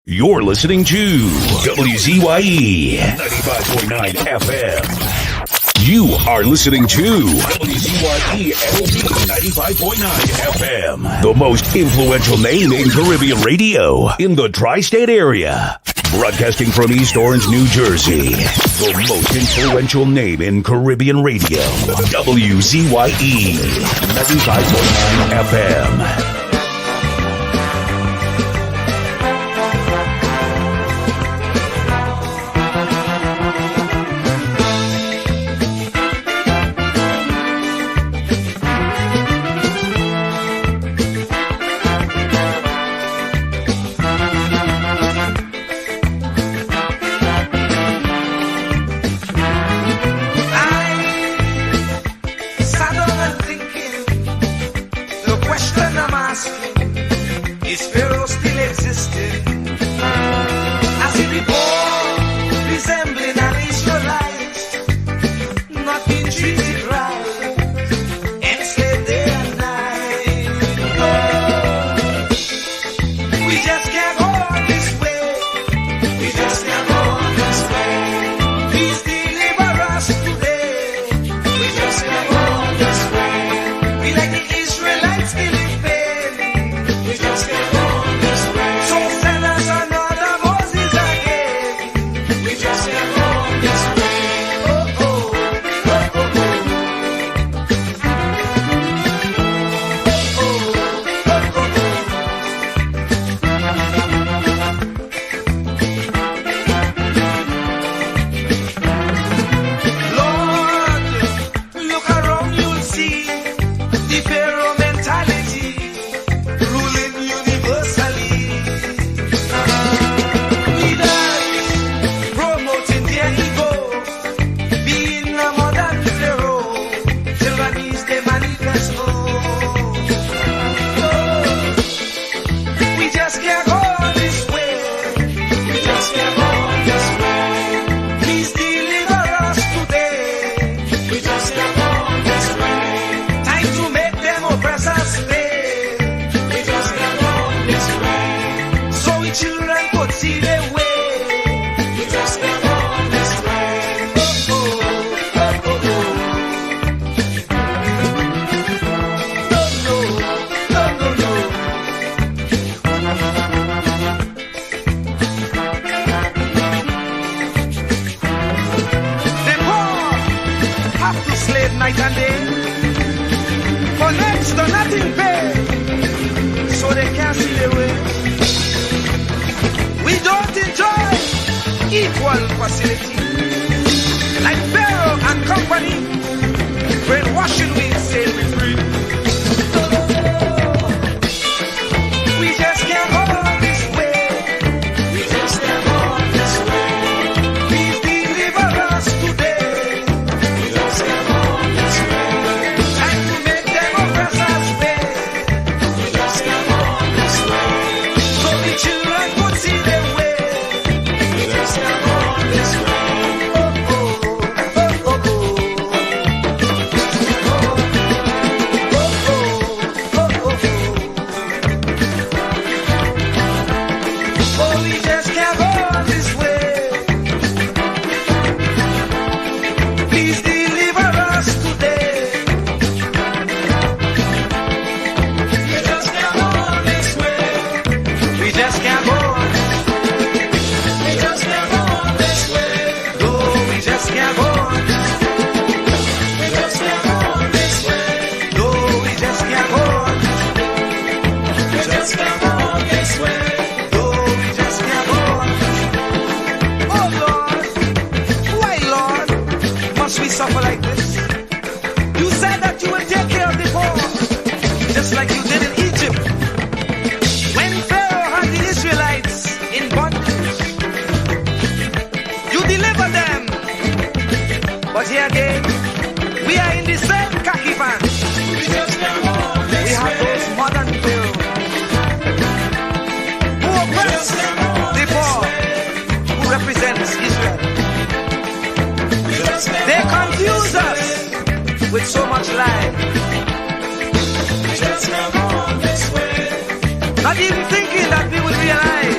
You're listening to WZYE 95.9 FM. You are listening to WZYE 95.9 FM. The most influential name in Caribbean radio in the tri-state area. Broadcasting from East Orange, New Jersey. The most influential name in Caribbean radio. WZYE 95.9 FM. With so much life, just come on this way. Not even thinking that we would realize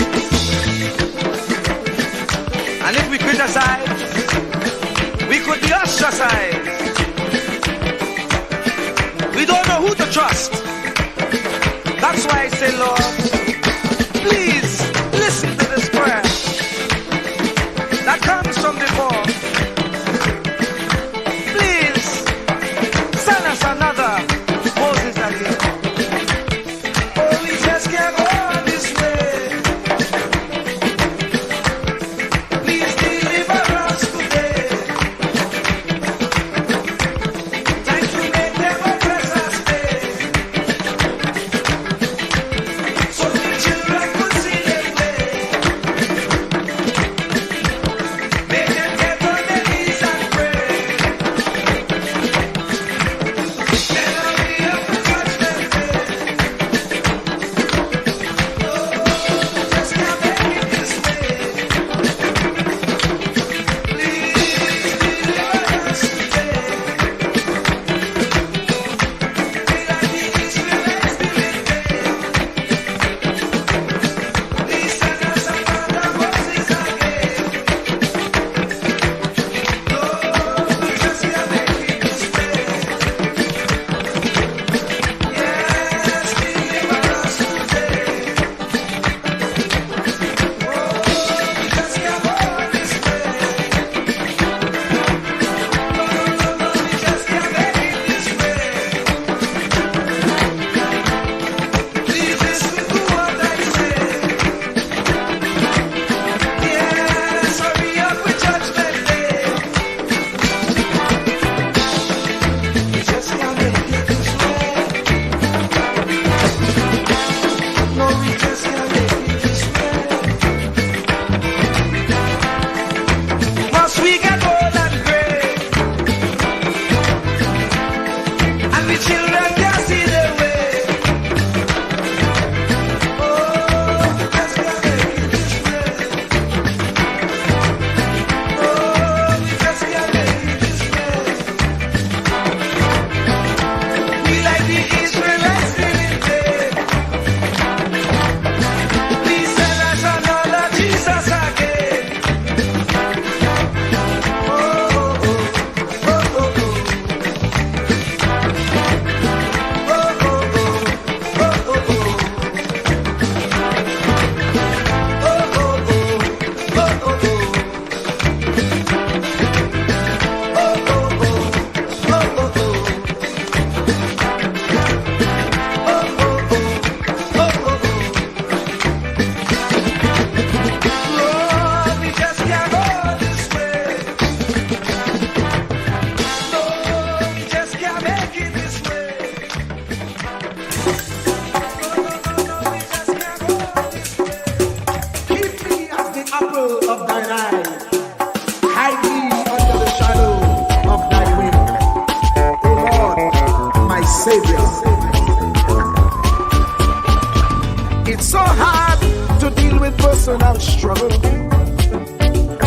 personal struggle.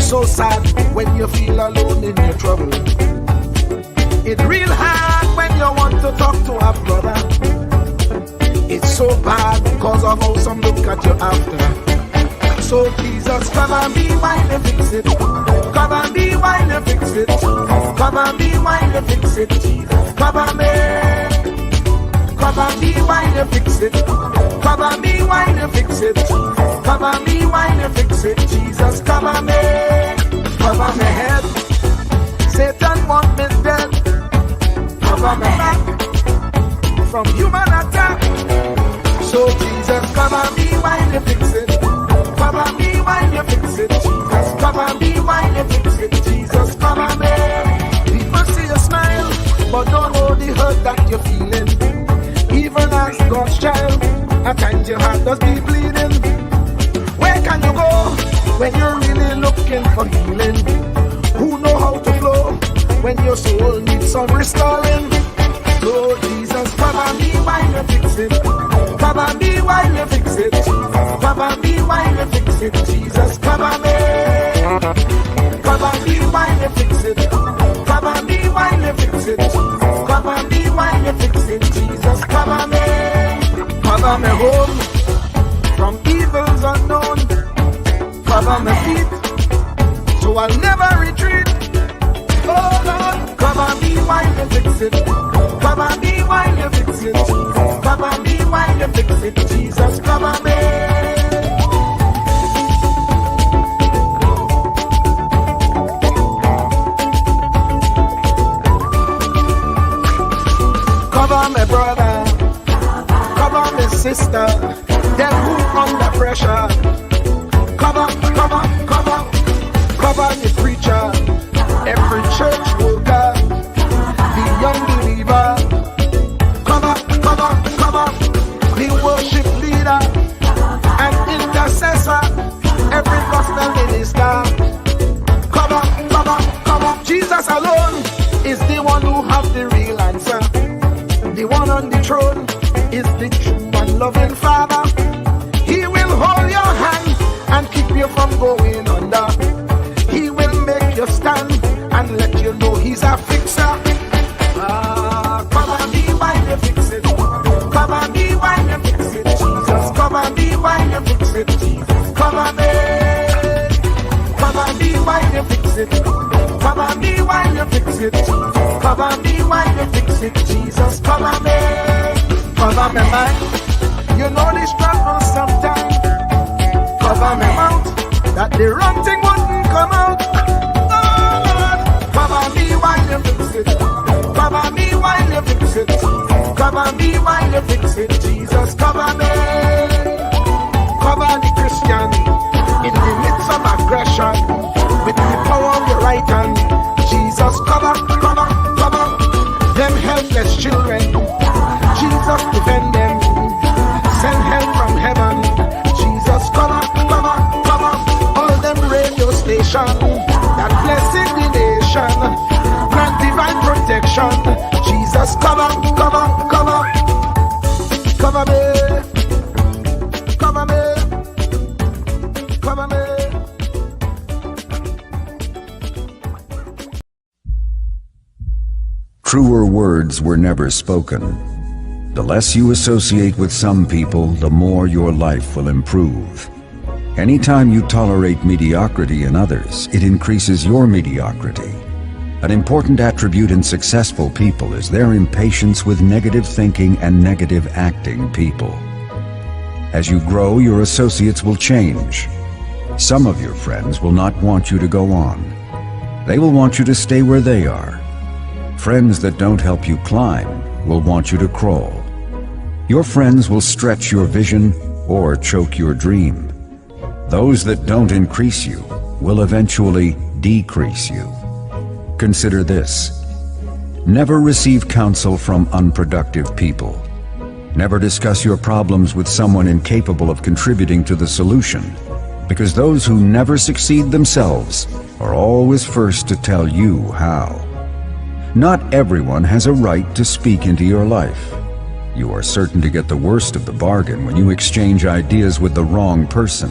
So sad when you feel alone in your trouble. It's real hard when you want to talk to a brother. It's so bad because of how some look at you after. So Jesus, cover me while you fix it. Cover me while you fix it. Cover me while you fix it. Jesus, cover me. Cover me while you fix it. Cover me while you fix it. Cover me while you fix it. Jesus, cover me. Cover my head. Satan want me dead. Cover my back from human attack. So Jesus, cover me while you fix it. Cover me while you fix it. Jesus, cover me while you fix it. Jesus, cover me. People see you smile, but don't know the hurt that you're feeling. Even as God's child, at times your heart does be bleeding. Where can you go when you're really looking for healing? Who know how to flow when your soul needs some restoring? So Jesus, cover me while you fix it. Cover me while you fix it. Cover me while you fix it. Jesus, cover me. Cover me while you fix it. Cover me while you fix it. Cover me while you fix it. Jesus, cover me. Cover me home from evils unknown. Cover my feet so I'll never retreat. Oh Lord, cover me while you fix it. Cover me while you fix it. Cover me while you fix it. Jesus, cover me. Cover my brother, cover my sister, them who under pressure. Cover the preacher, every church worker, the young believer. Cover the worship leader and intercessor, every gospel minister. Cover. Jesus alone is the one who has the real answer. The one on the throne is the true and loving Father. He will hold your hand and keep you from going under. He will make you stand and let you know he's a fixer. Cover me while you fix it. Cover me while you fix it. Jesus, cover me while you fix it. Jesus, cover me. Cover me while you fix it. Cover me while you fix it. Cover me while you fix it. Jesus, cover me. Cover me mind. You know the struggle sometimes. Cover me mouth, that the wrong thing wouldn't come out. Oh Lord, cover me while you fix it. Cover me while you fix it. Cover me while you fix it. Jesus, cover me. Cover the Christian in the midst of aggression with the power of your right hand. Jesus, cover them helpless children. Jesus, defend them. Send help from heaven. Jesus, cover all them radio stations that blessing the nation. Grant divine protection. Jesus, cover me. Truer words were never spoken. The less you associate with some people, the more your life will improve. Anytime you tolerate mediocrity in others, it increases your mediocrity. An important attribute in successful people is their impatience with negative thinking and negative acting people. As you grow, your associates will change. Some of your friends will not want you to go on. They will want you to stay where they are. Friends that don't help you climb will want you to crawl. Your friends will stretch your vision or choke your dream. Those that don't increase you will eventually decrease you. Consider this. Never receive counsel from unproductive people. Never discuss your problems with someone incapable of contributing to the solution, because those who never succeed themselves are always first to tell you how. Not everyone has a right to speak into your life. You are certain to get the worst of the bargain when you exchange ideas with the wrong person.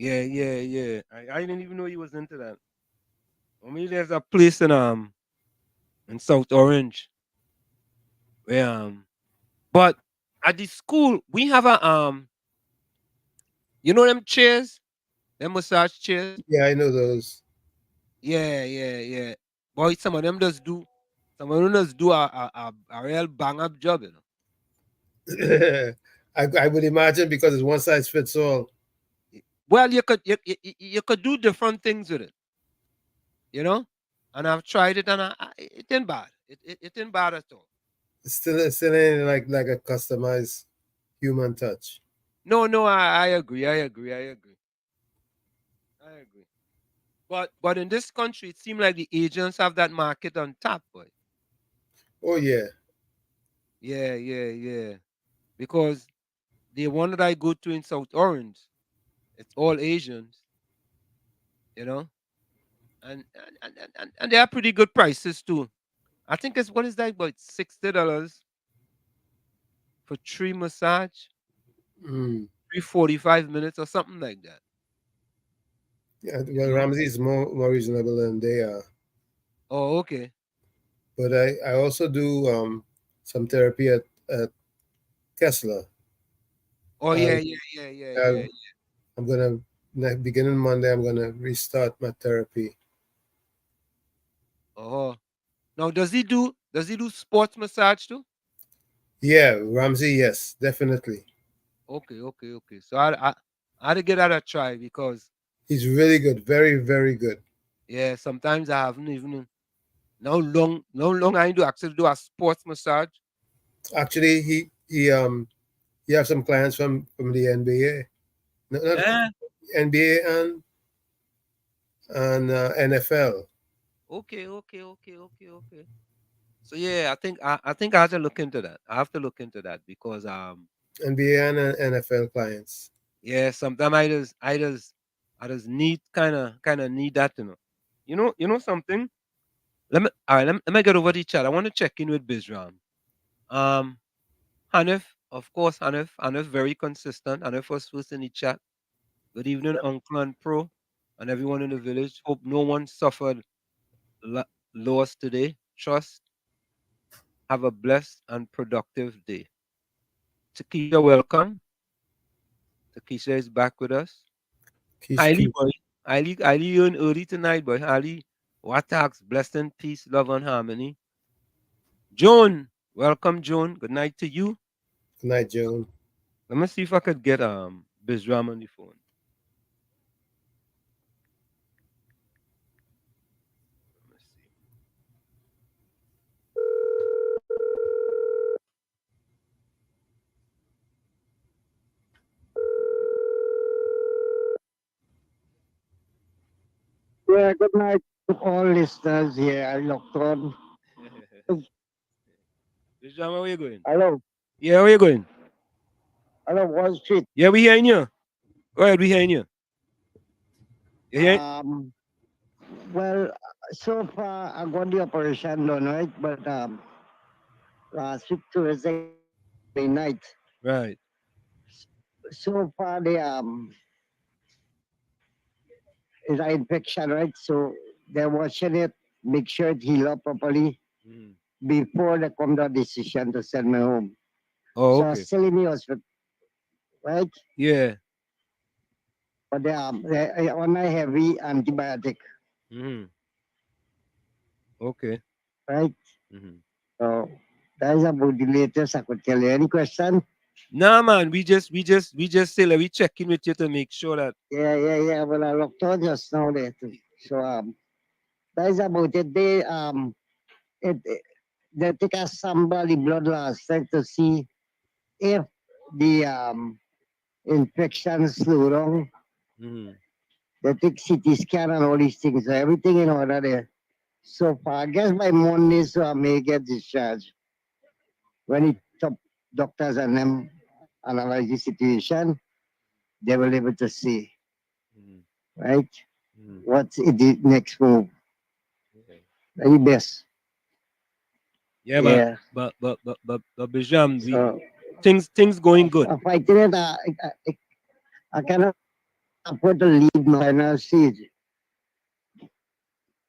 Yeah. I didn't even know he was into that. For me, there's a place in South Orange where but at the school we have a you know them chairs, them massage chairs. Yeah, I know those. Yeah. Boy, some of them just do some of them just do a real bang up job, you know. I would imagine because it's one size fits all. Well, you could do different things with it, you know. And I've tried it, and it ain't bad. It ain't bad at all. It's still ain't like a customized human touch. No, I agree. I agree. But in this country, it seems like the agents have that market on tap, boy. Oh yeah. Yeah. Because the one that I go to in South Orange, it's all Asians, you know, and they are pretty good prices too. I think it's what is that about $60 for 3 massage, Mm. 3 45 minutes or something like that. Yeah, You well, know? Ramsey is more reasonable than they are. Oh, okay. But I also do some therapy at Kessler. Oh I, yeah. I I'm gonna beginning Monday. I'm gonna restart my therapy. Oh, now does he do sports massage too? Yeah, Ramsey. Yes, definitely. Okay. So I had to give that a try because He's really good. Very very good. yeah, sometimes I haven't even no long I do actually do a sports massage. Actually, he have some clients from the NBA, not Eh? NBA and NFL. Okay. So yeah, I think I have to look into that. I have to look into that because NBA and NFL clients. yeah, sometimes I just need kind of need that, you know. You know something? Let me get over the chat. I want to check in with Bisram. Um Hanif, of course, Hanif very consistent. Hanif was first in the chat. Good evening, Uncle and Pro, and everyone in the village. Hope no one suffered loss today. Trust. Have a blessed and productive day. Takisha, welcome. Takisha is back with us. He's Ali, cute. boy. Ali, you in early tonight, boy. Ali, what tax? Blessing, peace, love, and harmony. Joan, welcome, Joan. Good night to you. Good night, Joan. Let me see if I could get Bisram on the phone. Let me see. Yeah, good night to all listeners here. I locked on. Bisram, where you going? Hello, Yeah, where you going? hello, Wall Street. Yeah, we hearing you. Go ahead, we hearing you. You hear? Um, well, so far I got the operation done, right? But last week Thursday night, Right. so far the is an infection, right? So they're watching it, make sure it heal up properly Mhm. before they come to a decision to send me home. Oh, So I'm okay. still in the hospital, right? Yeah. But they on a heavy antibiotic, Hmm. Okay. right? Hmm. So that's about the latest I could tell you. Any question? Nah, man. We just say let we check in with you to make sure that. Yeah. Well, I looked on just now there too. So that's about it. It they take a somebody blood last time to see if the infection slow down. Hmm. They take CT scan and all these things. So everything in order there. So far, I guess by Monday, so I may get discharged. When the top doctors and them analyze the situation, they will be able to see, Hmm. right? Hmm. What's the next move? Okay. Very best. Yeah, Yeah. but Bijam, we So things going good. I'm fighting it. I cannot. afford to leave no final stage.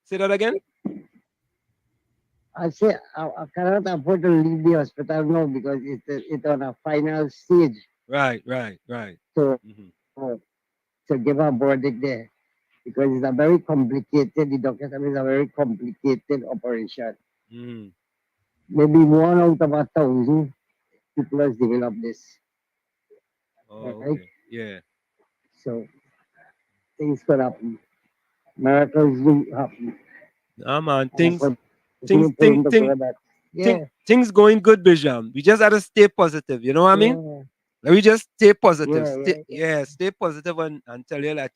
Say that again. I say I cannot afford to leave the hospital now because it's on a final stage. Right. So Mhm. to give a verdict there because it's a very complicated. The doctor said it's a very complicated operation. Mm. Maybe 1 out of 1,000 people has developed this. Oh, Right? okay. Yeah. So things could happen. Miracles do happen. Man. And I Things could things continue thing to thing go that. thing Yeah, things going good, Bijam. We just gotta stay positive. You know what I mean? yeah, Let me just stay positive. yeah, yeah, yeah. Stay positive and tell you that,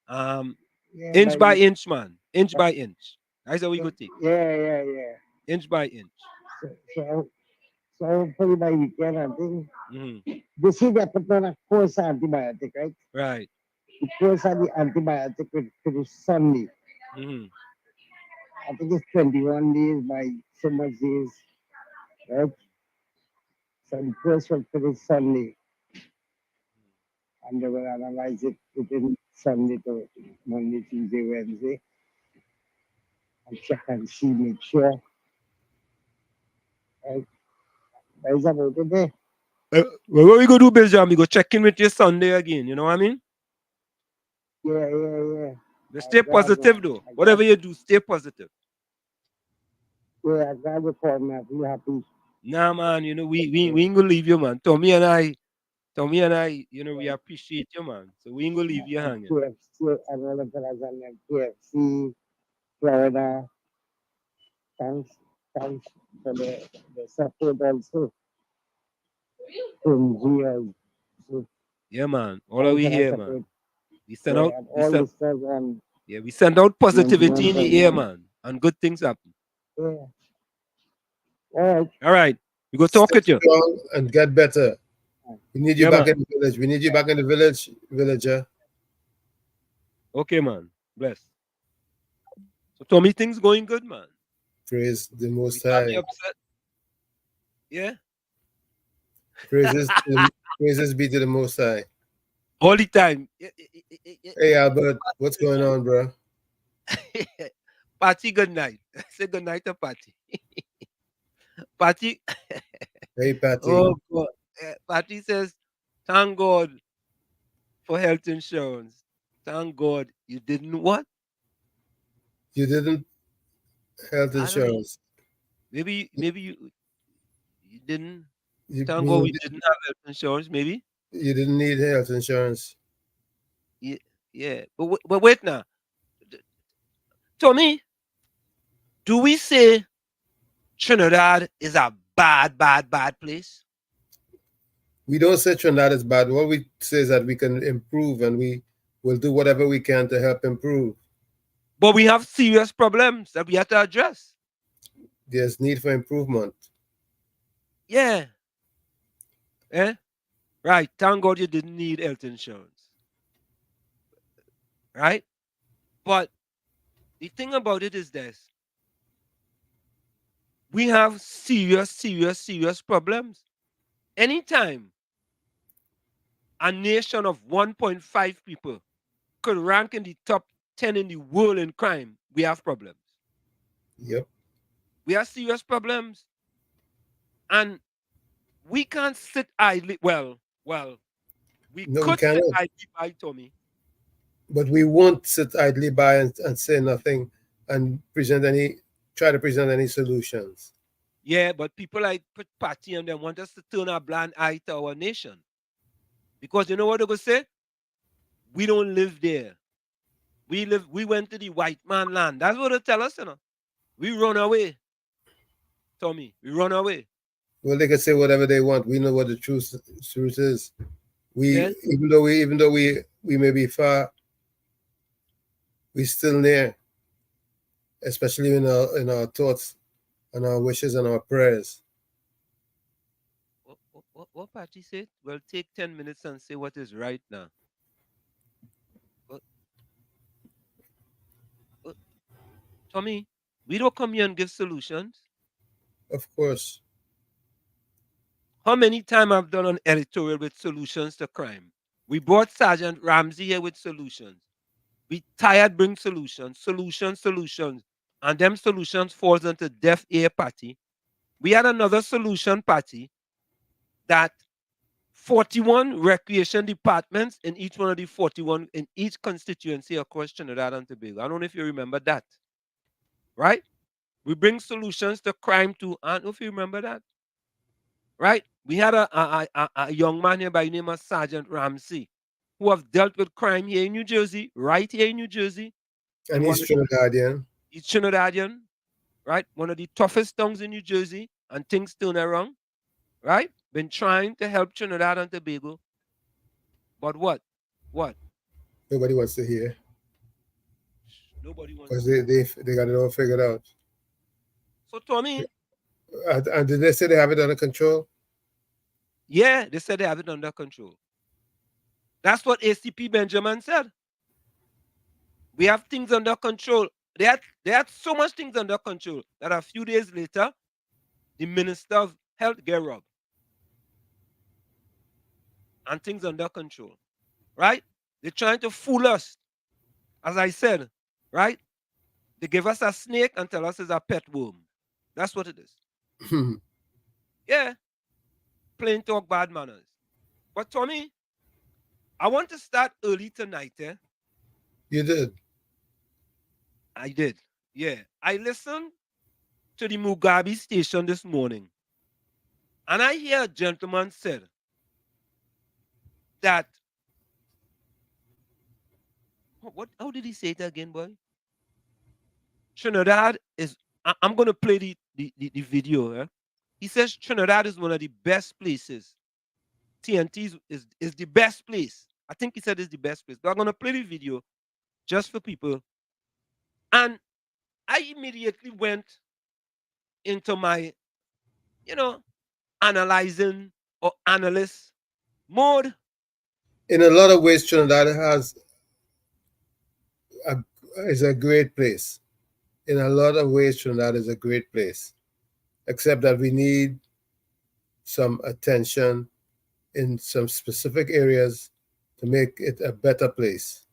um, Yeah, inch but by inch, man. Inch by inch. That's how we go take. yeah. Inch by inch. So hopefully by weekend, I think Hmm. they see they put on a course of antibiotic, right? Right. The course of the antibiotic will finish Sunday. Hmm. I think it's 21 days by so much days, right? So the course will finish Sunday, and they will analyze it within Sunday to Monday, Tuesday, Wednesday, and check and see, make sure, right? That is about it there. Well, what we go do, Bijam? We go check in with you Sunday again. You know what I mean? Yeah. But I'm stay glad, positive man. though. I'm Whatever glad. you do, stay positive. Yeah, I'm glad you called me. I'm really happy. Nah, man. We Yeah. ain't gonna leave you, man. Tommy and I, we appreciate you, man. So we ain't gonna leave you And hanging. KFC, and all of us and KFC, Florida. Thanks, thanks for the support also from GL. So Yeah, man. All of thanks we for the here, man. support. We send out, Yeah, and we all send, listeners on yeah, we send out positivity in the air, 91.9. man, and good things happen. Yeah. All right. All right, we go talk Stay with you. strong and get better. We need you Yeah, back man. in the village. We need you back in the village, villager. Okay, man. Bless. So Tommy, things going good, man. Praise the We Most can't be High. upset. Yeah, Praises, praises be to the Most High. all the time. Hey Albert, what's going on, bro? Patty, good night. Say good night to Patty. Patty. Hey Patty, Oh God. Patty says, "Thank God for health insurance. Thank God you didn't what? you didn't health I don't know. insurance. Maybe you didn't. You Thank God mean we didn't have health insurance. Maybe. you didn't need health insurance? Yeah, yeah. But wait now. Tommy, do we say Trinidad is a bad place? We don't say Trinidad is bad. What we say is that we can improve and we will do whatever we can to help improve. But we have serious problems that we have to address. There's need for improvement. Yeah. Eh? Right. Thank God you didn't need health insurance. Right? But the thing about it is this. We have serious problems. Anytime a nation of 1.5 people could rank in the top 10 in the world in crime, we have problems. Yep. We have serious problems. And we can't sit idly. Well, we No, we could sit cannot. idly by, Tommy. But we won't sit idly by and say nothing and try to present any solutions. Yeah, but people like Patty and them want us to turn a blind eye to our nation. Because you know what they're going to say? We don't live there. We went to the white man land. That's what they tell us, We run away, Tommy. We run away. Well, they can say whatever they want. We know what the truth is. Yeah? Even though we may be far, we still near, especially in our thoughts and our wishes and our prayers. What Patty said? Well, take 10 minutes and say what is right now. What, what, Tommy, we don't come here and give solutions. Of course. How many times I've done an editorial with solutions to crime? We brought Sergeant Ramsey here with solutions. We tired bring solutions, solutions. And them solutions falls into deaf ear party. We had another solution party that 41 recreation departments in each one of the 41 in each constituency across Trinidad and Tobago. I don't know if you remember that. Right? We bring solutions to crime too. I don't know if you remember that. Right? We had a young man here by the name of Sergeant Ramsey who have dealt with crime here in New Jersey, right here in New Jersey. And he's Trinidadian. He's Trinidadian, right? One of the toughest towns in New Jersey, and things turn around, right? Been trying to help Trinidad and Tobago. But what? What? Nobody wants to hear. Nobody wants Because to hear. they got it all figured out. So, Tommy. And did they say they have it under control? Yeah, they said they have it under control. That's what ACP Benjamin said. We have things under control. They had so much things under control that a few days later, the Minister of Health get robbed. And things under control. Right? They're trying to fool us. As I said, right? They give us a snake and tell us it's a pet worm. That's what it is. Yeah. Plain talk, bad manners. But Tommy, I want to start early tonight, eh? You did? I did. Yeah. I listened to the Mugabe station this morning. And I hear a gentleman said that, how did he say it again, boy? Trinidad is, I'm going to play the video. Eh? He says Trinidad is one of the best places. TNT is the best place. I think he said it's the best place. But I'm going to play the video just for people. And I immediately went into my, analyzing or analyst mode. In a lot of ways, Trinidad is a great place. In a lot of ways, Trinidad is a great place. Except that we need some attention in some specific areas to make it a better place.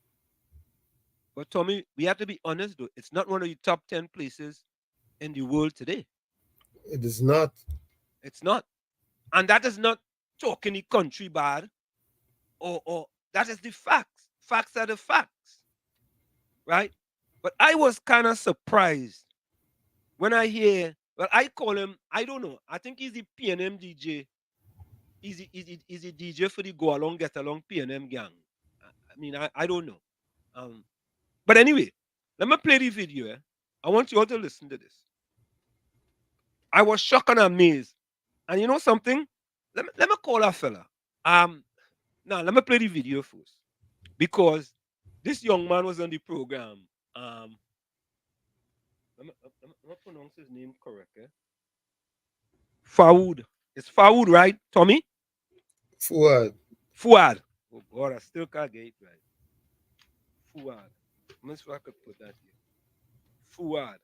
But Tommy, we have to be honest though. It's not one of the top 10 places in the world today. It is not. It's not. And that is not talking the country bad. Or that is the facts. Facts are the facts. Right? But I was kind of surprised when I hear, well, I call him, I don't know. I think he's the PNM DJ. He's a DJ for the Go Along, Get Along PNM gang. I mean, I don't know. But anyway, let me play the video. Eh? I want you all to listen to this. I was shocked and amazed. And you know something? Let me call a fella. Now, let me play the video first. Because this young man was on the program. Let me pronounce his name correct. Eh? Fawood. It's Fawood, right, Tommy? Fuad. Oh, God, I still can't get it right. Fuad. I'm not sure I could put that here. Fuad.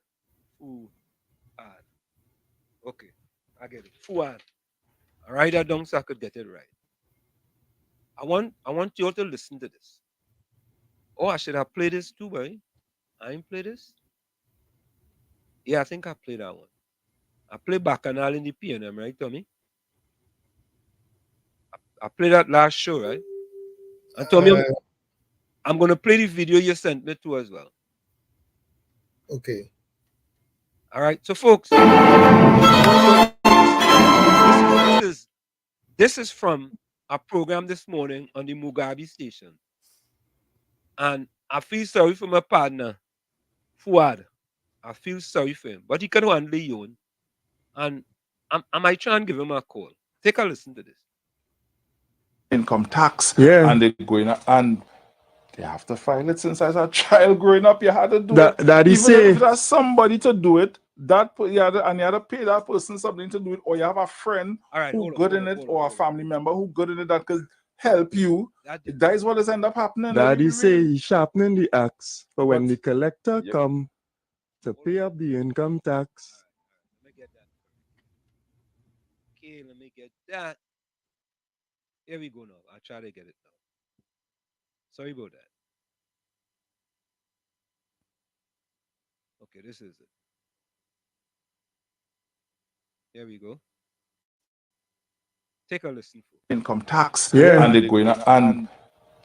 Okay, I get it. Fuad. I write that down so I could get it right. I want you all to listen to this. Oh, I should have played this too, boy. I ain't played this. Yeah, I think I played that one. I played Bacchanal in the PNM, right, Tommy? I played that last show, right? And Tommy, I'm going to play the video you sent me to as well. Okay. All right. So, folks, this is from a program this morning on the Mugabe station. And I feel sorry for my partner, Fuad. I feel sorry for him. But he can handle his own. And I might try and give him a call. Take a listen to this. Income tax. Yeah. And they're going and they have to file it since as a child growing up. You had to do it. Daddy even say, if there's somebody to do it, you had to pay that person something to do it, or you have a friend who good in it, or a family member who good in it that could help you. That is what is end up happening. Daddy say he's sharpening the axe for when the collector come to pay up the income tax. Let me get that. Okay, let me get that. Here we go now. I'll try to get it now. Sorry about that. Okay, this is it. Here we go. Take a listen. Income tax. Yeah. And they're going and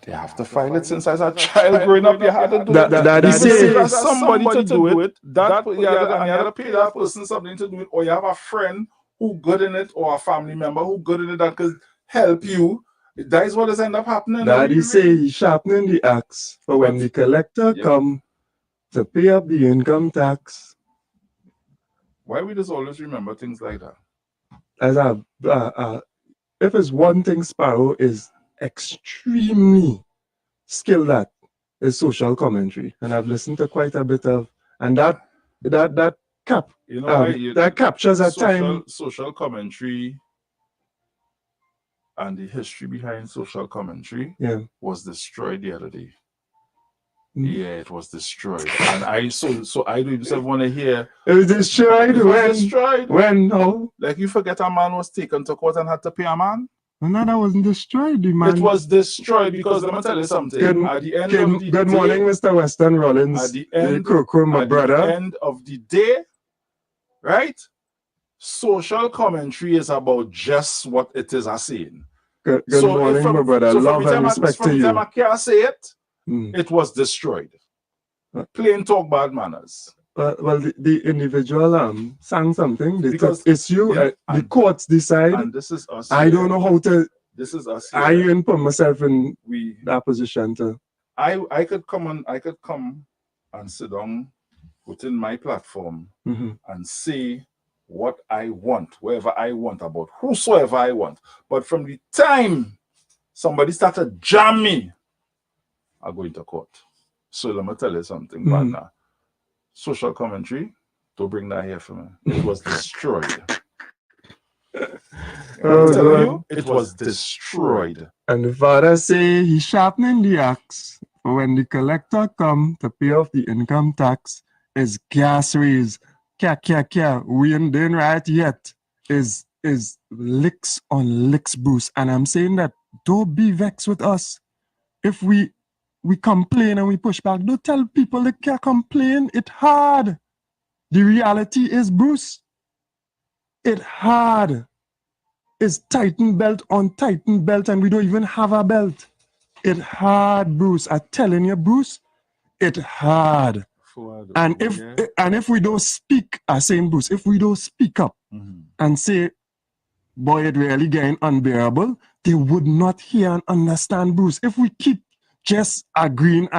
they have to file it since as a child growing up. You had to do it. Daddy Even say if there's somebody to do it, you had to pay that person something to do it, or you have a friend who good in it, or a family member who good in it that could help you. That is what has ended up happening. Daddy say he's sharpening the axe for when the collector come to pay up the income tax. Why we just always remember things like that? As if it's one thing Sparrow is extremely skilled at, is social commentary, and I've listened to quite a bit of, and that captures a time. Social commentary and the history behind social commentary was destroyed the other day. Yeah, it was destroyed, and I don't even want to hear. It was destroyed. When? No. Like you forget a man was taken to court and had to pay a man. No, that wasn't destroyed, the man. It was destroyed because let me tell you something. At the end of the good morning, Mr. Weston Rollins. At the end, the end of the day, right? Social commentary is about just what it is saying. Good morning, my brother. Love and respect to you. From the time I can't say it, it was destroyed. Plain talk, bad manners. Well, the individual sang something. It's you. The courts decide. And this is us. I don't know how to. This is us. I even put myself in that position to. I could come and sit down within my platform and say what I want, wherever I want, about whosoever I want. But from the time somebody started jam me, I go into court. So let me tell you something, partner. Social commentary, don't bring that here for me. It was destroyed. It was destroyed. And the father say he's sharpening the axe for when the collector come to pay off the income tax, is gas raise. We ain't doing right yet. Is licks on licks, Bruce. And I'm saying that don't be vexed with us. If we complain and we push back, don't tell people they can't complain. It's hard. The reality is, Bruce, it's hard. It's tighten belt on tighten belt, and we don't even have a belt. It's hard, Bruce. I'm telling you, Bruce, it's hard. And if we don't speak, I'm saying, Bruce, if we don't speak up and say, boy, it really getting unbearable, they would not hear and understand, Bruce. If we keep just agreeing,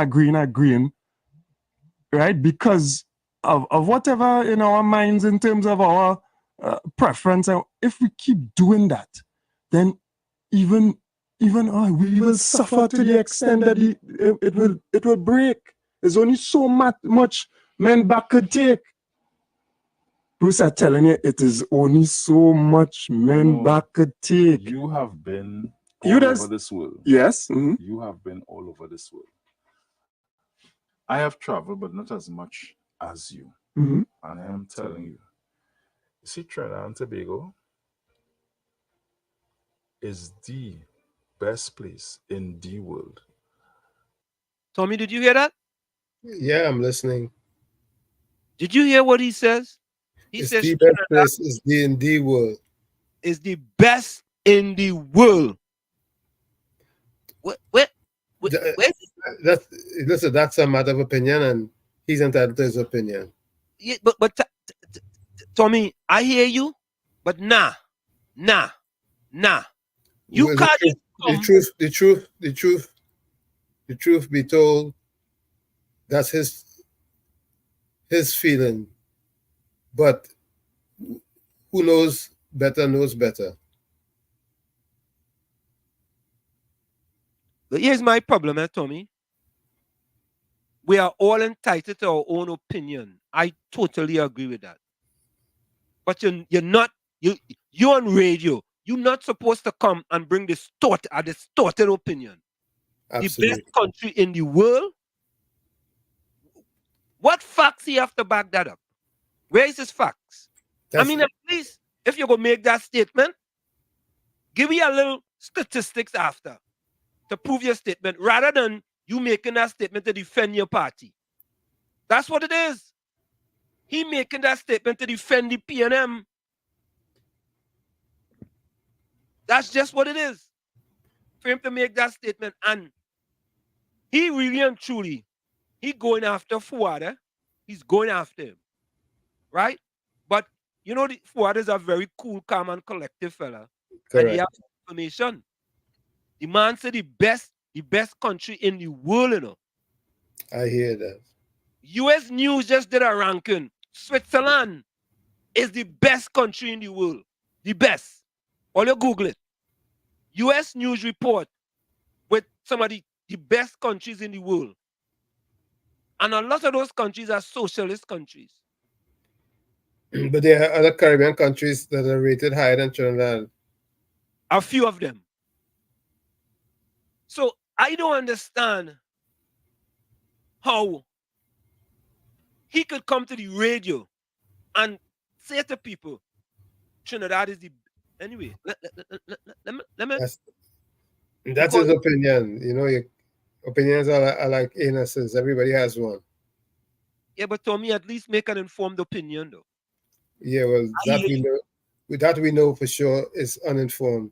right? Because of whatever in our minds in terms of our preference, if we keep doing that, then even we will suffer to the extent that it will break. There's only so much men back could take. Bruce, I'm telling you, it is only so much men back could take. You have been all over this world. Yes. You have been all over this world. I have traveled, but not as much as you. And I am telling you, see, Trinidad and Tobago is the best place in the world. Tommy, did you hear that? Yeah, I'm listening. Did you hear what he says? He says the best place is in the world. Is the best in the world. That's a matter of opinion, and he's entitled to his opinion. Yeah, but Tommy, I hear you, but nah. You can't. The truth be told, that's his feeling. But who knows better knows better. But here's my problem, Tommy. We are all entitled to our own opinion. I totally agree with that. But you're not, you're on radio. You're not supposed to come and bring a distorted opinion. Absolutely. The best country in the world? What facts he have to back that up? Where is his facts? At least if you're going to make that statement, give me a little statistics after to prove your statement rather than You making that statement to defend your party. That's what it is. He making that statement to defend the PNM. That's just what it is. For him to make that statement. And he really and truly, he going after Fuad. Eh? He's going after him. Right? But you know, Fuad is a very cool, calm, and collective fella. Correct. And he has information. The man said the best country in the world, you know. I hear that. US News just did a ranking. Switzerland is the best country in the world. The best. All you Google it. US News report with some of the best countries in the world. And a lot of those countries are socialist countries. But there are other Caribbean countries that are rated higher than Trinidad. A few of them. So I don't understand how he could come to the radio and say to people, Trinidad is the... Anyway, let me... That's his opinion. You know, your opinions are like anuses. Everybody has one. Yeah, but Tommy, at least make an informed opinion, though. Yeah, well, that we know for sure is uninformed.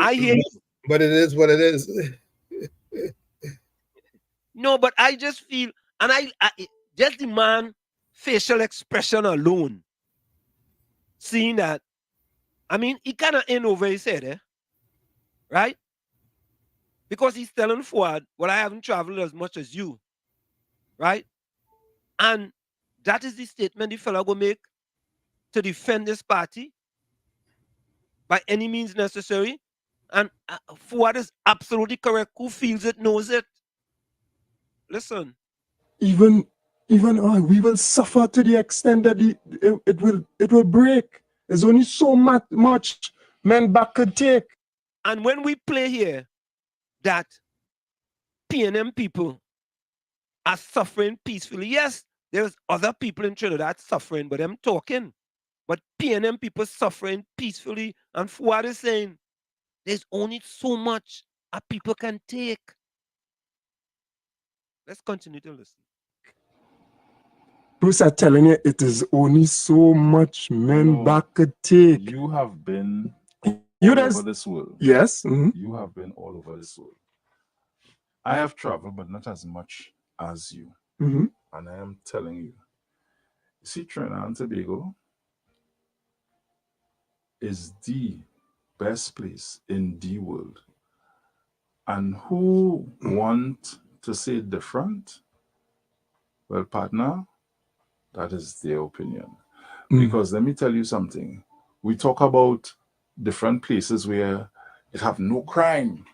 I hear you. But it is what it is. No, but I just feel, and I just the man facial expression alone, seeing that, I mean, he kind of in over his head, right? Because he's telling Fuad, well, I haven't traveled as much as you, right? And that is the statement the fella go make to defend this party by any means necessary. And Fuad is absolutely correct. Who feels it knows it. Listen. Even we will suffer to the extent that it will break. There's only so much men back could take. And when we play here that PNM people are suffering peacefully, yes, there's other people in Trinidad suffering, but I'm talking. But PNM people suffering peacefully, and Fuad is saying there's only so much a people can take. Let's continue to listen. Bruce, I'm telling you, it is only so much men back could take. You have been all over this world. Yes. Mm-hmm. You have been all over this world. I have traveled, but not as much as you. Mm-hmm. And I am telling you, see, Trinidad and Tobago is the best place in the world. And who want to say different? Well, partner, that is their opinion. Because let me tell you something. We talk about different places where it have no crime.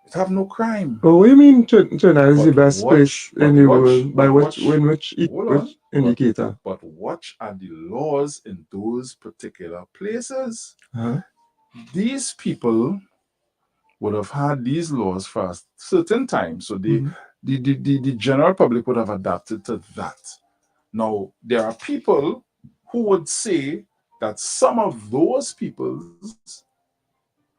It have no crime. But what do you mean Trinidad is the best place in the world? By which indicator? But watch are the laws in those particular places. Uh-huh. These people would have had these laws for a certain time. So the general public would have adapted to that. Now, there are people who would say that some of those people's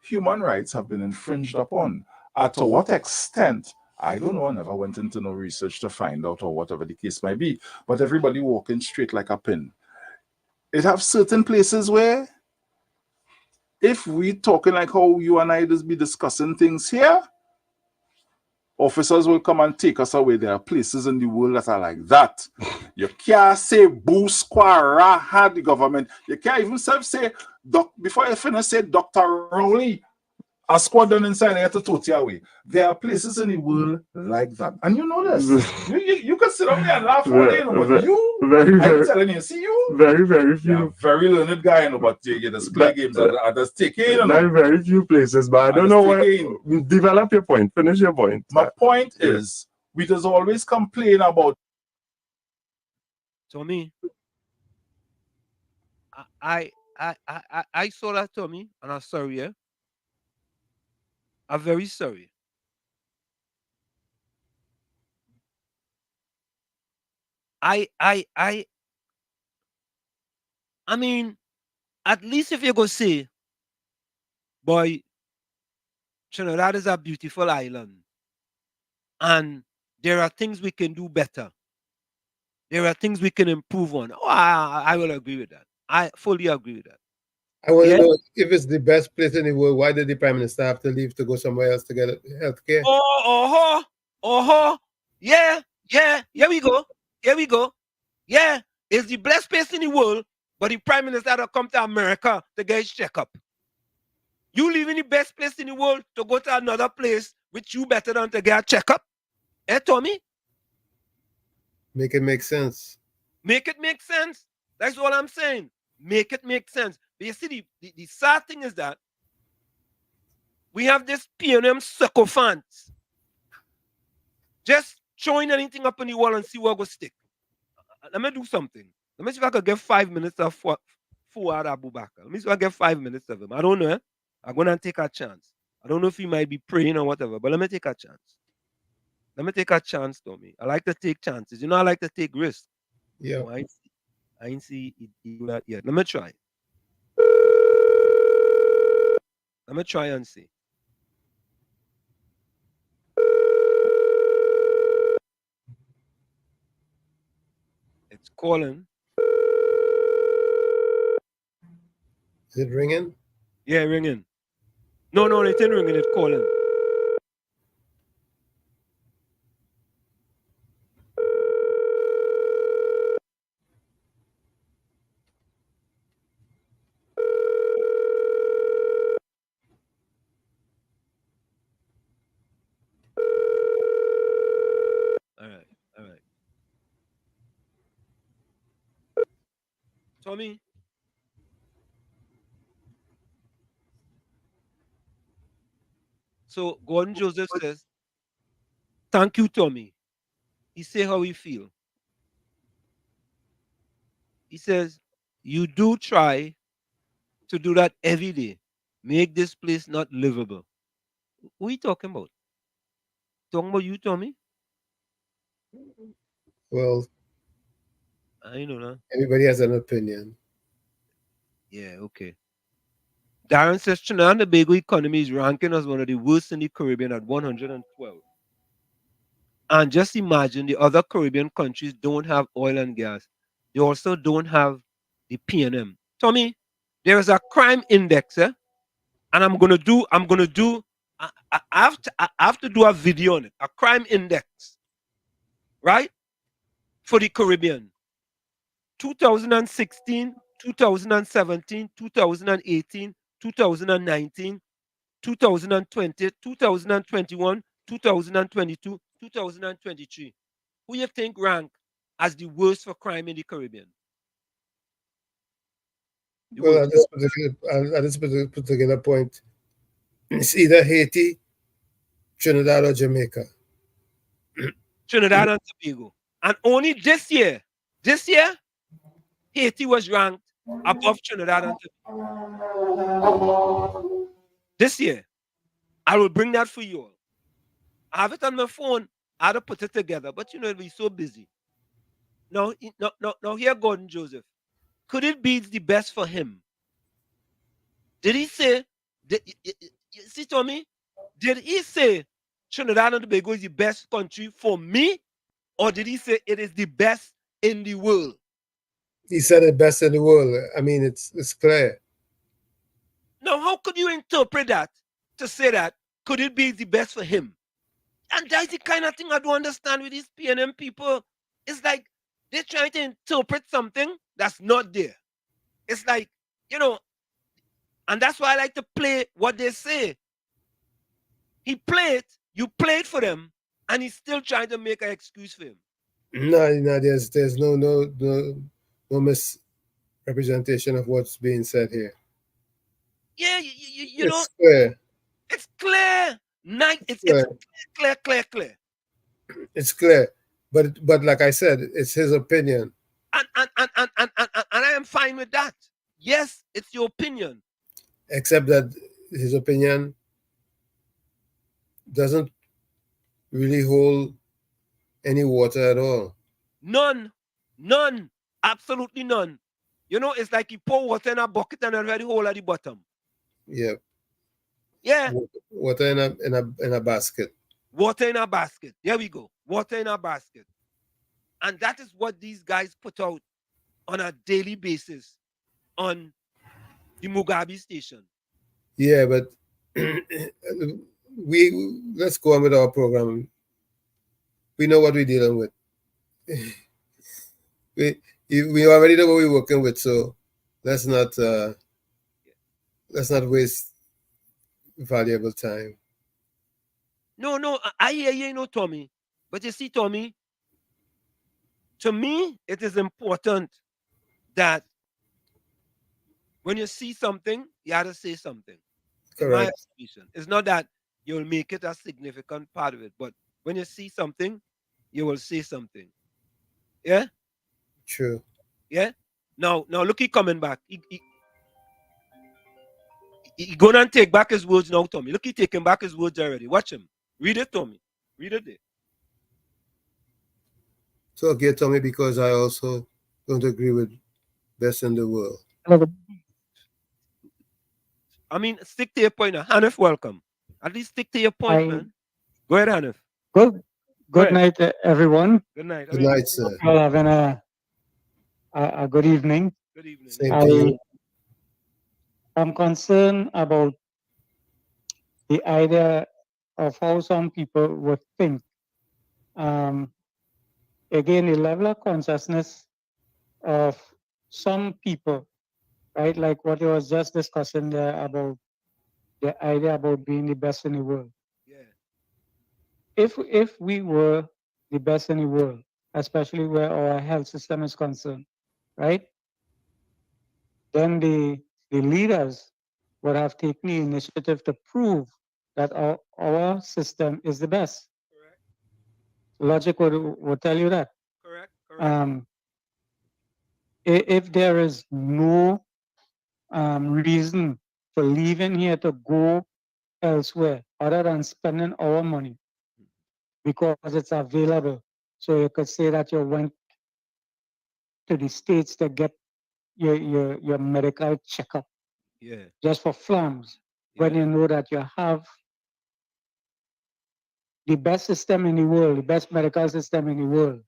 human rights have been infringed upon. To what extent, I don't know. I never went into no research to find out, or whatever the case might be. But everybody walking straight like a pin. It have certain places where, if we talking like how you and I just be discussing things here, officers will come and take us away. There are places in the world that are like that. You can't say boo squara had the government. You can't even say before you finish say Dr. Rowley. A squad done inside there to tote you away. There are places in the world like that. And you know this. you can sit up there and laugh all day, but I'm telling you, see you? Very few. You're a very learned guy, you know, but you just play games and just take it. You know? Very few places, but I don't know where. Develop your point. Finish your point. My point is, we just always complain about. Tommy, I saw that, Tommy, and I'm sorry, yeah? I'm very sorry. I mean, at least if you go say, boy, Trinidad is a beautiful island. And there are things we can do better. There are things we can improve on. Oh, I will agree with that. I fully agree with that. I want to Yeah. know if it's the best place in the world, why did the Prime Minister have to leave to go somewhere else to get health care? Yeah. Here we go. Yeah. It's the best place in the world, but the Prime Minister had to come to America to get his checkup. You leaving the best place in the world to go to another place which you better than to get a checkup? Tommy? Make it make sense. Make it make sense. That's all I'm saying. Make it make sense. But you see, the sad thing is that we have this PNM sycophants just throwing anything up in the wall and see what will stick. Let me do something. Let me see if I can get 5 minutes of Fuad Abubakar. Let me see if I get 5 minutes of him. I don't know. I'm going to take a chance. I don't know if he might be praying or whatever, but let me take a chance. Let me take a chance, Tommy. I like to take chances. I like to take risks. Yeah. Oh, I ain't see it do that yet. Let me try. Let me try and see. It's calling. Is it ringing? Yeah, ringing. No, it ain't ringing. It's calling. All right. Tommy? So Gordon Joseph says, thank you, Tommy. He say how he feel. He says, you do try to do that every day. Make this place not livable. Who are you talking about? Talking about you, Tommy? Well, I know that. everybody has an opinion. Yeah, okay. Darren says Trinidad and Tobago economy is ranking as one of the worst in the Caribbean at 112. And just imagine the other Caribbean countries don't have oil and gas. They also don't have the PNM. Tommy, there is a crime index, and I'm gonna do. I have to do a video on it. A crime index, right? For the Caribbean. 2016, 2017, 2018, 2019, 2020, 2021, 2022, 2023. Who you think rank as the worst for crime in the Caribbean? Well, at this particular point, it's either Haiti, Trinidad, or Jamaica. Trinidad and Tobago. And only this year, Haiti was ranked above Trinidad and Tobago. This year. I will bring that for you all. I have it on my phone. I had to put it together, but it'll be so busy. Now here, Gordon Joseph. Could it be the best for him? Did he say, see, Tommy, did he say Trinidad and Tobago is the best country for me? Or did he say it is the best in the world? He said the best in the world. I mean, it's clear. Now, how could you interpret that to say that? Could it be the best for him? And that's the kind of thing I don't understand with these PNM people. It's like they're trying to interpret something that's not there. It's like, and that's why I like to play what they say. He played, you played for them, and he's still trying to make an excuse for him. No, there's no misrepresentation of what's being said here. Yeah, it's clear. It's clear. It's clear. It's clear. But like I said, it's his opinion. And I am fine with that. Yes, it's your opinion. Except that his opinion doesn't really hold any water at all. None. Absolutely none. It's like you pour water in a bucket and already hole at the bottom. Yeah. Yeah. Water in a basket. water in a basket. There we go. Water in a basket. And that is what these guys put out on a daily basis on the Mugabe station. Yeah, but let's go on with our program. We know what we're dealing with. we already know what we're working with, so let's not waste valuable time. No, I hear you, Tommy. But you see, Tommy, to me, it is important that when you see something, you have to say something. In my Correct. estimation, it's not that you'll make it a significant part of it, but when you see something, you will say something. Yeah, True. yeah. Now look, he coming back. He gonna take back his words now, Tommy. Look, he taking back his words already. Watch him. Read it, Tommy. Read it there. So okay, Tommy, because I also don't agree with best in the world. I mean, stick to your point now. Hanif, welcome. At least stick to your point, man. Go ahead, Hanif. Good night, everyone. Good night. Good night, sir. Hope you're having a good evening. Good evening. Same to you. I'm concerned about the idea of how some people would think. Again, the level of consciousness of some people, right? Like what you was just discussing there about the idea about being the best in the world. Yeah. If we were the best in the world, especially where our health system is concerned, right? Then the leaders would have taken the initiative to prove that our system is the best. Correct. Logic would tell you that. Correct. Correct. If there is no reason for leaving here to go elsewhere other than spending our money because it's available, so you could say that you went to the States to get your medical checkup. Yeah. Just for flams, when you know that you have the best system in the world, the best medical system in the world.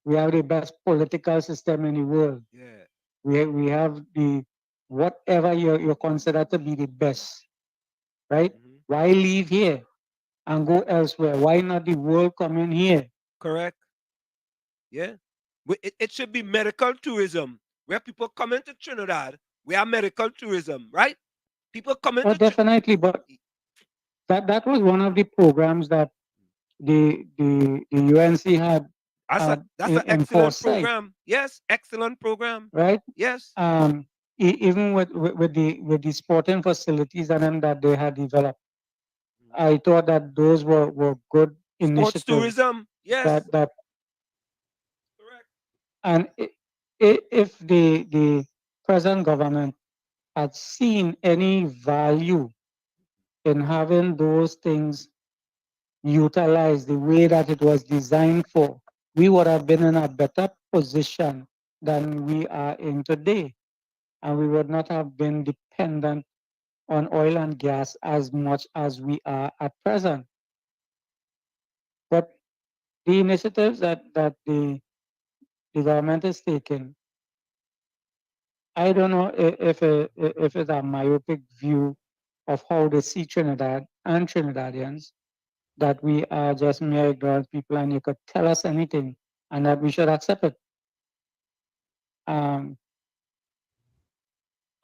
We have the best political system in the world. Yeah. We have the whatever you consider to be the best, right? Why leave here and go elsewhere? Why not the world come in here? Correct. Yeah. It should be medical tourism where people come into Trinidad. We have medical tourism, right? People come into definitely, but that was one of the programs that the UNC had. That's an excellent program. Yes, excellent program. Right. Yes. Even with the sporting facilities and then that they had developed, I thought that those were good initiatives. Sports tourism. Yes. That correct. And if the present government had seen any value in having those things utilized the way that it was designed for, we would have been in a better position than we are in today. And we would not have been dependent on oil and gas as much as we are at present. But the initiatives that the government is taking, I don't know if it's a myopic view of how they see Trinidad and Trinidadians, that we are just mere ignorant people and you could tell us anything and that we should accept it.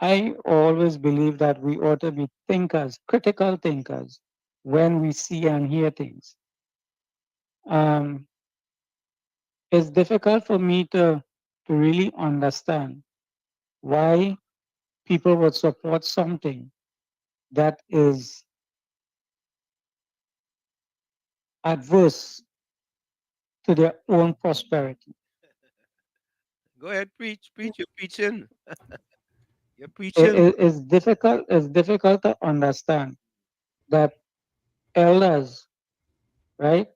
I always believe that we ought to be thinkers, critical thinkers, when we see and hear things. It's difficult for me to really understand why people would support something that is adverse to their own prosperity. Go ahead, preach. You're preaching. You're preaching. It's difficult to understand that elders, right,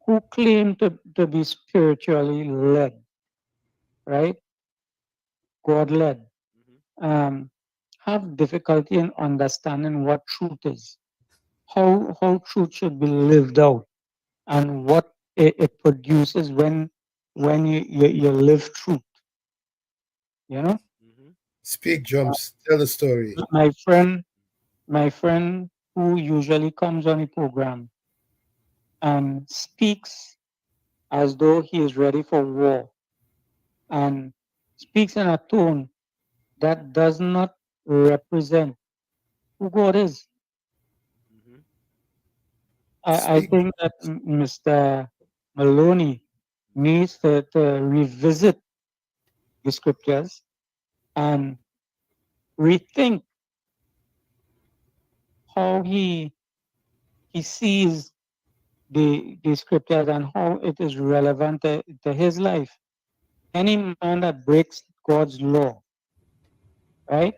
who claim to be spiritually led, right, God led, have difficulty in understanding what truth is. how truth should be lived out and what it produces when you live truth. You know, Speak, Jumps. Tell the story. my friend who usually comes on the program and speaks as though he is ready for war and speaks in a tone that does not represent who God is. I Speak. think that Mr. Maloney needs to revisit the scriptures and rethink how he sees the scriptures and how it is relevant to his life. Any man that breaks God's law, right,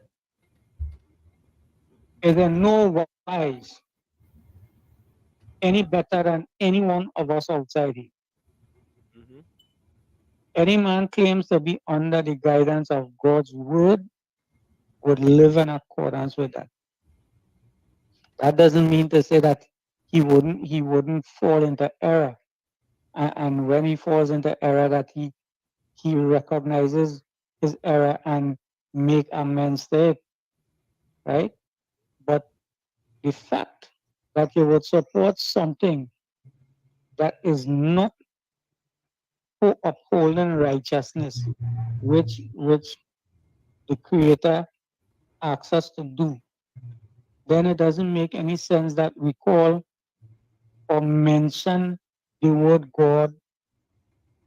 is in no wise any better than any one of us outside here. Any man claims to be under the guidance of God's word would live in accordance with that. That doesn't mean to say that he wouldn't fall into error. And when he falls into error, that he recognizes his error and make amends to it, right? But the fact that you would support something that is not upholding righteousness, which the Creator asks us to do, then it doesn't make any sense that we call or mention the word God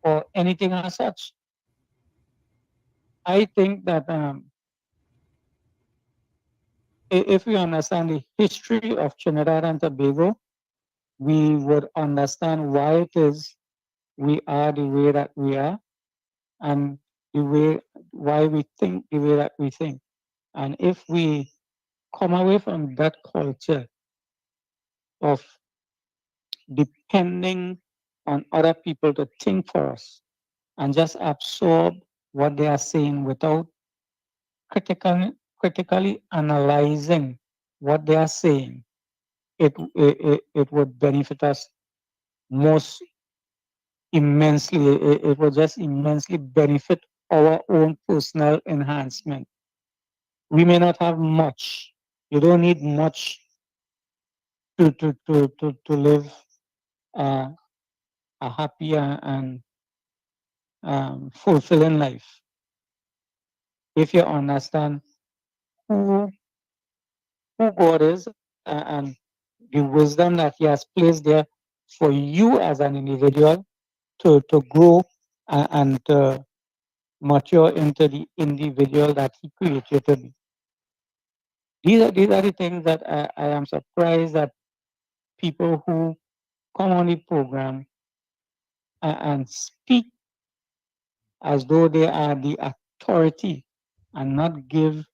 or anything as such. I think that if we understand the history of Trinidad and Tobago, we would understand why it is we are the way that we are and the way why we think the way that we think. And if we come away from that culture of depending on other people to think for us and just absorb what they are saying without critically analyzing what they are saying, it would benefit us most immensely. It would just immensely benefit our own personal enhancement. We may not have much. You don't need much to live uh, a happy and fulfilling life. If you understand who, who God is and the wisdom that He has placed there for you as an individual to grow and to mature into the individual that He created you to be. These are the things that I am surprised that people who come on the program and speak as though they are the authority and not give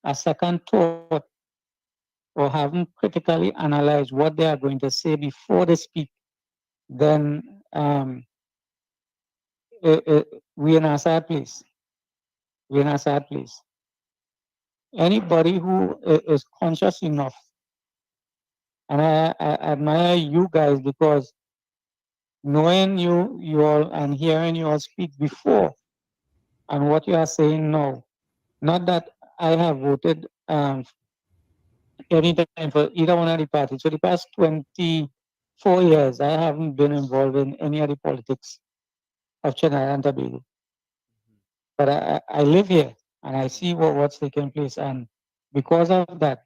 a second thought or haven't critically analyzed what they are going to say before they speak, then we're in a sad place. We're in a sad place. Anybody who is conscious enough, and I admire you guys because knowing you all and hearing you all speak before and what you are saying now, not that I have voted any time for either one of the parties. For the past 24 years, I haven't been involved in any of the politics of Trinidad and Tobago. But I live here and I see what's taking place. And because of that,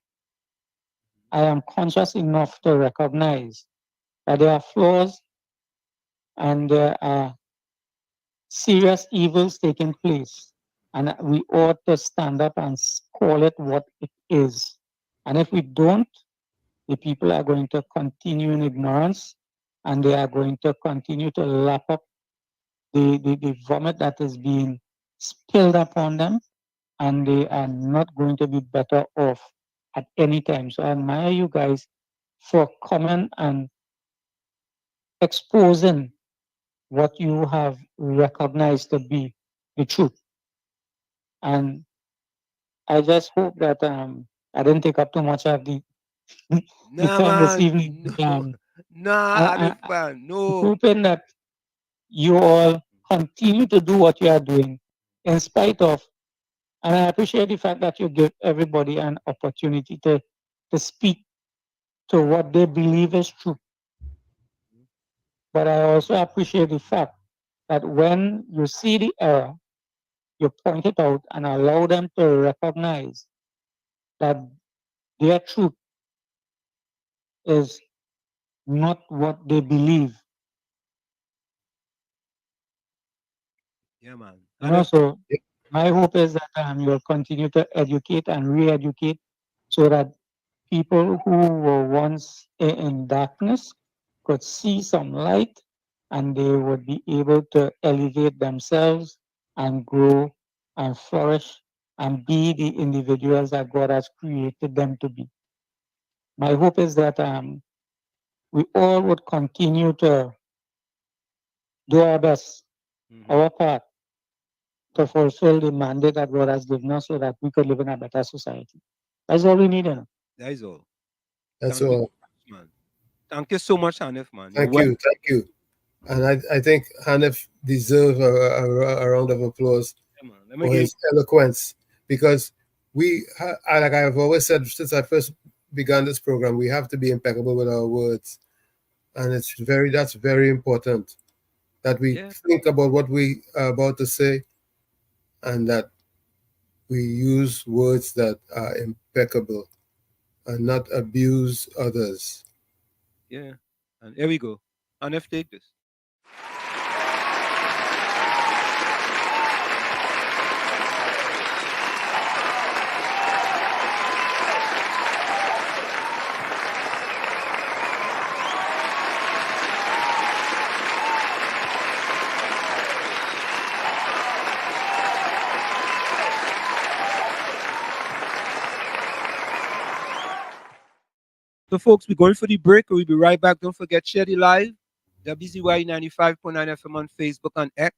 I am conscious enough to recognize that there are flaws and there are serious evils taking place. And we ought to stand up and call it what it is. And if we don't, the people are going to continue in ignorance and they are going to continue to lap up the vomit that is being spilled upon them, and they are not going to be better off at any time. So I admire you guys for coming and exposing what you have recognized to be the truth. And I just hope that I didn't take up too much of the Nah, this man. evening. No. Nah, Hanif, man. No. Hoping that you all continue to do what you are doing in spite of, and I appreciate the fact that you give everybody an opportunity to speak to what they believe is true. But I also appreciate the fact that when you see the error, you point it out and allow them to recognize that their truth is not what they believe. Yeah, man. And also, my hope is that you'll continue to educate and re-educate so that people who were once in darkness could see some light and they would be able to elevate themselves and grow and flourish and be the individuals that God has created them to be. My hope is that we all would continue to do our best, our part, to fulfill the mandate that God has given us so that we could live in a better society. That's all we need. That is all. That's Thank all. You, man. Thank you so much, Hanif, man. Thank you. And I think Hanif deserves a round of applause for his eloquence, because like I've always said since I first began this program, we have to be impeccable with our words, and that's very important that we think about what we are about to say, and that we use words that are impeccable and not abuse others. Yeah, and here we go. Hanif, take this. So, folks, we're going for the break. We'll be right back. Don't forget, share the live. WZYE 95.9 FM on Facebook and X.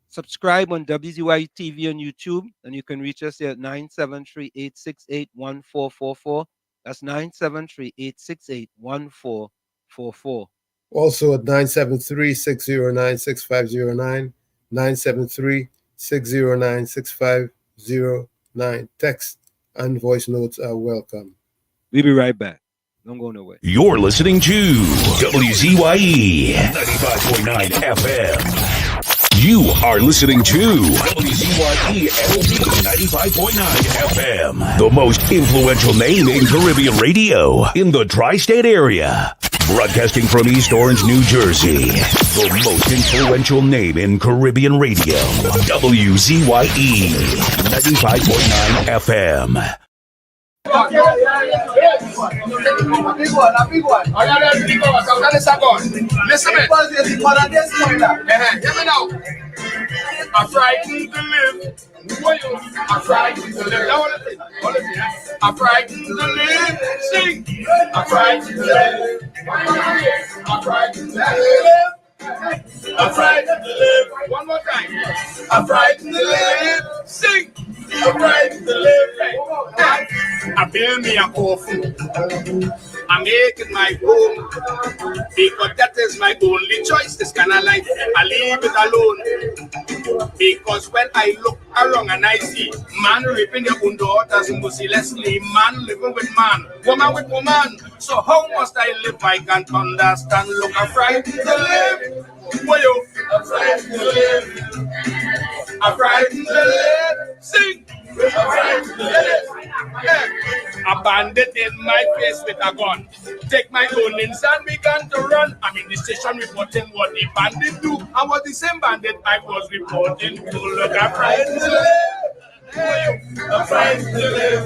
Subscribe on WZYE TV on YouTube. And you can reach us here at 973-868-1444. That's 973-868-1444. Also at 973-609-6509. 973-609-6509. Text and voice notes are welcome. We'll be right back. Don't go nowhere. You're listening to WZYE 95.9 FM. You are listening to WZYE 95.9 FM, the most influential name in Caribbean radio in the tri-state area. Broadcasting from East Orange, New Jersey, the most influential name in Caribbean radio. WZYE 95.9 FM. A big one. Listen, hear me now. I frightened to live. I frightened to live. I frightened to live. Sing. I frightened to live. I frightened to live. I'm frightened to live. One more time. I'm frightened to live. Sing. I'm frightened to live. I build me a coffin. I make it my home. Because that is my only choice. This kind of life, I leave it alone. Because when I look around and I see man raping their own daughters mercilessly, man living with man, woman with woman. So how must I live? I can't understand. Look, I'm frightened to live. Well, yo, I'm frightened to live. I'm frightened to live. Sing. I'm frightened to live. Yeah. A bandit in my face with a gun. Take my own and began to run. I'm in the station reporting what the bandit do. I was the same bandit I was reporting to. Look, I'm frightened to live. I'm frightened to live.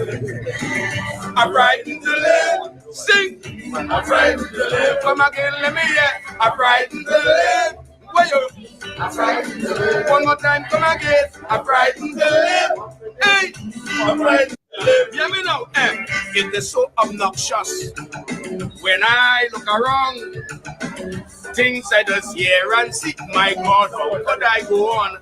I'm frightened to live. Sing. I'm frightened to live. Come again, let me hear. I'm frightened to live. I'm frightened to live. One more time, come again. I'm frightened to live. Hey, I'm frightened to live. Hear me now. It is so obnoxious when I look around things I just hear and see. My God, how could I go on?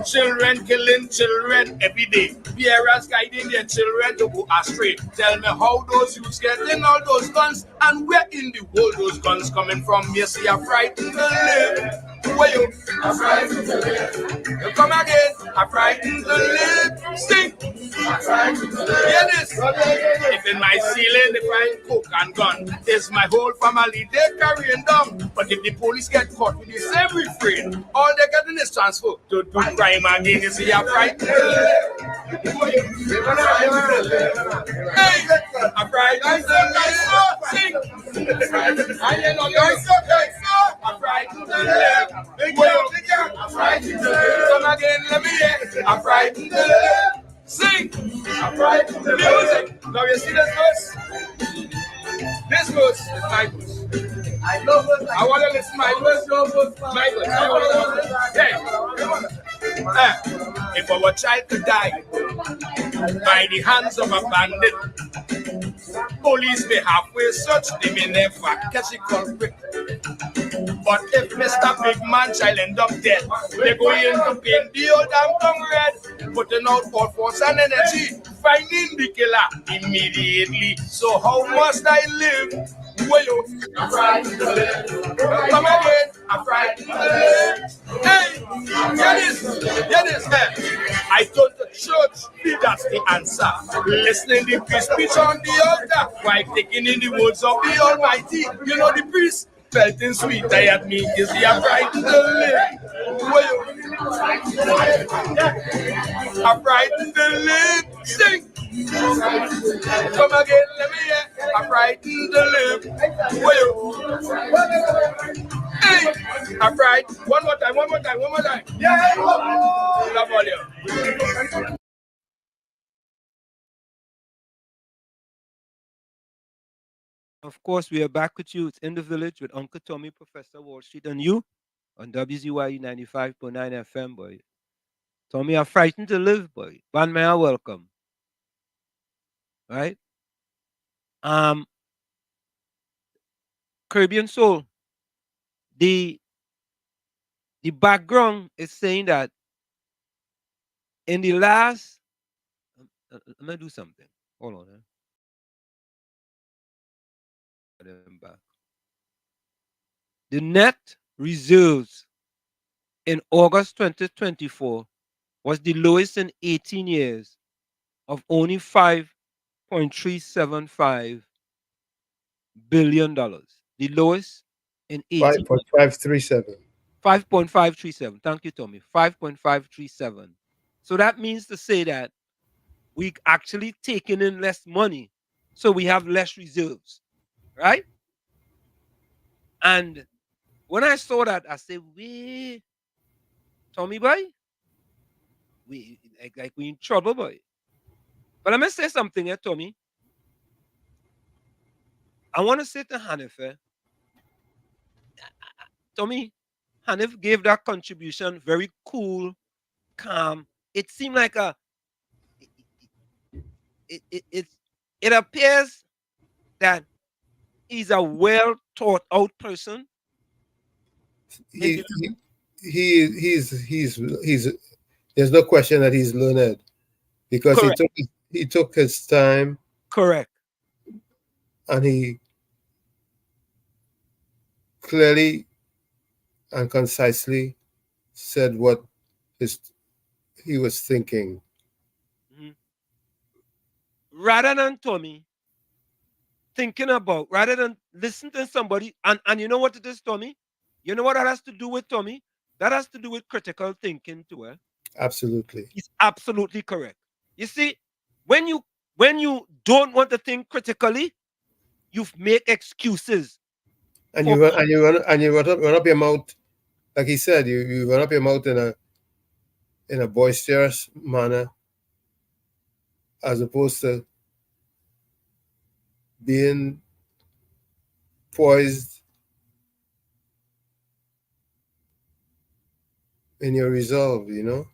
Children killing children every day. Parents guiding their children to go astray. Tell me how those youths getting all those guns, and where in the world those guns coming from? You see, I'm frightened to live. Where you? I'm frightened to live. You come again. I'm frightened to live. Sing. I'm frightened to live. Hear this. If in my ceiling they find coke and gun, it's my whole family they carrying down. But if the police get caught with the same refrain, all they getting is transfer to do crime again. You see, I'm frightened to live. Hey, I'm frightened to live. Sing. I'm frightened to live. I'm frightened to live. Come again, let me hear. I'm frightened to live. Sing. I'm frightened to live. Now you see this verse? This verse is my verse. I want to listen to my verse. My verse. Hey. If our child could die by the hands of a bandit, police may halfway search, they may never catch the culprit. But if Mr. Big Man child end up dead, they're going to paint the old damn tongue red, putting out all force and energy, finding the killer immediately. So how must I live? Well, I'm frightened to live. Come again, I'm frightened to live. Hey, get this, hey. I told the church, that's the answer. Listening to the priest preach on the altar, while taking in the words of the Almighty. You know the priest felt in sweet at me, is the I'm frightened to live. Well, I'm frightened to live. Sing. Come again, let me hear. I'm frightened to live. Well, hey, I'm frightened. One more time. Yeah, love all you. Of course, we are back with you. It's In the Village with Uncle Tommy, Professor Wall Street, and you on WZYE 95.9 FM, boy. Tommy, I'm frightened to live, boy. Ban may I welcome. Right? Caribbean Soul. The background is saying that in the last, let me do something. Hold on. Back. The net reserves in August 2024 was the lowest in 18 years of only $5.375 billion. The lowest in 18 5.537. 5.537. Thank you, Tommy. 5.537. So that means to say that we actually taking in less money, so we have less reserves, right? And when I saw that, I said, "We, Tommy boy, we like we in trouble, boy." But let me say something here, Tommy. I want to say to Hanif, Tommy, Hanif gave that contribution very cool, calm. It seemed like it appears that he's a well thought out person. He's there's no question that he's learned, because he took his time. Correct. And he clearly and concisely said what he was thinking. Mm-hmm. Rather than Tommy thinking about, rather than listening to somebody, and you know what it is, Tommy? You know what that has to do with, Tommy? That has to do with critical thinking too. Absolutely. He's absolutely correct. You see, when you don't want to think critically, you make excuses. And you run up your mouth, like he said, you run up your mouth in a boisterous manner, as opposed to being poised in your resolve, you know?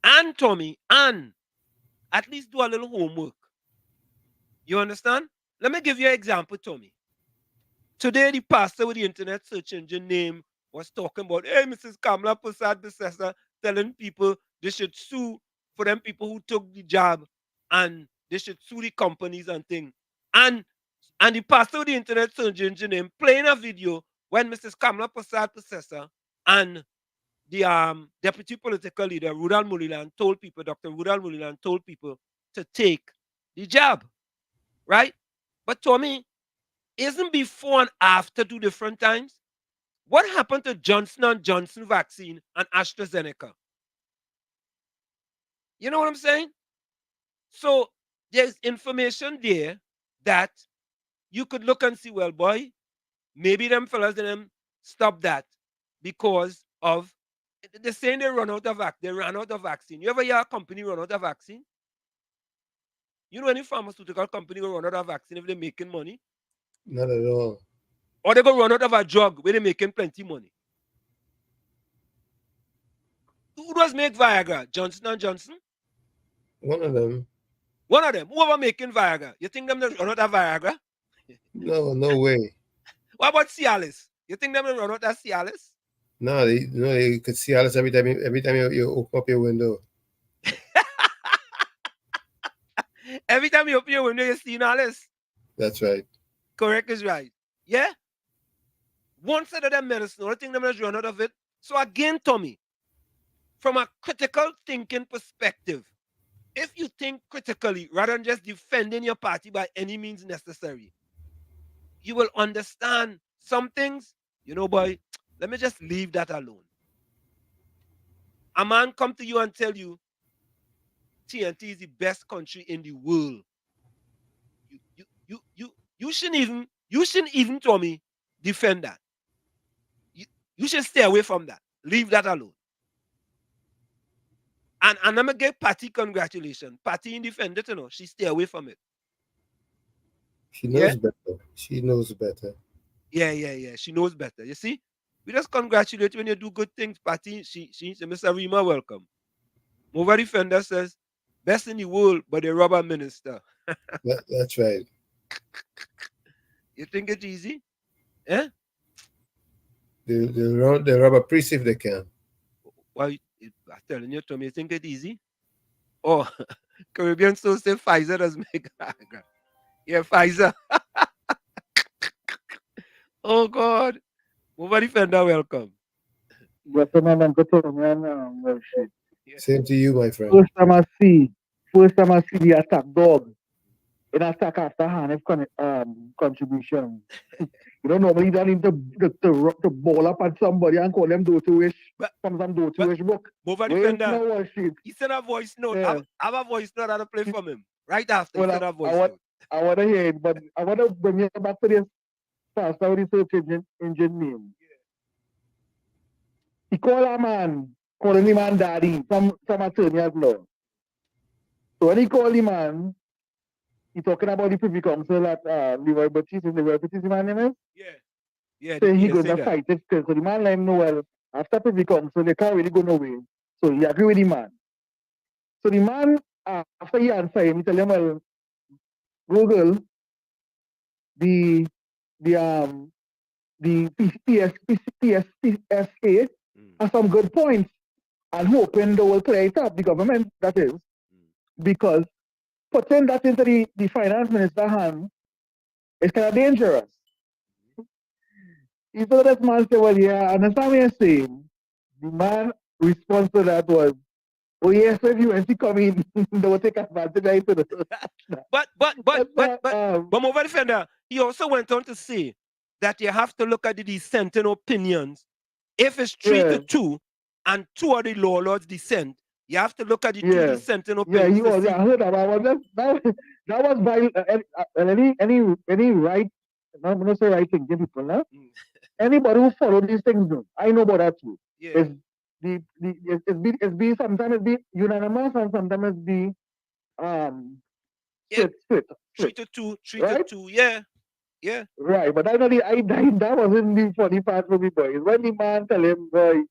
And Tommy, and at least do a little homework. You understand? Let me give you an example, Tommy. Today, the pastor with the internet search engine name was talking about, hey, Mrs. Kamala Prasad Bissessa, telling people they should sue for them people who took the job and they should sue the companies and things. And the pastor with the internet search engine name playing a video when Mrs. Kamala Prasad Bissessa and the deputy political leader, Rudal Mulilan, told people, Dr. Rudal Mulilan told people to take the job, right? But Tommy, isn't before and after 2 different times? What happened to Johnson & Johnson vaccine and AstraZeneca? You know what I'm saying? So there's information there that you could look and see, well, boy, maybe them fellas didn't stop that because of they're saying they ran out of vaccine. You ever hear a company run out of vaccine? You know any pharmaceutical company will run out of vaccine if they're making money? Not at all. Or they go run out of a drug where they're making plenty money. Who does make Viagra? Johnson & Johnson? One of them. One of them. Whoever making Viagra? You think them they run out of Viagra? No way. What about Cialis? You think them they run out of Cialis? No, you could see Alice every time you open up your window. Every time you open your window, you see Alice. That's right. Correct is right. Yeah? One side of them medicine, I think them has run out of it. So again, Tommy, from a critical thinking perspective, if you think critically rather than just defending your party by any means necessary, you will understand some things, you know, boy, let me just leave that alone. A man come to you and tell you TNT is the best country in the world. You shouldn't even, Tommy, defend that. You should stay away from that. Leave that alone. And I'm gonna give Patty congratulations. Patty independent, you know, she stay away from it. She knows better. She knows better. Yeah. She knows better. You see? We just congratulate you when you do good things, Patty. She Mr. Rima, welcome. Mova Defender says, best in the world, but a rubber minister. That's right. You think it's easy? Eh? The rubber priest if they can. Well, I'm telling you, Tommy, you think it's easy? Oh, Caribbean so say Pfizer does make Viagra. Yeah, Pfizer. Oh, God. Mova Defender, welcome. Same to you, my friend. First time I see the attack dog in attack after hand contribution. You don't normally don't need to ball up at somebody and call them dirty-wish from some dirty-wish book. Mova Defender, he sent a voice note. Yeah. I have a voice note to play from him. Right after he sent a voice note. I want to hear it, but I want to bring you back to this pastor research engine name. Yeah. He called a man, calling him man daddy, some attorney at law. So when he called him man, he talking about the Privy Council at Leroy Baptiste, is Leroy Baptiste, my name is? Yeah. So he goes to fight it, so the man let him know, well, after Privy Council, they can't really go nowhere. So he agree with the man. So the man, after he answer him, he tell him, well, Google, the PSA has some good points and hoping they will clear it up, the government, that is, because putting that into the finance minister's hand is kind of dangerous. You know that man say, well, yeah, I understand what you're saying. The man response to that was, oh yes, if you want to come in, they will take advantage of it. But Mova Defender, he also went on to say that you have to look at the dissenting opinions. If it's 3-2 and 2 of the law lords dissent, you have to look at the 2 dissenting opinions. Yeah, I heard that. That was by any right, I'm not say right thing, people, no? Anybody who follow these things, no. I know about that too. Yeah. It's be sometimes it be unanimous and sometimes it be split. 3-2, 3-2, yeah. Right, but that wasn't the funny part for me, boys. When the man tell him, boy,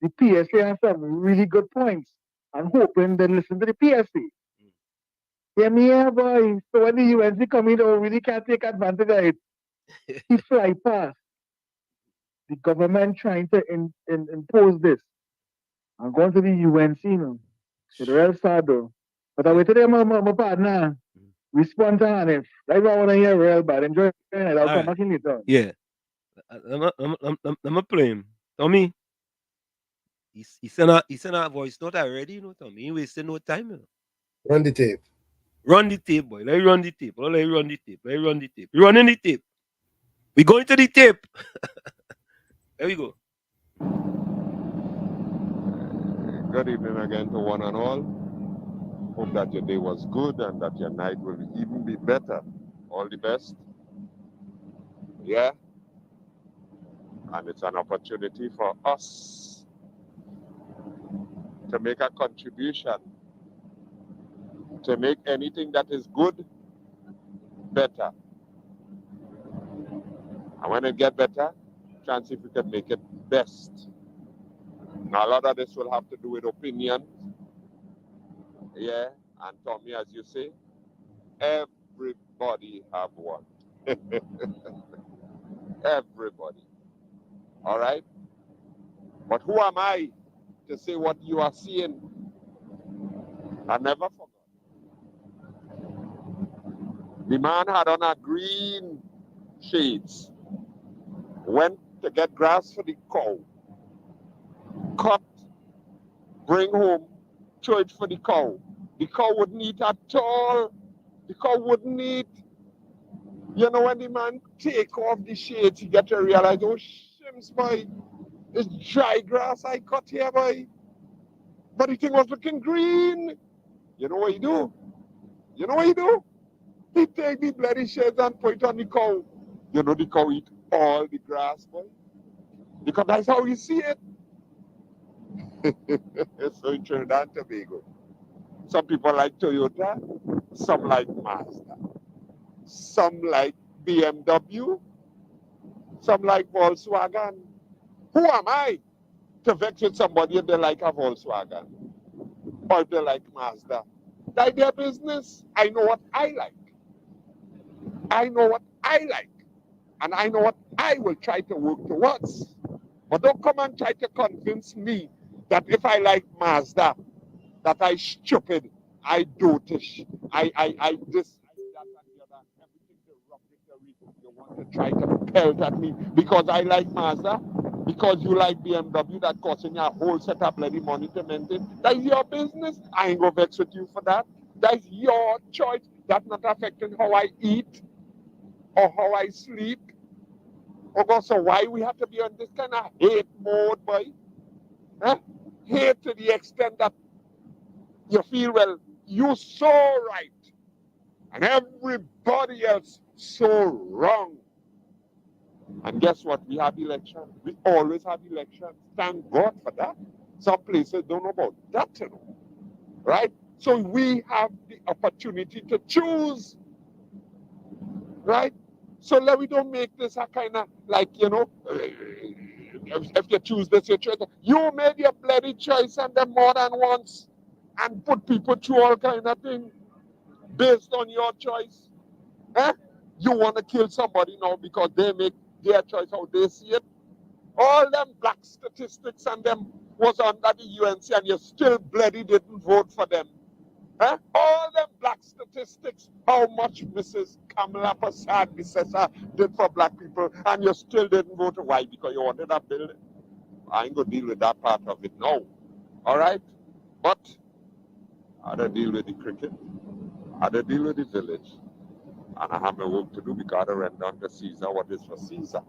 the PSA has some really good points. I'm hoping they listen to the PSA. Yeah, boy. So when the UNC come in, they really can't take advantage of it. he fly past the government trying to impose this. I'm going to the UNC, you know. It's real sad though. But I wait today, my partner. Respond to Hanif. That's what I want to hear real bad. Enjoy it. I'll come back in later. Yeah. I'm a play him. Tommy, he sent a voice note already, you know, Tommy. He wasting no time, you know. Run the tape. Run the tape, boy. Let me run the tape. Oh, let me run the tape. Let me run the tape. We're running the tape. We going to the tape. There we go. Good evening again to one and all. Hope that your day was good and that your night will even be better. All the best. Yeah. And it's an opportunity for us to make a contribution, to make anything that is good better. And when it gets better, chance if we can make it best. Now, a lot of this will have to do with opinion. Yeah, and Tommy, as you say, everybody have one. Everybody. All right? But who am I to say what you are seeing? I never forgot. The man had on a green shades, went to get grass for the cow, cut, bring home, throw it for the cow. The cow wouldn't eat at all. The cow wouldn't eat. You know, when the man take off the shades, he get to realize, oh, shims, boy, it's dry grass I cut here, boy. But the thing was looking green. You know what he do? You know what he do? He take the bloody shades and put it on the cow. You know the cow eat all the grass, boy. Because that's how you see it. So in Trinidad and Tobago, some people like Toyota, some like Mazda, some like BMW, some like Volkswagen. Who am I to vex with somebody if they like a Volkswagen or if they like Mazda? That's their business. I know what I like. I know what I like. And I know what I will try to work towards. But don't come and try to convince me that if I like Mazda, that I stupid, I dotish, I this, I that, and the other, everything derogatory. You want to try to pelt at me because I like Mazda, because you like BMW that costing you a whole set of bloody money to maintain. That's your business. I ain't gonna vex with you for that. That's your choice. That's not affecting how I eat or how I sleep. Oh God, so why we have to be on this kind of hate mode, boy? Huh? Hate to the extent that you feel, well, you're so right and everybody else so wrong. And guess what? We have elections. We always have elections. Thank God for that. Some places don't know about that, you know. Right? So we have the opportunity to choose. Right? So let we don't make this a kind of like, you know, if you choose this, you choose that. You made your bloody choice and then more than once and put people through all kind of things based on your choice. Eh? You want to kill somebody now because they make their choice how they see it. All them black statistics and them was under the UNC and you still bloody didn't vote for them. Eh? All them black statistics, how much Mrs. Kamala Prasad Bissessa did for black people, and you still didn't vote. Why? Because you wanted a building. I ain't gonna deal with that part of it now. All right? But I don't deal with the cricket. I don't deal with the village. And I have my work to do because I render unto Caesar what is for Caesar.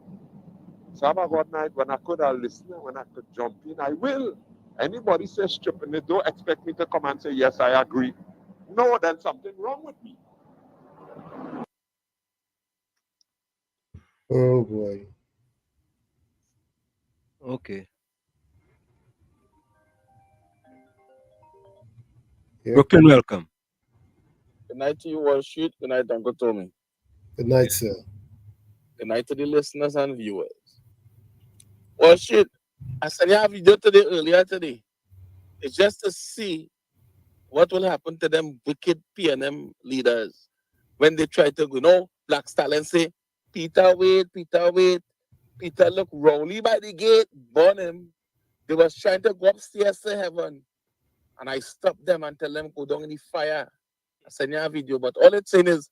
So have a good night. When I could, I'll listen. When I could jump in, I will. Anybody says stupidnness, don't expect me to come and say, yes, I agree. No, then something wrong with me. Oh boy. Okay. Yeah. Brooklyn, welcome. Good night to you, Wall Street. Good night, Uncle Tommy. Good night, sir. Good night to the listeners and viewers. Wall Street, I sent you a video earlier today. It's just to see what will happen to them wicked PNM leaders when they try to, you know, Black Stallion say, Peter, wait. Peter look Rowley by the gate, burn him. They was trying to go upstairs to heaven. And I stopped them and tell them, go down in the fire. I sent you a video, but all it's saying is,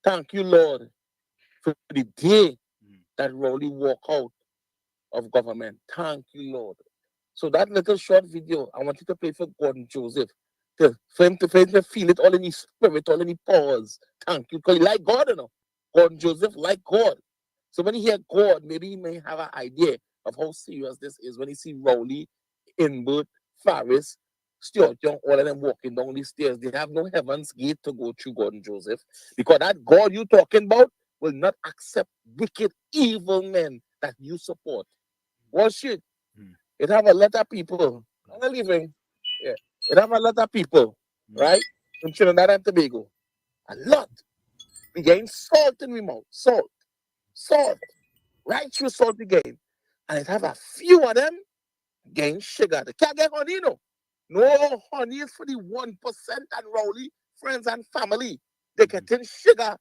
thank you, Lord, for the day that Rowley walk out of government. Thank you, Lord. So that little short video, I want you to play for Gordon Joseph. For him to feel it all in his spirit, all in his powers. Thank you. Because he like God, you know. Gordon Joseph like God. So when he hear God, maybe he may have an idea of how serious this is. When he see Rowley, Inbert, Faris, Stuart Young, all of them walking down these stairs, they have no heaven's gate to go through, Gordon Joseph. Because that God you talking about will not accept wicked, evil men that you support. Watch it. It have a lot of people. I'm not leaving. Yeah. It have a lot of people, right? In Trinidad and Tobago. A lot. We gain salt in we mouth. Salt. Right through salt we gain. And it have a few of them gain sugar. They can't get honey, no. No honey is for the 1% and Rowley, friends and family. They get in sugar.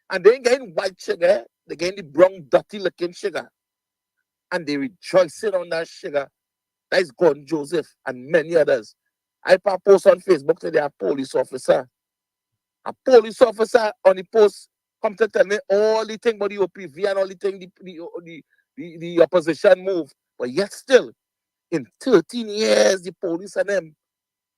And they ain't getting white sugar. They gain the brown, dirty looking sugar. And they rejoicing on that sugar. That is Gordon Joseph and many others. I post on Facebook today a police officer. A police officer on the post come to tell me all the thing about the OPV and all the thing the opposition move. But yet still, in 13 years, the police and them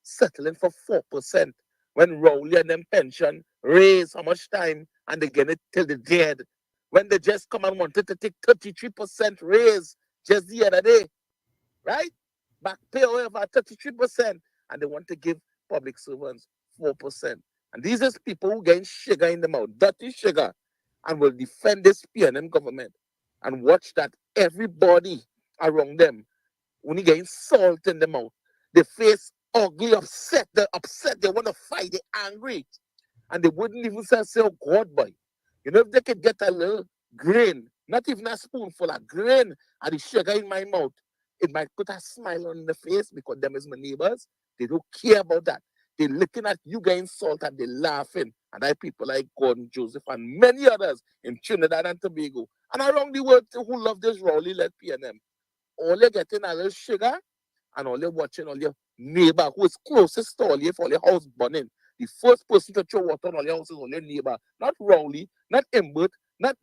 settling for 4%. When Rowley and them pension raise how much time and they get it till the dead. When they just come and wanted to take 33% raise just the other day. Right? Back pay over 33%. And they want to give public servants 4%. And these are people who gain sugar in the mouth, dirty sugar, and will defend this PNM government. And watch that everybody around them, when he gain salt in the mouth, they face ugly, upset, they want to fight, they're angry. And they wouldn't even say, oh God, boy. You know, if they could get a little grain, not even a spoonful of grain, and the sugar in my mouth, it might put a smile on the face because them is my neighbors. They don't care about that. They're looking at you getting salt and they're laughing. And I people like Gordon Joseph and many others in Trinidad and Tobago and around the world who love this Rowley-led PNM. All you're getting a little sugar and all you're watching all your neighbor who is closest to all you for your house burning. The first person to throw water on all your house is all your neighbor. Not Rowley, not Imbert, not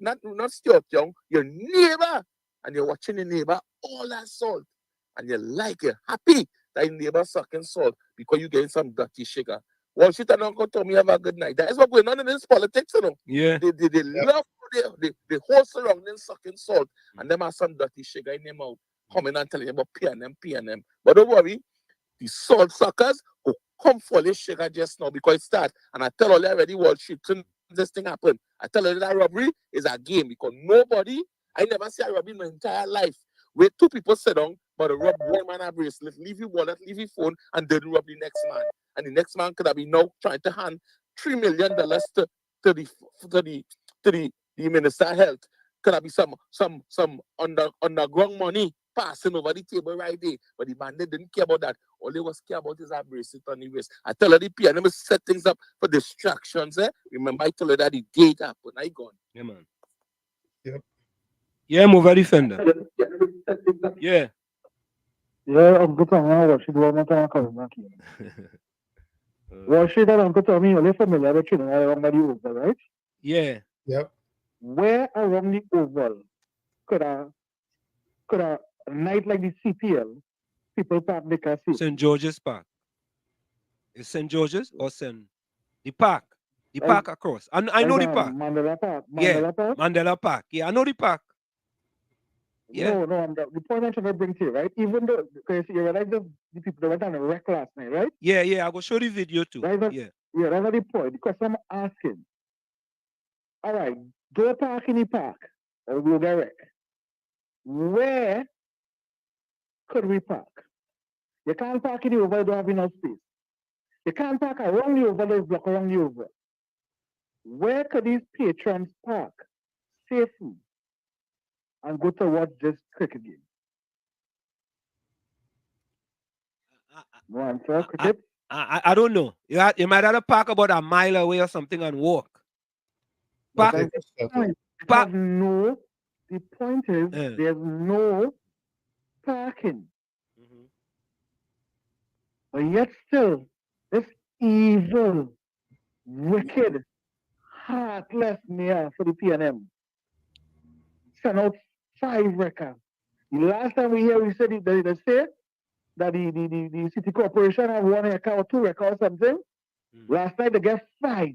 Stuart Young, your neighbor. And you're watching your neighbor all that salt. And you're happy that your neighbor sucking salt because you're getting some dirty sugar. Well, shit, and Uncle Tommy have a good night. That is what going on in this politics, you know. Yeah. They love they whole surrounding sucking salt. And them have some dirty sugar in their mouth coming and telling you about PNM. But don't worry, the salt suckers will come for this sugar just now because it starts. And I tell all you already, Wall Street, this thing happen. I tell you that robbery is a game because I never see a robbery in my entire life where two people sit down, but rob one man a bracelet, leave your wallet, leave your phone, and then rob the next man. And the next man could have been now trying to hand $3 million to the Minister of Health. Could have been some underground money passing over the table right there. But the man didn't care about that. All they was care about is a bracelet on the wrist. I tell her the PNM set things up for distractions. Remember, I told her that the date happened. I gone. Yeah, man. Yep. Yeah, move a defender. Yeah. Yeah, Uncle Tommy, what she do on time coming back here. What she done, Uncle Tommy, you're familiar with you around the oval, right? Yeah. Yep. Where around the oval could a night like the CPL, people park the car seat? St. George's Park. Is St. George's or the park? The park across. I know the park. Mandela Park. Mandela Park. Yeah, I know the park. Yeah. No, the point I'm trying to bring to you, right? Even though, because you realize the people that went on a wreck last night, right? Yeah, I will show the video too. Right, yeah, that's not the point. The question I'm asking, all right, go park in the park, or we'll get wrecked. Where could we park? You can't park in the oval, you don't have enough space. You can't park around the oval, there's block around the oval. Where could these patrons park safely and go to watch this cricket game? No answer, cricket? I don't know. You might have to park about a mile away or something and walk. Park. The point is, there's no parking. But yet still, this evil, wicked, heartless mayor for the PNM sent out 5 records. The last time we said they say that the city corporation have 1 record or 2 records or something. Last night they get 5.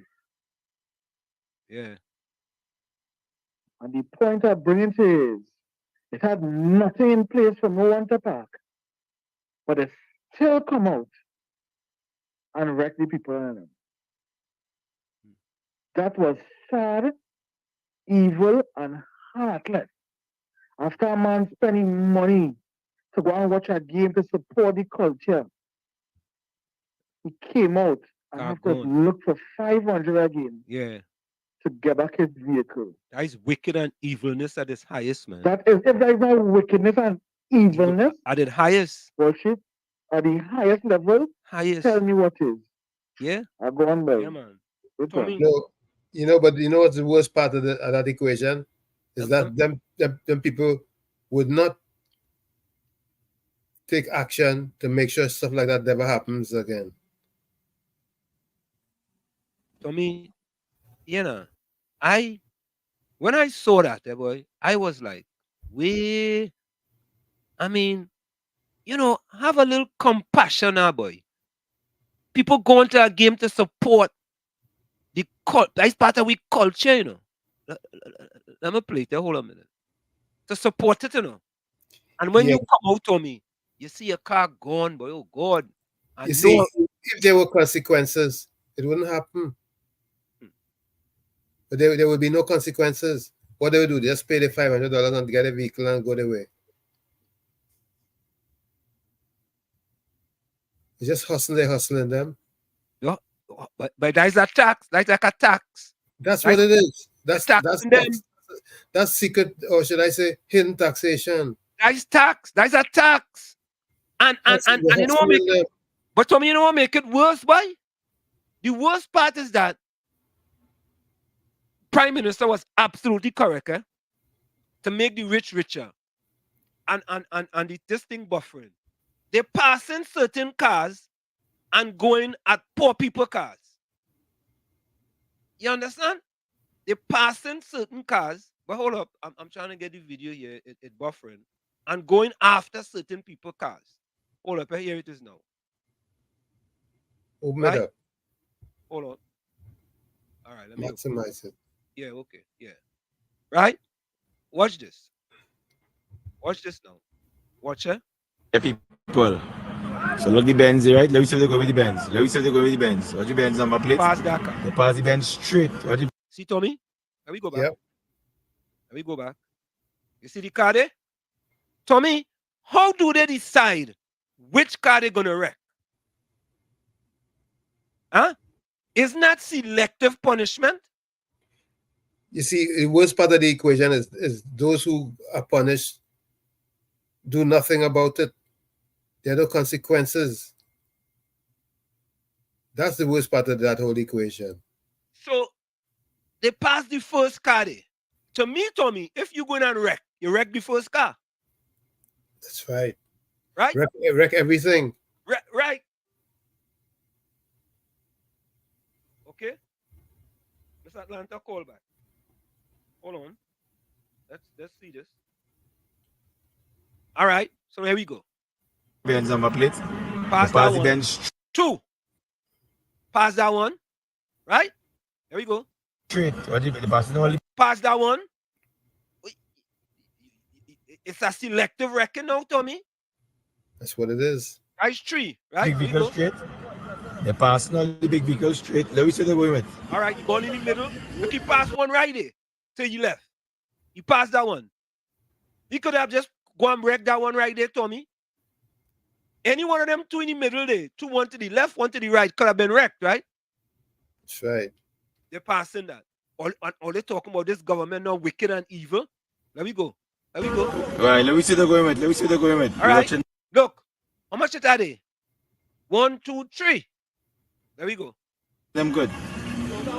Yeah. And the point of bringing it is, it had nothing in place for no one to park. But it still come out and wreck the people in them. That was sad, evil, and heartless. After a man spending money to go and watch a game to support the culture, he came out and have to look for 500 again. Yeah. To get back his vehicle. That is wicked and evilness at its highest, man. That is, if there is no wickedness and evilness at its highest, worship at the highest level, tell me what is. Yeah. I go on, yeah, man. But you know what's the worst part of that equation is that them people would not take action to make sure stuff like that never happens again. Tommy, you know, when I saw that, boy, I was like, I mean, you know, have a little compassion now, boy. People going to a game to support the cult. That's part of we culture, you know. Let me play it. Hold on a minute. To support it, you know. And when you come out to me, you see a car gone, boy. Oh, God. You see, if there were consequences, it wouldn't happen. But there would be no consequences. What they would do, just pay the $500 and get a vehicle and go their way. It's just hustling them. Yeah, but that's a tax. That's like a tax. That's what it is. That's secret, or should I say, hidden taxation. That's tax. That's a tax. And you know what make it, but Tommy, you know what make it worse, boy? The worst part is that Prime Minister was absolutely correct, to make the rich richer and this thing buffering. They're passing certain cars and going at poor people cars. You understand? They're passing certain cars, but hold up, I'm trying to get the video here, it buffering, and going after certain people cars. Hold up, here it is now. Open it up. Hold on. All right, let me maximize it. Yeah, okay, yeah. Right? Watch this. Watch this now. Watch it. Yeah, people. So look the Benz, right? Let me see if they go with the Benz. Let me see if they go with the Benz. Watch the Benz on my plate. Pass that car. They pass the Benz straight. See, Tommy? Let me go back. Yep. Let me go back. You see the car there? Tommy, how do they decide which car they're going to wreck? Huh? Isn't that selective punishment? You see, the worst part of the equation is those who are punished do nothing about it. There are no consequences. That's the worst part of that whole equation. So they pass the first car there. To me, Tommy, if you go and wreck, you wreck the first car. That's right. Right? Wreck everything. Right. Okay. Miss Atlanta, call back. Hold on. Let's see this. All right. So here we go. Benz on my plate. Pass that one. Benz. 2. Pass that one. Right? Here we go. Straight. What you passing only? Pass that one. It's a selective wrecking now, Tommy. That's what it is. That's 3, right? Big vehicle straight. They're passing all the big vehicles straight. Let me see the way with. All right, you going in the middle. Look, he passed one right there till you left. He passed that one. He could have just gone and wrecked that one right there, Tommy. Any one of them 2 in the middle there, 2, 1 to the left, 1 to the right, could have been wrecked, right? That's right. They're passing that. All they're talking about this government now wicked and evil. Let me go. Let me go. All right, let me see the government. Let me see the government. All right. Look, how much is that there? 1, 2, 3. There we go. Them good.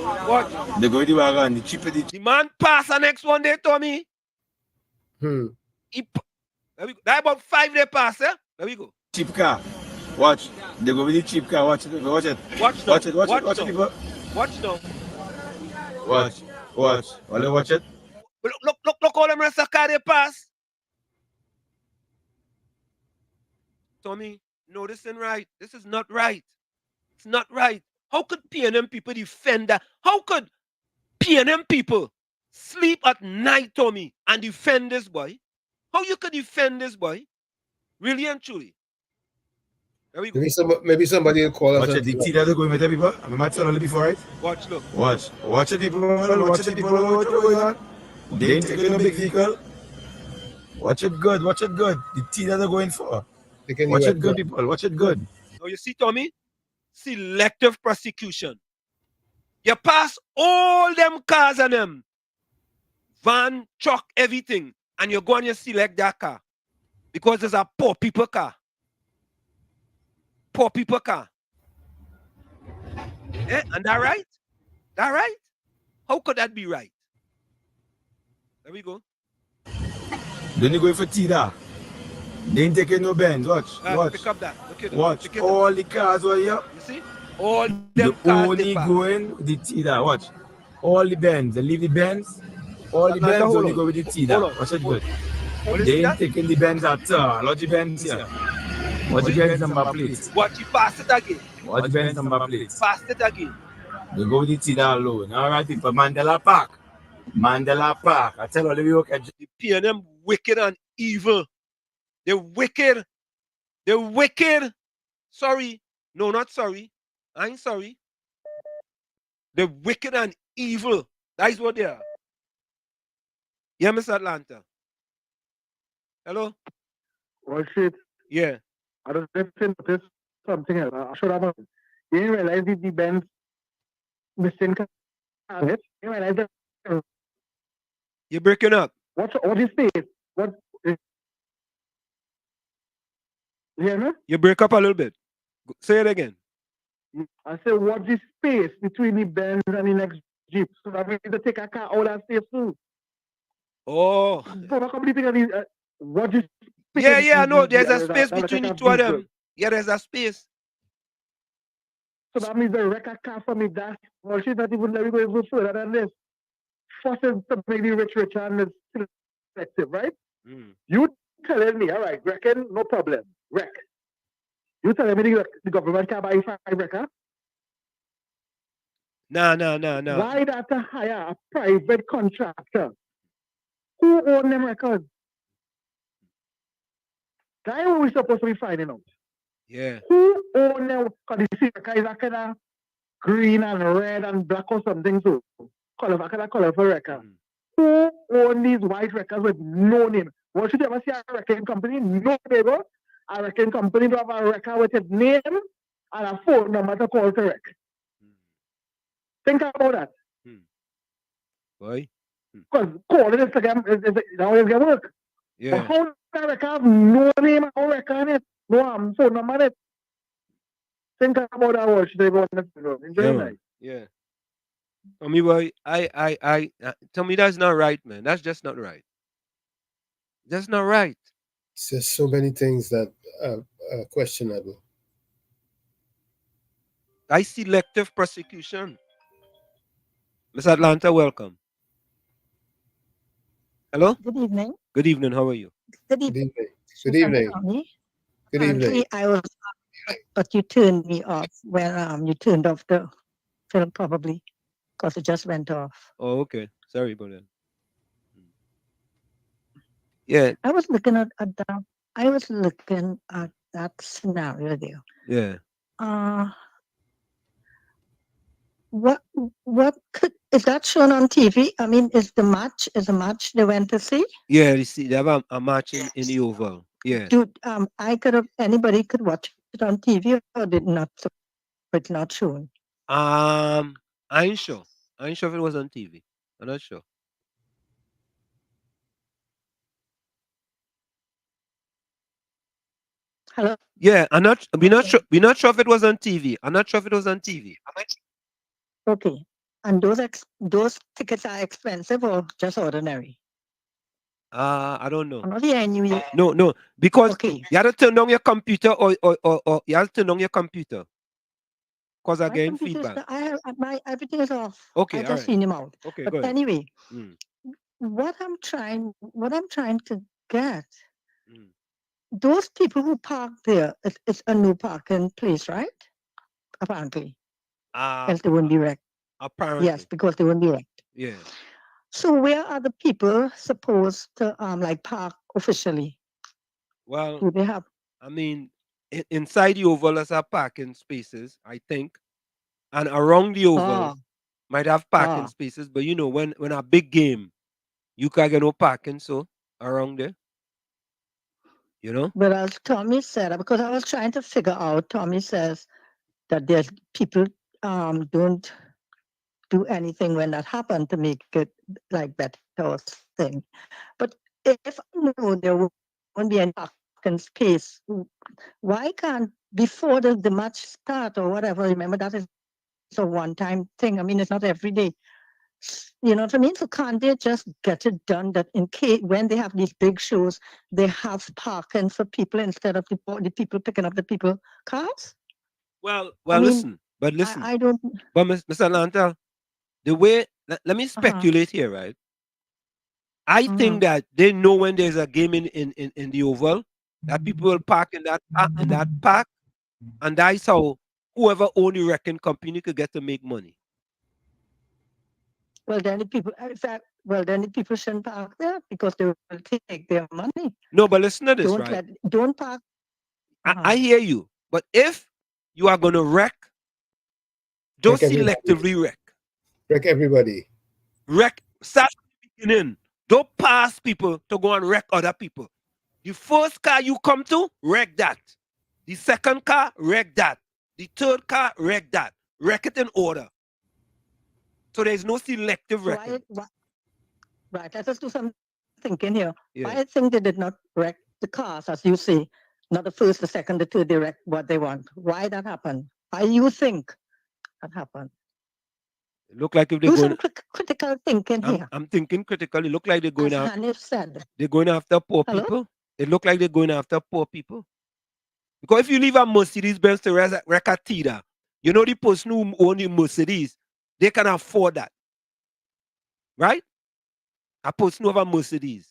What? They go with the wagon, the cheaper the man pass the next one day, Tommy. There we go. That about 5 days pass, eh? There we go. cheap car. Watch. They go with the cheap car. Watch it. Watch it. Watch now. Watch it. Watch it. Watch it, people. Watch now. Watch. Watch. Only watch it. Look all them rest of car they pass. Tommy, no, this isn't right. This is not right. It's not right. How could PNM people defend that? How could PNM people sleep at night, Tommy, and defend this boy? How you could defend this boy? Really and truly. There we go. Maybe somebody will call us. Watch it. The tea that they're going with the people. I'm not telling you before, right? Watch, look. Watch. Watch it, people. Watch it, people. What's going on? They ain't taking a big vehicle. Watch it good. Watch it good. The tea that they're going for. Watch it good, people. Watch it good. Now you see, Tommy? Selective prosecution. You pass all them cars and them. Van, truck, everything. And you go and you select that car. Because it's a poor people car. Poor people car. Eh? And that right? That right? How could that be right? There we go. Then you go for tea there. They ain't taking no Benz. Watch. Watch. Pick up that. Look at it. Watch. Look at All it. the cars were here. You see? All them the cars only going with the tea there. Watch. All the Benz. They leave the Benz. All the Benz only go with the tea there. Watch it good. They ain't taking the Benz at all. Watch the Benz here. Watch the Benz number plate. Watch you pass it again. Watch the Benz number plate. Pass it again. They go with the tea there alone. All right, people. Mandela Park. Mandela Park. I tell you, okay. The PNM wicked and evil. They're wicked. They're wicked. Sorry. No, not sorry. I ain't sorry. They're wicked and evil. That is what they are. Yeah, Miss Atlanta. Hello? Well, shit. Yeah. I don't notice something else. I should have. You didn't realize the Benz missing car. You didn't realize that. You're breaking up. What is space? What? You hear me? You break up a little bit. Say it again. I said, what's the space between the Benz and the next Jeep? So that we need to take a car out and space too. Oh. What is space? Yeah, no, there's a space between the two of them. Yeah, there's a space. So that means the wreck a car for me, that well, she's not even let me go further than this. Forces to make the rich and the selective, right? You telling me, all right, reckon, no problem. Wreck. You telling me the government can buy 5 wreckers? No. Why not to hire a private contractor? Who own them records? That's what we're supposed to be finding out. Yeah. Who own them? Because the record is a kind of green and red and black or something, so colorful record. Who own these white records with no name? What should you ever see a record company? No neighbor. A record company to have a record with its name and a phone number to call correct. Think about that. Why? Because calling Instagram is always going to work. Yeah. But how does that record have no name or record on it? No phone number on it. Think about that word. Should they go on the enjoy life? Yeah. Tell me, boy, tell me that's not right, man. That's just not right. That's not right. There's so many things that are questionable. I selective prosecution. Miss Atlanta, welcome. Hello? Good evening. Good evening. How are you? Good evening. Good evening. Good evening. I was, but you turned me off when you turned off the film, probably because it just went off. Oh, okay. Sorry about that. Yeah. I was looking at that. I was looking at that scenario there. Yeah. What is that shown on TV? I mean, is a match they went to see? Yeah, you see, they have a match in the Oval. Yeah. Anybody could watch it on TV, or did not? It's not shown. I ain't sure. I ain't sure if it was on TV. I'm not sure. Hello. Yeah, we're not sure if it was on TV. I'm not sure if it was on TV. Okay. And those tickets are expensive or just ordinary? I don't know. I'm not hearing you yet. No, because Okay. you have to turn on your computer or you have to turn on your computer. Because I'm getting feedback. I have my everything is off. Okay, I all just right. seen him out. Okay, But go ahead. anyway, Mm. what I'm trying to get, Mm. those people who park there, it's a no parking place, right? Apparently. Else they wouldn't be wrecked. Apparently. Yes, because they wouldn't be wrecked. Yeah. So where are the people supposed to like park officially? Well, Do they have? I mean, inside the oval there's parking spaces, I think, and around the oval might have parking spaces. But you know, when a big game, you can't get no parking, so around there, you know. But as Tommy said, because I was trying to figure out, Tommy says that there's people don't do anything when that happened to make it like better or thing. But if I know there won't be any parking space, why can't before the match start or whatever? Remember that is a one-time thing. I mean, it's not every day. You know what I mean? So can't they just get it done that in case when they have these big shows, they have parking for people instead of the people picking up the people cars? Well, I mean, listen, but listen. I don't. But Mr. Atlanta, the way let me speculate here, right? I think that they know when there's a game in the oval that people will park in that park, and that's how whoever own the wrecking company could get to make money. Well, then the people, in fact, then the people shouldn't park there because they will take their money. No, but listen to this, right? Don't park. I hear you, but if you are going to wreck, don't selectively wreck. Wreck everybody. Wreck, start from the beginning. Don't pass people to go and wreck other people. The first car you come to, wreck that. The second car, wreck that. The third car, wreck that. Wreck it in order. So there's no selective wrecking. Right, let us do some thinking here. Yeah. I think they did not wreck the cars, as you say. Not the first, the second, the third, they wreck what they want. Why that happened? Why you think that happened? It look like if they're do going some critical thinking here. I'm thinking critically. It look like they're going As after. Hanif said. They're going after poor people. It look like they're going after poor people. Because if you leave a Mercedes Benz to wreck a Tida, you know the person who own the Mercedes, they can afford that. Right? A person who have a Mercedes.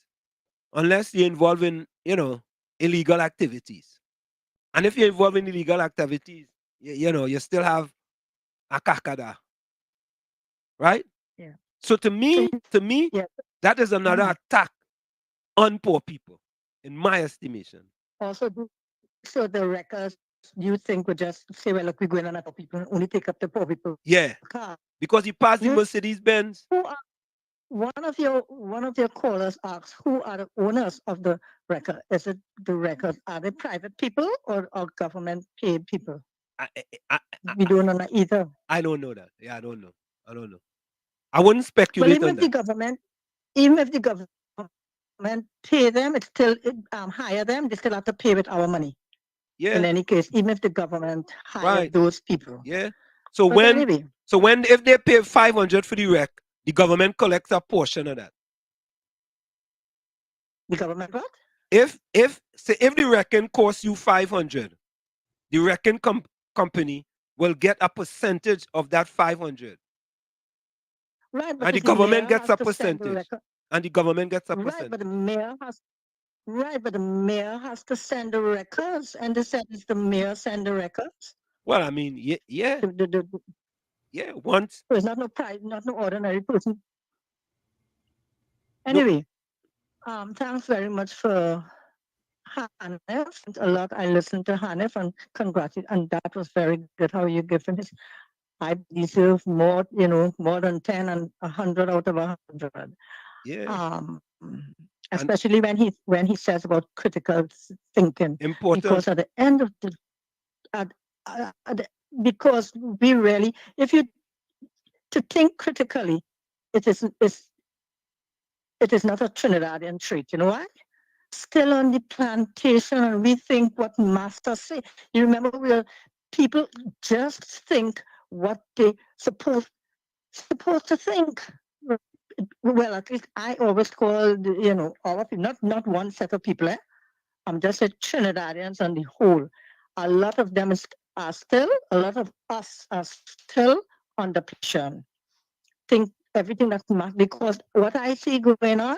Unless you're involved in, illegal activities. And if you're involved in illegal activities, you still have a kakada. Right? Yeah. So to me, that is another attack on poor people, in my estimation. Also, so the wreckers, you think would just say, well, look, we're going on poor people, only take up the poor people. Yeah. Car. Because you pass the Mercedes Benz. One of your callers asks, who are the owners of the record? Is it the records? Are they private people or government paid people? We don't know that either. I don't know that. Yeah, I don't know. I wouldn't speculate on that. Even if the government pay them, it's still hire them. They still have to pay with our money. Yeah. In any case, even if the government hire those people. Yeah. So if they pay 500 for the wreck, the government collects a portion of that. The government what? If the wrecking costs you 500, the wrecking company will get a percentage of that 500. Right, but and the government gets a percentage. And the government gets a percentage. Right, but the mayor has to send the records, and they said it's the mayor send the records. Well, I mean, yeah. Yeah, once. So it's not no ordinary person. Anyway, thanks very much for Hanif. A lot. I listened to Hanif and congratulations, and that was very good. How you given his. I deserve more, more than 10 and 100 out of 100. Yeah. Especially when he says about critical thinking. Important. Because at the end of because we really, to think critically, it is not a Trinidadian trait. You know why? Still on the plantation, and we think what masters say. You remember, people just think what they suppose. supposed to think. Well, at least I always call, all of you, not one set of people. I'm just a Trinidadians on the whole. A lot of them are still, a lot of us are still under pressure. Think everything that's because what I see going on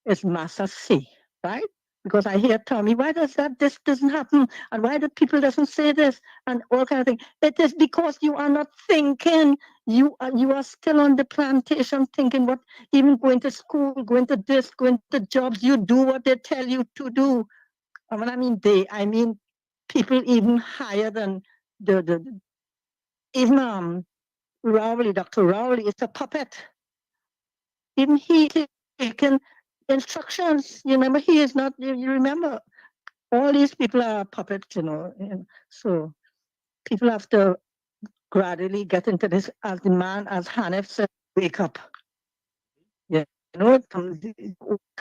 is Massa C, right? Because I hear Tommy, why does this doesn't happen? And why do people doesn't say this? And all kind of thing. It is because you are not thinking. You are still on the plantation thinking what, even going to school, going to this, going to jobs, you do what they tell you to do. And when I mean they, I mean people even higher than even Rowley, Dr. Rowley is a puppet. Even he taken instructions. You remember, he is not, you remember, all these people are puppets, and so people have to gradually get into this, as the man, as Hanif said, wake up. Yeah, wake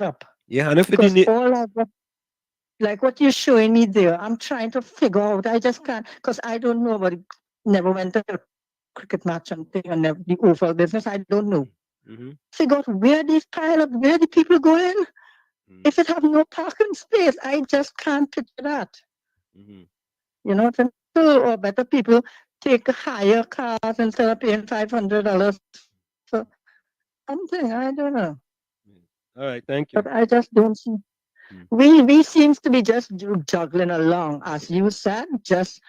up. Yeah, Hanif, because all of what, like what you're showing me there, I'm trying to figure out. I just can't, because I don't know about it. Never went to a cricket match and thing, and never, the overall business, I don't know. Figure out where the people going. If it have no parking space, I just can't picture that. Or better people take higher cars instead of paying $500 for something. I don't know. All right, thank you. But I just don't see. We seems to be just juggling along, as you said, just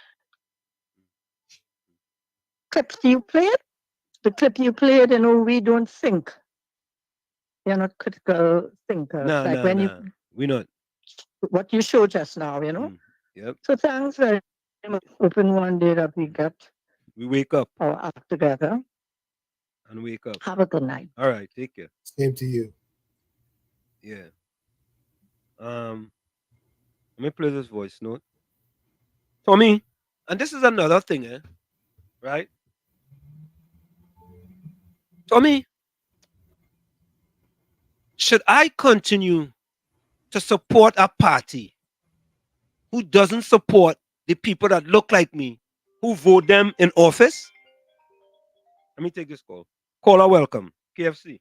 clips you played. The clip you played, we don't think. You're not critical thinkers. We're not. What you showed just now, Yep. So thanks very much. Open one day that we get. We wake up. Our act together. And wake up. Have a good night. All right, take care. Same to you. Yeah. Let me play this voice note. Tommy, and this is another thing, right? Tommy, should I continue to support a party who doesn't support the people that look like me, who vote them in office? Let me take this call. Caller, welcome. KFC.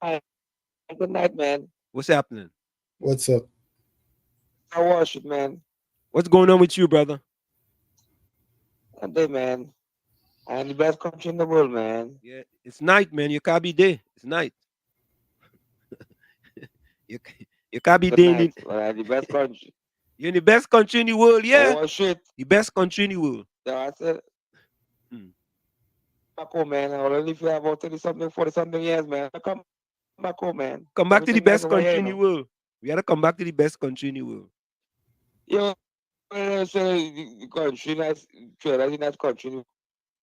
Hi. Good night, man. What's happening? What's up? How was it, man? What's going on with you, brother? Hey, man. I'm the best country in the world, man. Yeah, it's night, man. You can't be there. It's night. you can't be there. The best country. You're in the best country in the world, yeah. Oh, shit. The best country in the world. Yeah, I said. Back home, man. I will live here about 30-something, 40-something years, man. Come back home, man. Come back to the best country in the world. We gotta come back to the best country in the world. Yeah, the country, nice country,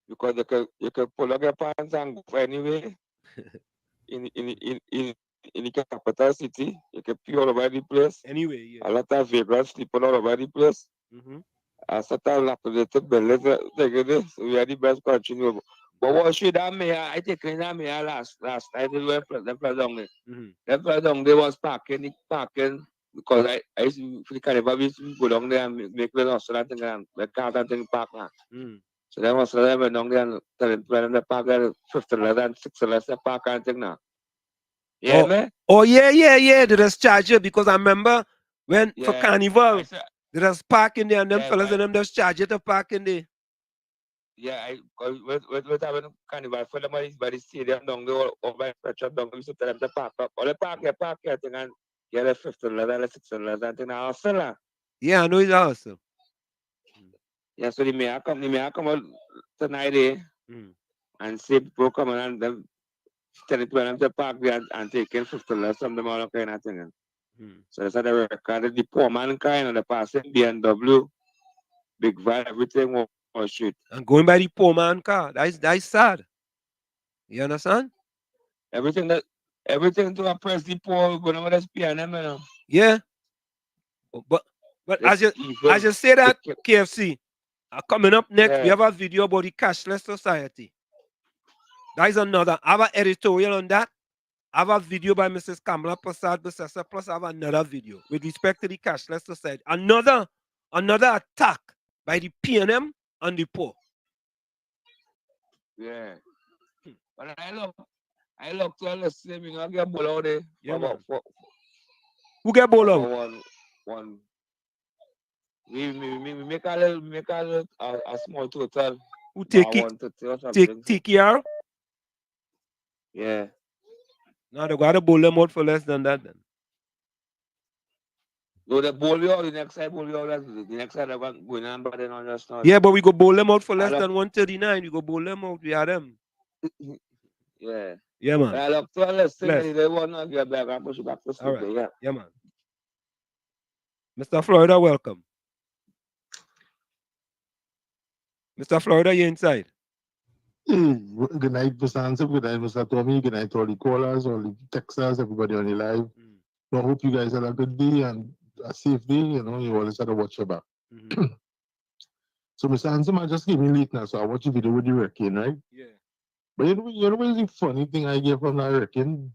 because you can pull up your pants and go anywhere. in the capital city, you can pee all over the place. Anyway, yeah. A lot of vagrants sleep all over the place. A certain lapidated buildings, so we are the best country in the world. But what should that mayor? I think in that mayor last night they were them down there. They was parking because I used to for the carnival we used to go down there and make the restaurant and the car and thing park now. So they was went down there and telling them the park there $50 and $6 the park and thing now. Yeah, man. Oh yeah. They just charge you because I remember when for carnival they just park in there and them fellas and them just charge you to park in there. Yeah, we're having carnival for them by the stadium down there or by the shop down there. We used to tell them to park up. Or they park here thing and get a $50, $6 and thing now hustle. Yeah, I know it's a hustle. Yeah, so the mayor come out tonight and say people come and them telling them to park there and taking $50 from them all kind of thing. So that's how they recorded the poor man kind and the passing BMW, big van, everything was shit. And going by the poor man car, that's sad. You understand? Everything to oppress the poor, going over the PNM, you know. Yeah. But as you say that, KFC, coming up next, we have a video about the cashless society. That is another. I have an editorial on that. I have a video by Mrs. Kamala Prasad Bissessa, plus I have another video with respect to the cashless society. Another attack by the PNM on the poor. Yeah. But I look to the same I get ball out there. Yeah, man. Who get ball out? One. We make a small total. Who take it? Take TKR? Yeah. No, they gotta bowl them out for less than that then. No, the bowl you out, the next side bowl you out, the next side I'm going on, but then on just not. Yeah, but we go bowl them out for less than 139. We go bowl them out. We had them. Yeah. Yeah, man. I look to let's say they want to get back and push it back to sleep. All right. Yeah. Yeah, man. Mr. Florida, welcome. Mr. Florida, you inside? Good night, Mr. Hansen. Good night, Mr. Tommy. Good night to all the callers, all the texters, everybody on the live. I hope you guys had a good day and a safe day. You know, you always have to watch your back. So, Mr. Hansen, I just came in late now, so I watched the video with the wrecking, right? Yeah. But you know what's the funny thing I get from that wrecking?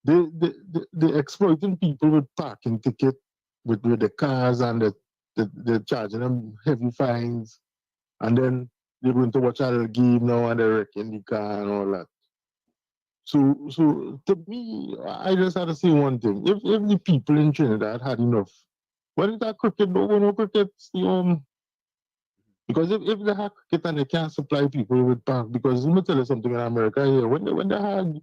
They exploiting people with parking ticket, with the cars, and they're charging them heavy fines. And then they're going to watch a game now and they're wrecking the car and all that. So to me, I just had to say one thing. If the people in Trinidad had enough, why did that cricket don't go no cricket? Because if they have cricket and they can't supply people with park, because let me tell you something in America here, when they had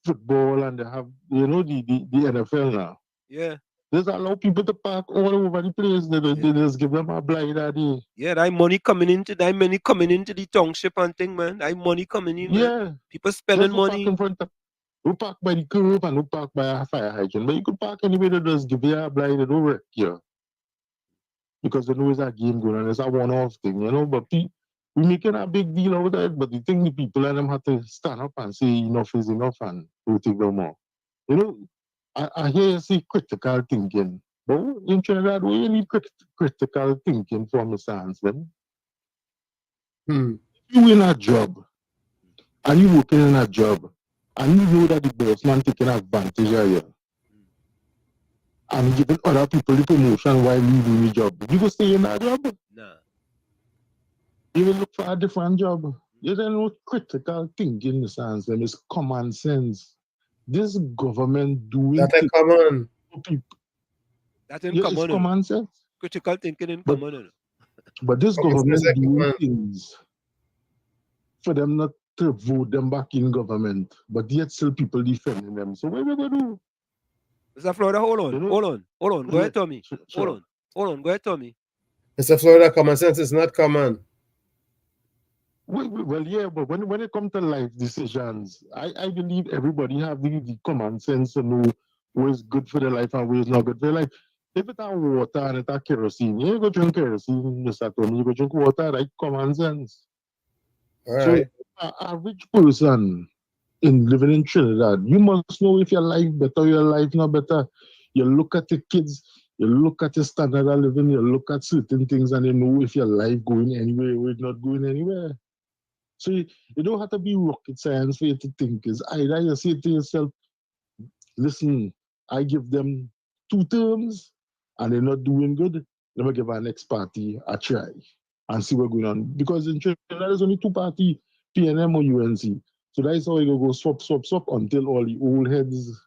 football and they have, you know, the NFL now. Yeah. There's allow people to park all over the place. They just give them a blind idea. Yeah, that money coming into the township and thing, man. That money coming in. Yeah. Man. People spending money. We park by the curb and we park by a fire hydrant. But you could park anywhere that does give you a blind, they don't wreck you. Because they know it's a game going on, it's a one-off thing, you know. But we're making a big deal out of it. But the thing the people and them have to stand up and say enough is enough and we'll take no more. You know, I hear you say critical thinking, but in Trinidad, we you need critical thinking for Mr. Hansen. You in a job, and you working in a job, and you know that the boss man taking advantage of you, and giving other people the promotion while leaving the job. You go stay in that job? Nah. You will look for a different job. You don't know critical thinking, Mr. Hansen. It's common sense. This government doing that common. That's in common. It's common sense. Critical thinking in common. But this government doing things for them not to vote them back in government, but yet still people defending them. So what are we going to do? Mr. Florida, hold on. Go ahead, Tommy. Hold on. Go ahead, Tommy. Mr. Florida, common sense is not common. Well, yeah, but when it comes to life decisions, I believe everybody have the common sense to know what is good for their life and what is not good for their life. If it's water and it's kerosene, you go drink kerosene, Mr. Tony, you go drink water, right? Common sense. Right. So, a rich person living in Trinidad, you must know if your life better, your life not better. You look at the kids, you look at the standard of living, you look at certain things, and you know if your life going anywhere or it's not going anywhere. So you don't have to be rocket science for you to think. It's either you say to yourself, listen, I give them 2 terms and they're not doing good, let me give our next party a try and see what's going on. Because in Trinidad, there's only 2 parties, PNM or UNC. So that's how you go swap until all the old heads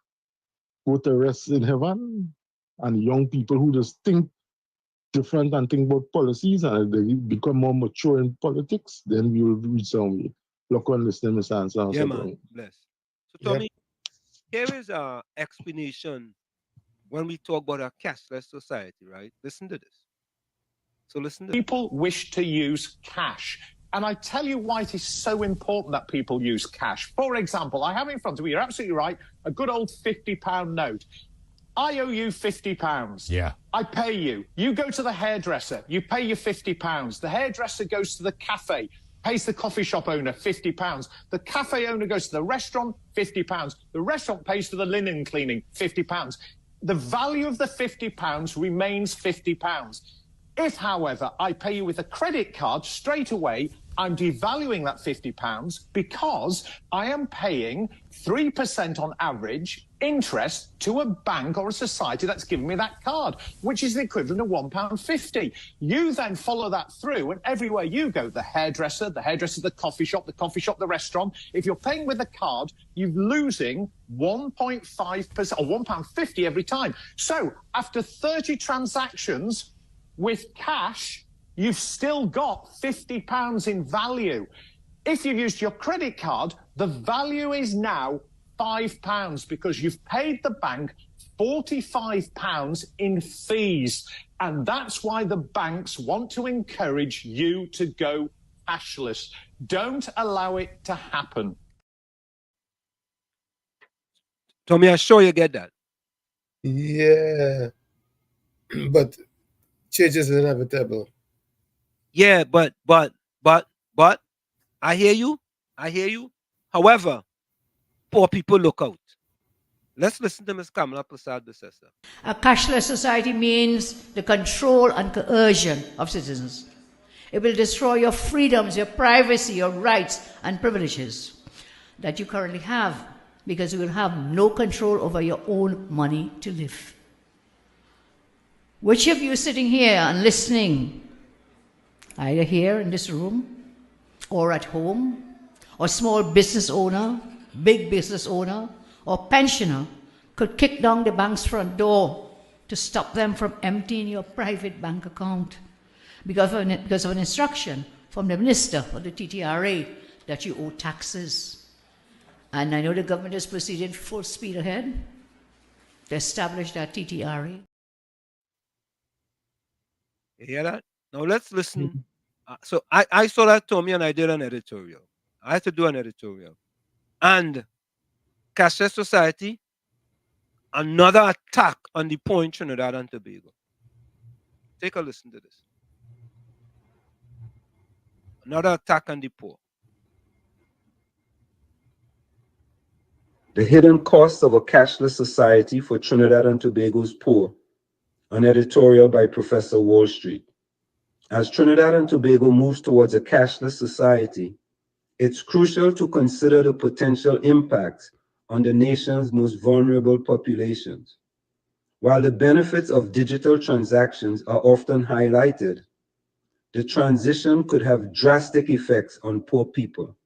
go to rest in heaven and young people who just think different and think about policies and they become more mature in politics, then we will reach somewhere. Look on listening, Mr. Hansen. Yeah, man. Bless. So, Tommy, here is an explanation when we talk about a cashless society, right? Listen to this. So listen to people wish to use cash. And I tell you why it is so important that people use cash. For example, I have in front of me, you're absolutely right, a good old £50 note. I owe you £50. Yeah. I pay you. You go to the hairdresser. You pay your £50. The hairdresser goes to the cafe, pays the coffee shop owner £50. The cafe owner goes to the restaurant, £50. The restaurant pays for the linen cleaning, £50. The value of the £50 remains £50. If, however, I pay you with a credit card straight away, I'm devaluing that £50 because I am paying 3% on average interest to a bank or a society that's giving me that card, which is the equivalent of £1.50. You then follow that through, and everywhere you go, the hairdresser, the coffee shop, the restaurant, if you're paying with a card, you're losing 1.5% or £1.50 every time. So after 30 transactions with cash, you've still got £50 in value. If you've used your credit card, the value is now £5 because you've paid the bank £45 in fees. And that's why the banks want to encourage you to go cashless. Don't allow it to happen. Tommy, I'm sure you get that. Yeah. But change is inevitable. Yeah, but I hear you. However, poor people look out. Let's listen to Ms. Kamala Prasad Bisessa. A cashless society means the control and coercion of citizens. It will destroy your freedoms, your privacy, your rights and privileges that you currently have, because you will have no control over your own money to live. Which of you sitting here and listening, either here in this room or at home, or small business owner, big business owner, or pensioner, could kick down the bank's front door to stop them from emptying your private bank account because of an instruction from the minister or the TTRA that you owe taxes? And I know the government is proceeding full speed ahead to establish that TTRA. You hear that? Now let's listen. So I saw that, Tommy, and I did an editorial. I had to do an editorial. And cashless society, another attack on the poor in Trinidad and Tobago. Take a listen to this. Another attack on the poor. The hidden costs of a cashless society for Trinidad and Tobago's poor. An editorial by Professor Wall Street. As Trinidad and Tobago moves towards a cashless society, it's crucial to consider the potential impacts on the nation's most vulnerable populations. While the benefits of digital transactions are often highlighted, the transition could have drastic effects on poor people.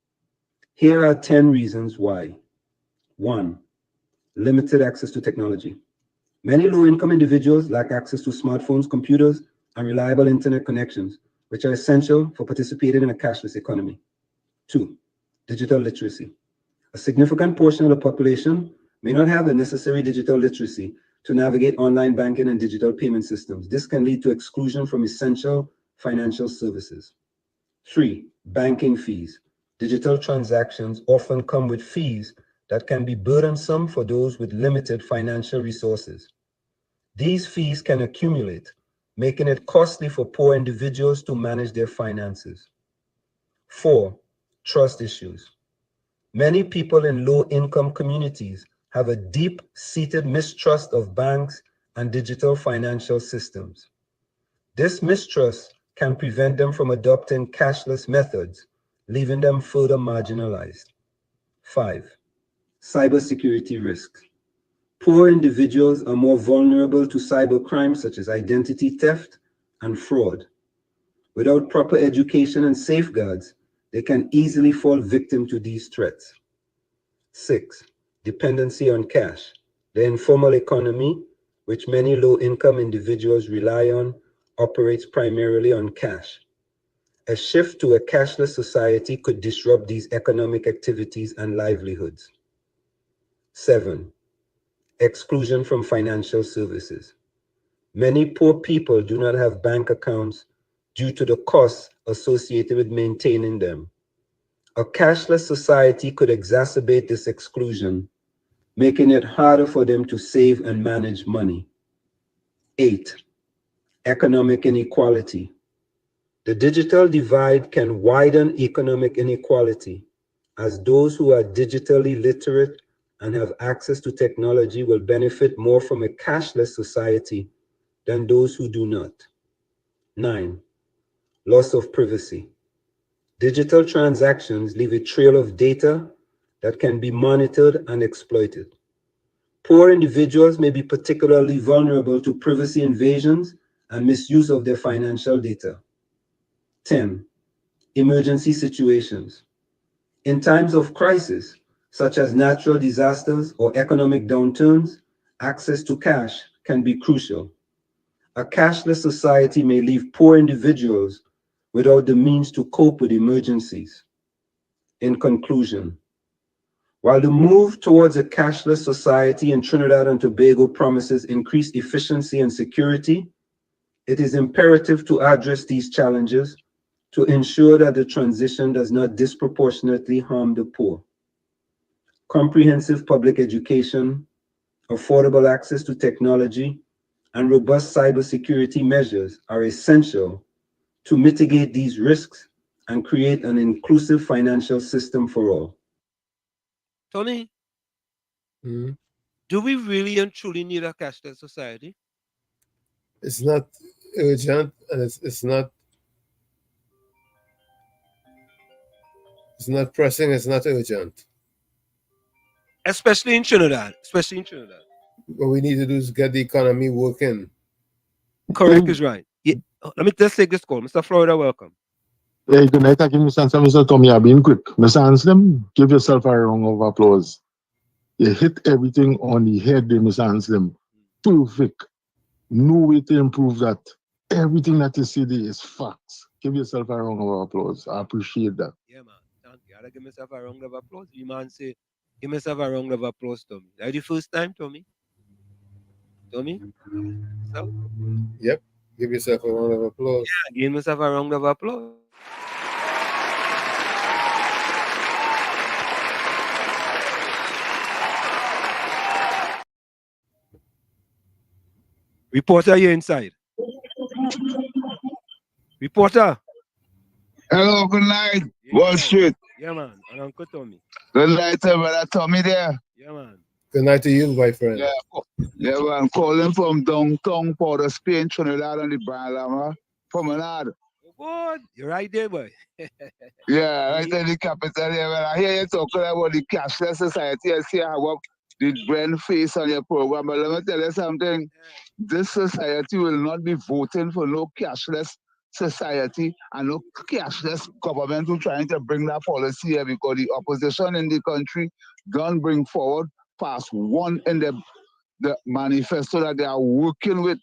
Here are 10 reasons why. 1. Limited access to technology. Many low-income individuals lack access to smartphones, computers, and reliable internet connections, which are essential for participating in a cashless economy. 2. Digital literacy. A significant portion of the population may not have the necessary digital literacy to navigate online banking and digital payment systems. This can lead to exclusion from essential financial services. 3. Banking fees. Digital transactions often come with fees that can be burdensome for those with limited financial resources. These fees can accumulate, making it costly for poor individuals to manage their finances. 4. Trust issues. Many people in low-income communities have a deep-seated mistrust of banks and digital financial systems. This mistrust can prevent them from adopting cashless methods, leaving them further marginalized. 5. Cybersecurity risks. Poor individuals are more vulnerable to cybercrimes such as identity theft and fraud. Without proper education and safeguards, they can easily fall victim to these threats. 6. Dependency on cash. The informal economy, which many low-income individuals rely on, operates primarily on cash. A shift to a cashless society could disrupt these economic activities and livelihoods. 7. Exclusion from financial services. Many poor people do not have bank accounts due to the costs associated with maintaining them. A cashless society could exacerbate this exclusion, making it harder for them to save and manage money. 8. Economic inequality. The digital divide can widen economic inequality, as those who are digitally literate and have access to technology will benefit more from a cashless society than those who do not. 9. Loss of privacy. Digital transactions leave a trail of data that can be monitored and exploited. Poor individuals may be particularly vulnerable to privacy invasions and misuse of their financial data. 10. Emergency situations. In times of crisis, such as natural disasters or economic downturns, access to cash can be crucial. A cashless society may leave poor individuals without the means to cope with emergencies. In conclusion, while the move towards a cashless society in Trinidad and Tobago promises increased efficiency and security, it is imperative to address these challenges to ensure that the transition does not disproportionately harm the poor. Comprehensive public education, affordable access to technology, and robust cybersecurity measures are essential to mitigate these risks and create an inclusive financial system for all. Tony, do we really and truly need a cashless society? It's not urgent, and it's not pressing, it's not urgent. Especially in Trinidad. What we need to do is get the economy working. Correct is right. Yeah. Let me just take this call. Mr. Florida, welcome. Hey, good night. I give Mr. Tommy, I've been quick. Mr. Anselm, give yourself a round of applause. You hit everything on the head there, Mr. Anselm. Perfect. No way to improve that. Everything that you say there is facts. Give yourself a round of applause. I appreciate that. Yeah, man. Thank you. I'll give myself a round of applause. You man say, give myself a round of applause, Tommy. That the first time, Tommy? Tommy? So? Yep. Give yourself a round of applause. Yeah, give myself a round of applause. Reporter, you're inside. Reporter. Hello, good night. Wall Street. Yeah, man. And Uncle Tommy. Good night, brother Tommy there. Yeah, man. Good night to you, my friend. Yeah, man. Calling from downtown Port of Spain, Trinidad and the Bahamas. Promenade. Oh, good. You're right there, boy. Yeah, right in the capital here. When I hear you talking about the cashless society, I see how the brand face on your program. But let me tell you something. This society will not be voting for no cashless society and no cashless government who trying to bring that policy here because the opposition in the country don't bring forward past one in the manifesto that they are working with.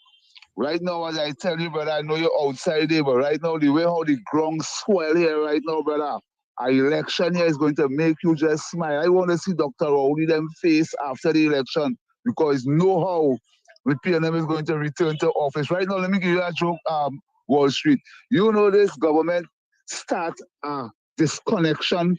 Right now, as I tell you, brother, I know you're outside there, but right now, the way how the ground swell here right now, brother, our election here is going to make you just smile. I want to see Dr. Rowley them face after the election because know how the PNM is going to return to office. Right now, let me give you a joke, Wall Street. You know this government start a disconnection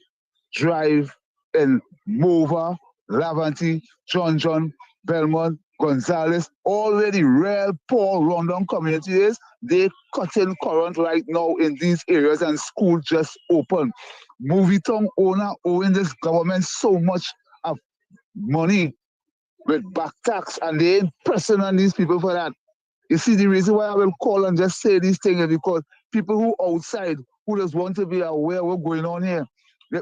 drive in Mova, Lavanti, John, Belmont, Gonzales, already real poor rundown communities. They cutting current right now in these areas and school just open. Movie town owner owing this government so much of money with back tax and they ain't pressing on these people for that. You see, the reason why I will call and just say these things is because people who outside, who just want to be aware of what's going on here.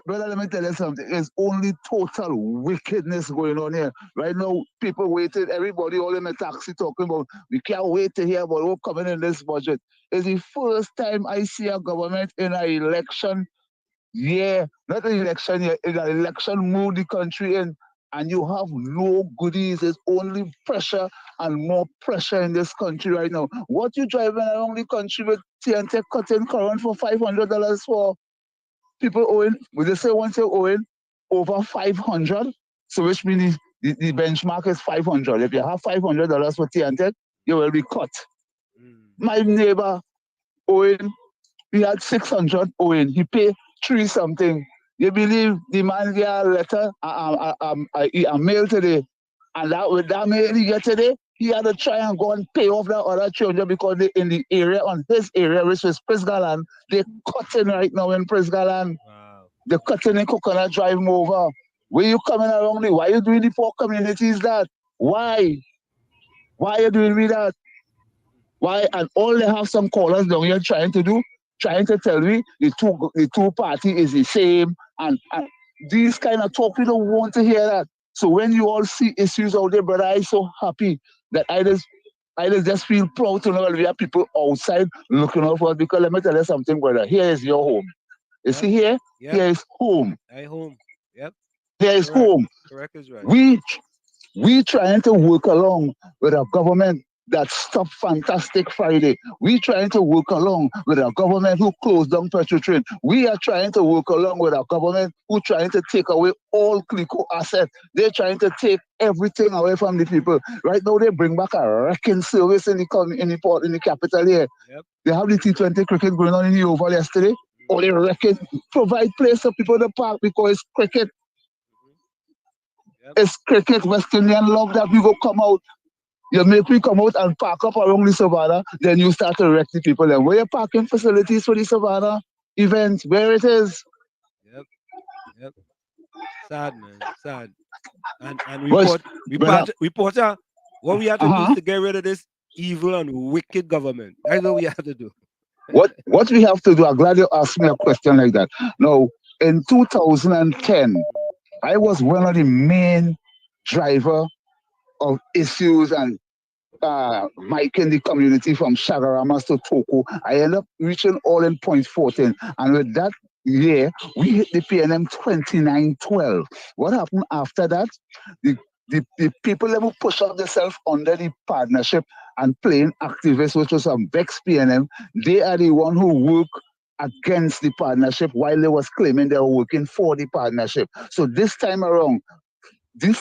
Brother, let me tell you something. There's only total wickedness going on here. Right now, people waiting, everybody all in a taxi talking about, we can't wait to hear about what's coming in this budget. It's the first time I see a government in an election year, not an election year, in an election move the country in, and you have no goodies. There's only pressure and more pressure in this country right now. What you driving around the country with TNT cutting current for $500 for? People owing, would they say once you're owing over 500? So which means the benchmark is 500. If you have $500 for TNT, you will be cut. My neighbor owing, he had 600 owing. He paid 3 something. You believe the man got a letter, a mail today, and that with that mail he get today, he had to try and go and pay off that other 300 because they in the area, on his area, which is Prisgalan, they're cutting right now in Prisgalan. Wow. They're cutting in Coconut Drive over. Where you coming around there? Why you doing the poor communities that? Why? Why are you doing me that? Why? And all they have some callers down here trying to tell me the two party is the same and these kind of talk, we don't want to hear that. So when you all see issues out there, brother, I'm so happy that I just feel proud to know that we have people outside looking out for us. Because let me tell you something, brother. Here is your home. You see here? Yep. Here is home. I home. Yep. Here is Correct. home. Correct is right. We trying to work along with a government that stopped Fantastic Friday. We trying to work along with a government who closed down Petro Train. We are trying to work along with a government who trying to take away all Clico assets. They're trying to take everything away from the people. Right now, they bring back a wrecking service in the capital here. Yep. They have the T20 cricket going on in the Oval yesterday. Or they wrecking, provide place for people to park because it's cricket. Yep. It's cricket. West Indian love that we go come out. You make me come out and park up around the Savannah, then you start to wreck the people. And where your parking facilities for the Savannah events, where it is. Yep. Yep. Sad, man. Sad. And reporter, what we have to do is to get rid of this evil and wicked government. That's what we have to do. What we have to do, I'm glad you asked me a question like that. Now, in 2010, I was one of the main driver of issues and miking the community from Shagaramas to Toko. I ended up reaching all in 0.14. And with that year, we hit the PNM 2912. What happened after that? The people that will push up themselves under the partnership and playing activists, which was some Vex PNM, they are the one who work against the partnership while they was claiming they were working for the partnership. So this time around, they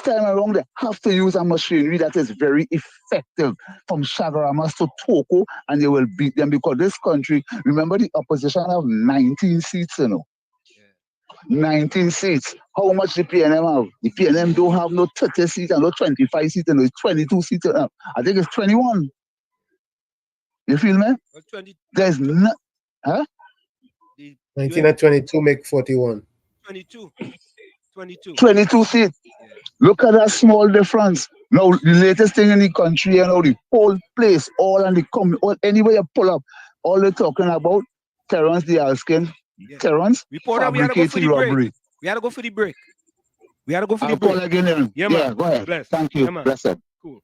have to use a machinery that is very effective from Shagaramas to Toko, and they will beat them because this country, remember the opposition have 19 seats, 19 seats. How much the PNM have? The PNM don't have no 30 seats and no 25 seats, and it's 22 seats. I think it's 21. You feel me? There's not, huh? 19 and 22 make 41. 22 seats. Look at that small difference. Now, the latest thing in the country, the whole place, all anywhere you pull up, all they're talking about, Terrence the Alskin, Terrence, fabricating robbery. We had to go for the break. I'll call again. Yeah, go ahead. Bless. Thank you. Yeah, Bless it. Cool.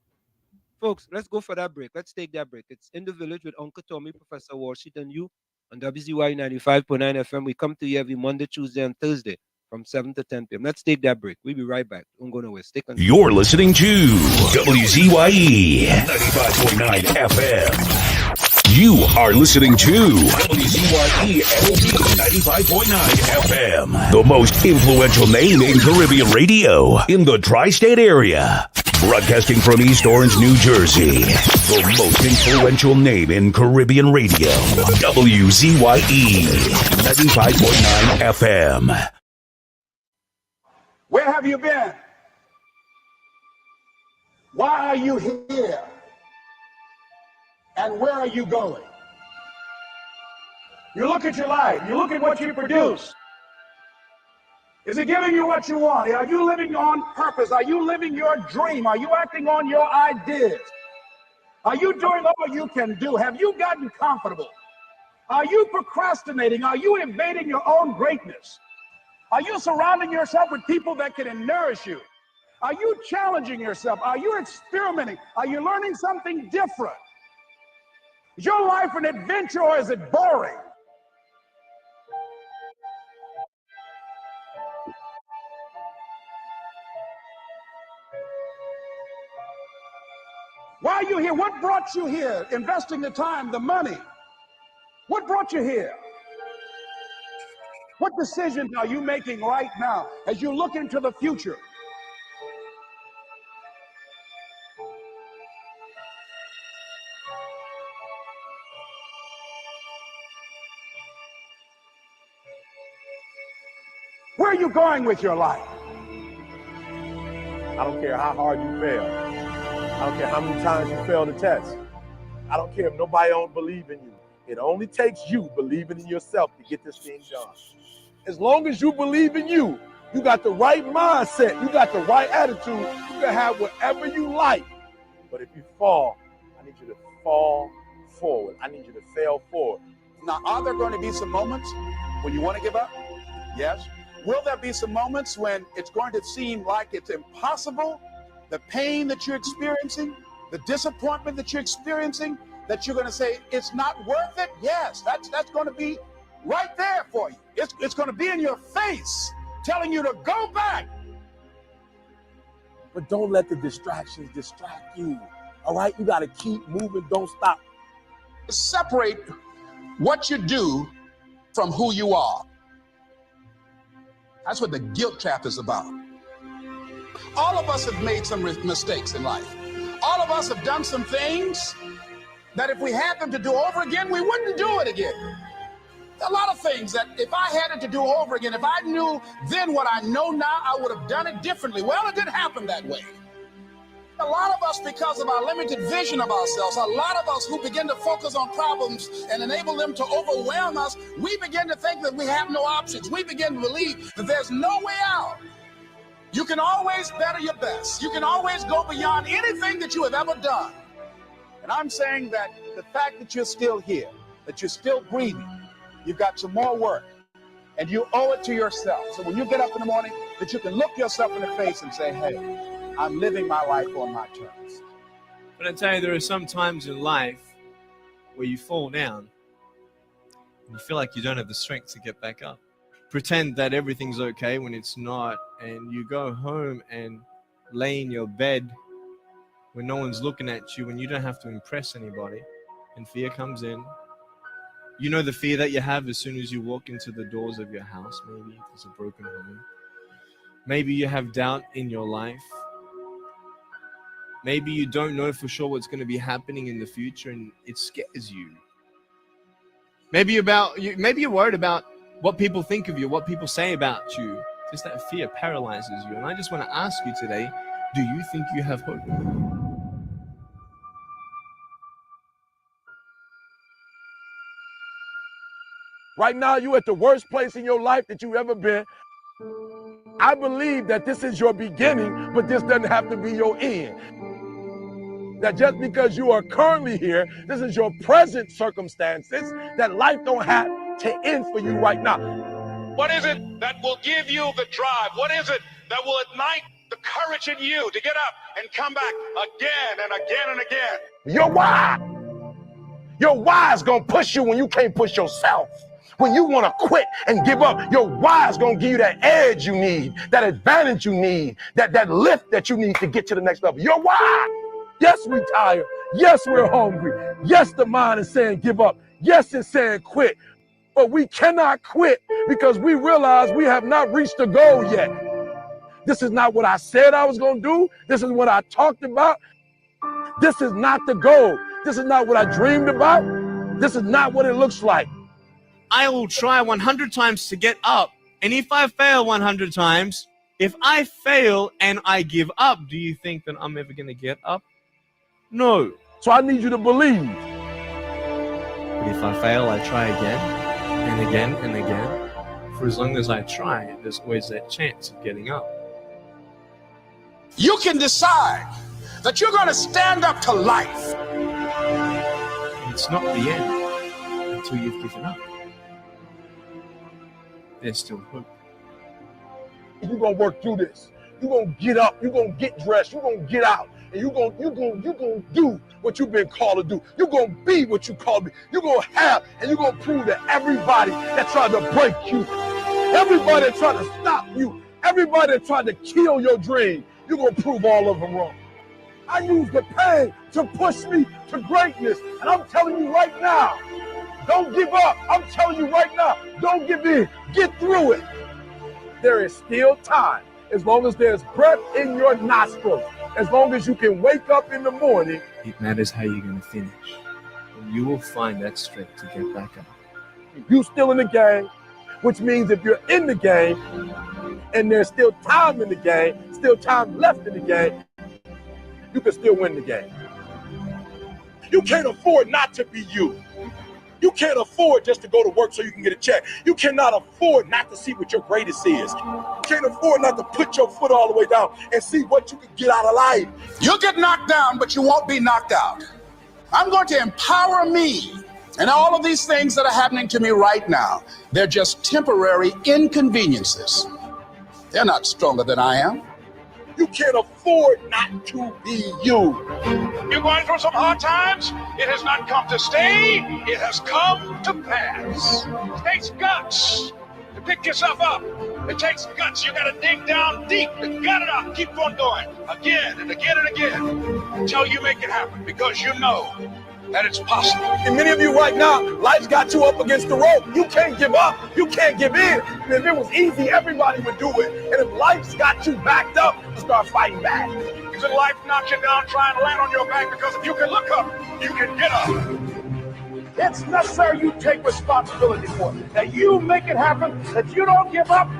Folks, let's go for that break. Let's take that break. It's In the Village with Uncle Tommy, Professor Walshit, and you on WZYE 95.9 FM. We come to you every Monday, Tuesday, and Thursday from 7 to 10 p.m. Let's take that break. We'll be right back. Don't go nowhere. Stick on. You're listening to WZYE 95.9 FM. You are listening to WZYE 95.9 FM, the most influential name in Caribbean radio in the tri-state area. Broadcasting from East Orange, New Jersey, the most influential name in Caribbean radio. WZYE 95.9 FM. Where have you been? Why are you here? And where are you going? You look at your life. You look at what you produce. Is it giving you what you want? Are you living on purpose? Are you living your dream? Are you acting on your ideas? Are you doing all you can do? Have you gotten comfortable? Are you procrastinating? Are you invading your own greatness? Are you surrounding yourself with people that can nourish you? Are you challenging yourself? Are you experimenting? Are you learning something different? Is your life an adventure or is it boring? Why are you here? What brought you here? Investing the time, the money. What brought you here? What decisions are you making right now as you look into the future? Where are you going with your life? I don't care how hard you fail. I don't care how many times you fail the test. I don't care if nobody don't believe in you. It only takes you believing in yourself to get this thing done. As long as you believe in you, you got the right mindset, you got the right attitude, you can have whatever you like. But if you fall, I need you to fall forward. I need you to fail forward. Now, are there going to be some moments when you want to give up? Yes. Will there be some moments when it's going to seem like it's impossible? The pain that you're experiencing, the disappointment that you're experiencing, that you're going to say, it's not worth it? Yes, that's going to be right there for you. It's going to be in your face, telling you to go back. But don't let the distractions distract you. All right? You got to keep moving. Don't stop. Separate what you do from who you are. That's what the guilt trap is about. All of us have made some mistakes in life. All of us have done some things that if we had them to do over again, we wouldn't do it again. A lot of things that if I had it to do over again, if I knew then what I know now, I would have done it differently. Well, it didn't happen that way. A lot of us, because of our limited vision of ourselves, a lot of us who begin to focus on problems and enable them to overwhelm us, we begin to think that we have no options. We begin to believe that there's no way out. You can always better your best. You can always go beyond anything that you have ever done. And I'm saying that the fact that you're still here, that you're still breathing, you've got some more work, and you owe it to yourself. So when you get up in the morning, that you can look yourself in the face and say, hey, I'm living my life on my terms. But I tell you, there are some times in life where you fall down and you feel like you don't have the strength to get back up. Pretend that everything's okay when it's not, and you go home and lay in your bed when no one's looking at you and you don't have to impress anybody, and fear comes in. You know the fear that you have as soon as you walk into the doors of your house. Maybe it's a broken home. Maybe you have doubt in your life. Maybe you don't know for sure what's going to be happening in the future and it scares you. Maybe you're worried about what people think of you, what people say about you. Just that fear paralyzes you. And I just want to ask you today, do you think you have hope? Right now, you're at the worst place in your life that you've ever been. I believe that this is your beginning, but this doesn't have to be your end. That just because you are currently here, this is your present circumstances, that life don't have to end for you right now. What is it that will give you the drive? What is it that will ignite the courage in you to get up and come back again and again and again? Your why. Your why is going to push you when you can't push yourself. When you want to quit and give up, your why is going to give you that edge you need, that advantage you need, that lift that you need to get to the next level. Your why. Yes, we're tired. Yes, we're hungry. Yes, the mind is saying give up. Yes, it's saying quit. But we cannot quit because we realize we have not reached the goal yet. This is not what I said I was going to do. This is what I talked about. This is not the goal. This is not what I dreamed about. This is not what it looks like. I will try 100 times to get up. And if I fail 100 times, if I fail and I give up, do you think that I'm ever going to get up? No. So I need you to believe. But if I fail, I try again and again and again. For as long as I try, there's always that chance of getting up. You can decide that you're going to stand up to life. It's not the end until you've given up. There's still hope. You're going to work through this. You're going to get up. You're going to get dressed. You're going to get out. And you're going to do what you've been called to do. You're going to be what you called to be. You're going to have, and you're going to prove to everybody that tried to break you, everybody that tried to stop you, everybody that tried to kill your dream, you're going to prove all of them wrong. I use the pain to push me to greatness. And I'm telling you right now, don't give up. I'm telling you right now, don't give in. Get through it. There is still time. As long as there's breath in your nostrils, as long as you can wake up in the morning. It matters how you're going to finish. And you will find that strength to get back up. You're still in the game, which means if you're in the game and there's still time in the game, still time left in the game, you can still win the game. You can't afford not to be you. You can't afford just to go to work so you can get a check. You cannot afford not to see what your greatest is. You can't afford not to put your foot all the way down and see what you can get out of life. You'll get knocked down, but you won't be knocked out. I'm going to empower me And all of these things that are happening to me right now, they're just temporary inconveniences. They're not stronger than I am. You can't afford not to be you. You're going through some hard times. It has not come to stay. It has come to pass. It takes guts to pick yourself up. It takes guts. You got to dig down deep to gut it out. Keep on going again and again and again until you make it happen, because you know that it's possible. And many of you right now, life's got you up against the rope. You can't give up. You can't give in. And if it was easy, everybody would do it. And if life's got you backed up, start fighting back. If life knocks you down, try and land on your back, because if you can look up, you can get up. It's necessary you take responsibility for it. That you make it happen, that you don't give up,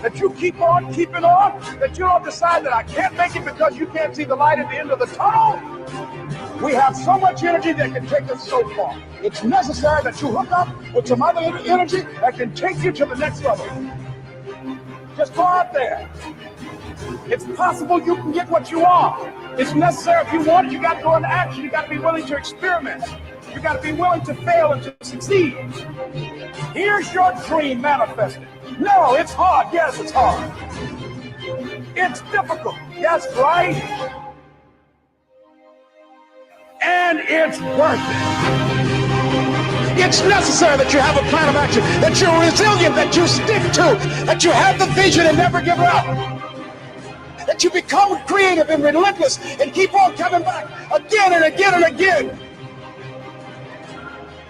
that you keep on keeping on, that you don't decide that I can't make it because you can't see the light at the end of the tunnel. We have so much energy that can take us so far. It's necessary that you hook up with some other energy that can take you to the next level. Just go out there. It's possible you can get what you want. It's necessary if you want it, you got to go into action. You got to be willing to experiment. You got to be willing to fail and to succeed. Here's your dream manifested. No, it's hard. Yes, it's hard. It's difficult. Yes, right? And it's worth it. It's necessary that you have a plan of action, that you're resilient, that you stick to, that you have the vision and never give up, that you become creative and relentless and keep on coming back again and again and again.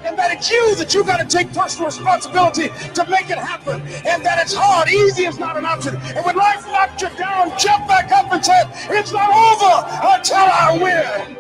And that it's you that you got to take personal responsibility to make it happen. And that it's hard. Easy is not an option. And when life knocks you down, jump back up and say, it's not over until I win.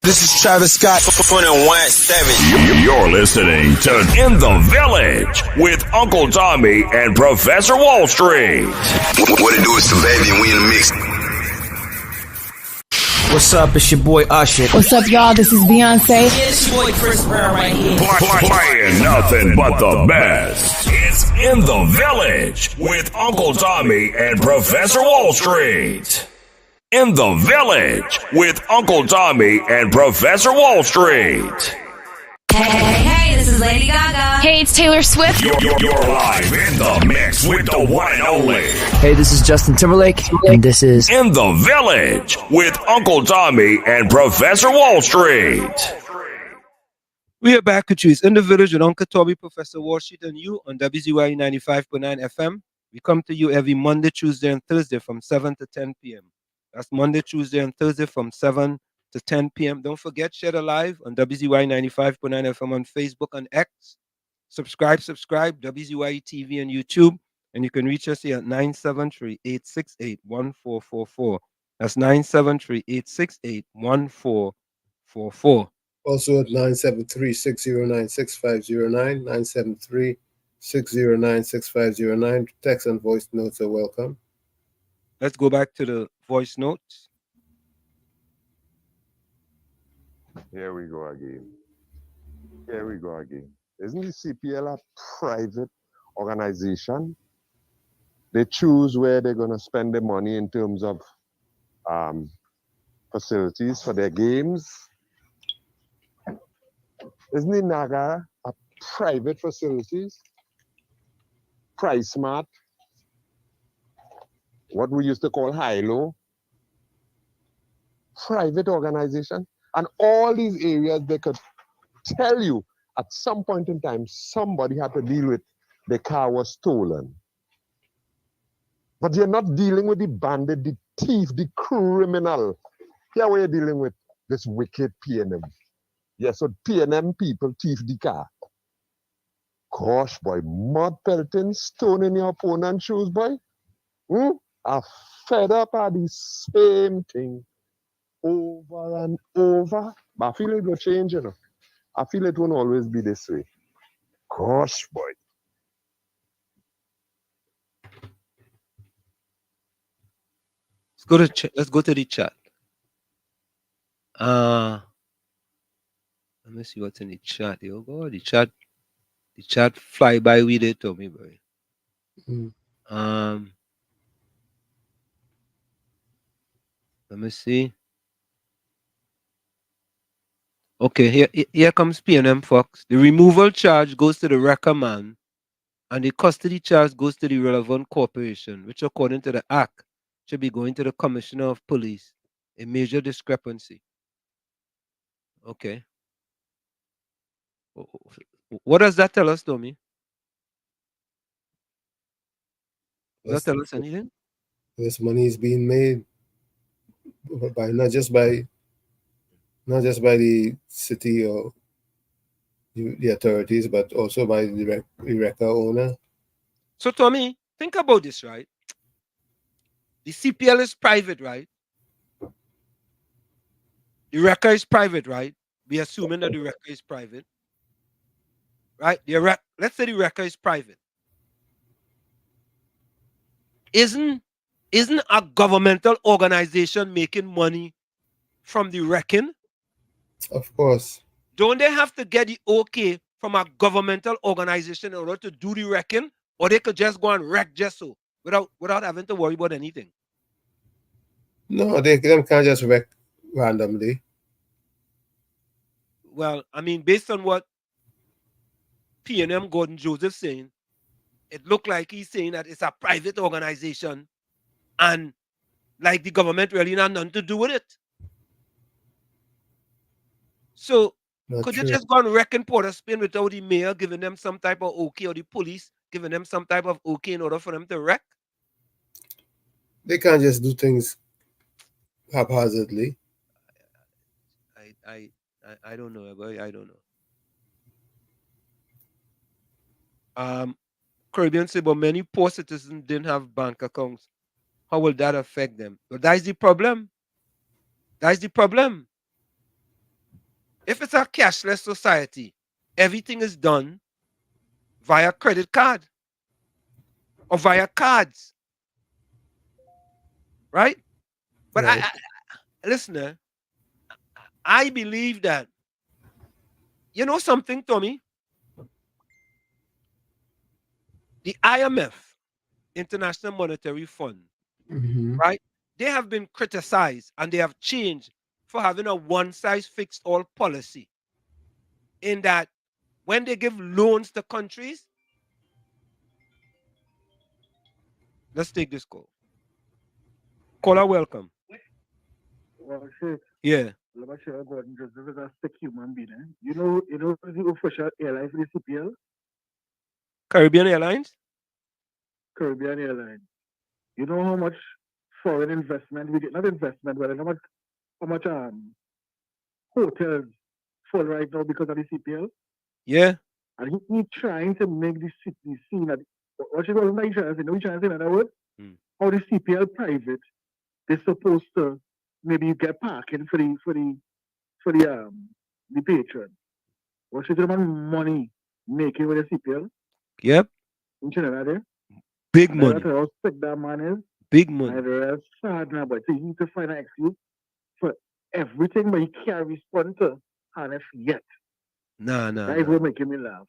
This is Travis Scott, 21-7. You're listening to In the Village with Uncle Tommy and Professor Wall Street. What it do is the baby and we in the mix. What's up? It's your boy Usher. What's up, y'all? This is Beyonce. It's your boy Chris Brown right here. Playing nothing but the best. It's In the Village with Uncle Tommy and Professor Wall Street. In the Village with Uncle Tommy and Professor Wall Street. Hey, this is Lady Gaga. Hey, it's Taylor Swift. You're live in the mix with the one and only. Hey, this is Justin Timberlake, and this is In the Village with Uncle Tommy and Professor Wall Street. We are back with you. It's In the Village with Uncle Tommy, Professor Wall Street, and you on WZYE 95.9 FM. We come to you every Monday, Tuesday, and Thursday from 7 to 10 p.m. That's Monday, Tuesday, and Thursday from 7 to 10 p.m. Don't forget, share the live on WZYE 95.9 FM on Facebook and X. Subscribe, WZYE TV and YouTube. And you can reach us here at 973-868-1444. That's 973-868-1444. Also at 973-609-6509, 973-609-6509. Text and voice notes are welcome. Let's go back to the voice notes. Here we go again. Isn't the CPL a private organization? They choose where they're going to spend their money in terms of facilities for their games. Isn't the Naga a private facilities? Price Smart, what we used to call high-low, private organization. And all these areas, they could tell you at some point in time, somebody had to deal with the car was stolen. But you're not dealing with the bandit, the thief, the criminal. Here we're dealing with this wicked PNM. Yes, so PNM people thief the car. Gosh, boy, mud pelting, stone in your opponent's shoes, boy. Are fed up at the same thing over and over. But I feel it will change, you know. I feel it won't always be this way. Gosh, boy. Let's go to the chat. Let me see what's in the chat. Oh God, the chat fly by with it to me, boy. Let me see. Okay, here comes P&M Fox. The removal charge goes to the wrecker man, and the custody charge goes to the relevant corporation, which according to the Act should be going to the Commissioner of Police. A major discrepancy. Okay. What does that tell us, Tommy? Does that tell us anything? This money is being made by not just by the city or the authorities, but also by the wrecker owner. So, Tommy, think about this, right? The CPL is private, right? The wrecker is private, right? We assuming that the wrecker is private, right? Let's say the wrecker is private. Isn't a governmental organization making money from the wrecking? Of course. Don't they have to get the okay from a governmental organization in order to do the wrecking? Or they could just go and wreck just so without having to worry about anything? No, them can't just wreck randomly. Well, I mean, based on what P&M Gordon Joseph saying, it looked like he's saying that it's a private organization and like the government really not nothing to do with it. So could you just go and wreck in Port of Spain without the mayor giving them some type of okay or the police giving them some type of okay in order for them to wreck? They can't just do things haphazardly. I don't know, boy. I don't know. Caribbean say, but many poor citizens didn't have bank accounts. How will that affect them? But that's the problem. That's the problem. If it's a cashless society, everything is done via credit card or via cards. Right? But right. Listen, I believe that, you know something, Tommy? The IMF, International Monetary Fund, right? They have been criticized and they have changed for having a one-size-fits-all policy in that when they give loans to countries, let's take this call. Caller, welcome. Well, shit. Yeah. Gordon Joseph is a sick human being. Eh? You know the official airline for the CPL? Caribbean Airlines? Caribbean Airlines. You know how much foreign investment we get? Not investment, but how much hotels full right now because of the CPL? Yeah. And he trying to make the city scene that what you call trying to say? No, trying to say in other words, how the CPL private they're supposed to maybe get parking for the patron. What you talking about money making with the CPL? Yep. You know that big money. That's how sick that man is. Big money. And that's sad now, but he needs to find an excuse for everything, but he can't respond to Hanif yet. Nah. That is what making me laugh.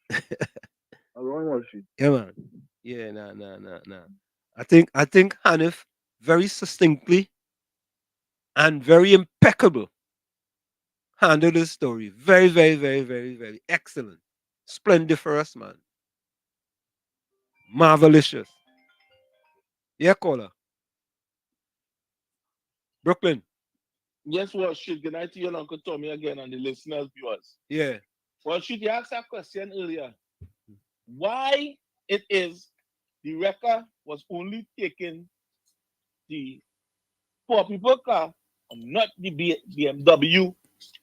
Along Wall Street. Yeah, man. Yeah, nah. I think Hanif very succinctly and very impeccable handled this story. Very, very, very, very, very excellent. Splendiferous, man. Marvelous. Yeah, caller. Brooklyn. Yes, Wall Street. Good night to you, Uncle Tommy, again, and the listeners, viewers. Yeah. Wall Street, you asked that question earlier. Why it is the wrecker was only taking the poor people car and not the BMW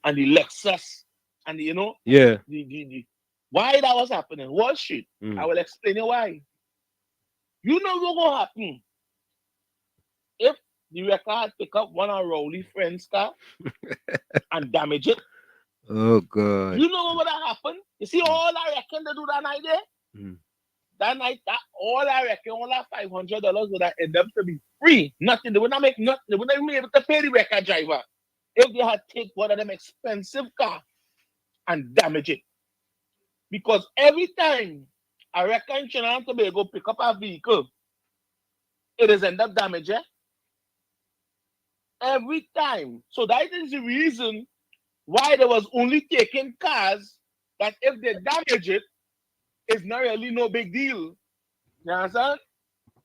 and the Lexus and the, yeah, the why that was happening. Wall Street. I will explain you why. You know what's going to happen if the wrecker had pick up one of Rowley's friend's car and damage it. Oh God. You know what would have happened? You see all that wrecking they do that night there? that night, all I reckon, all that $500 would have ended up to be free. Nothing. They would not make nothing. They would not even be able to pay the record driver if they had take one of them expensive car and damage it. Because every time a record in Trinidad and Tobago pick up a vehicle, it is end up damaged. Every time. So that is the reason why they was only taking cars that if they damage it, it's not really no big deal. You understand?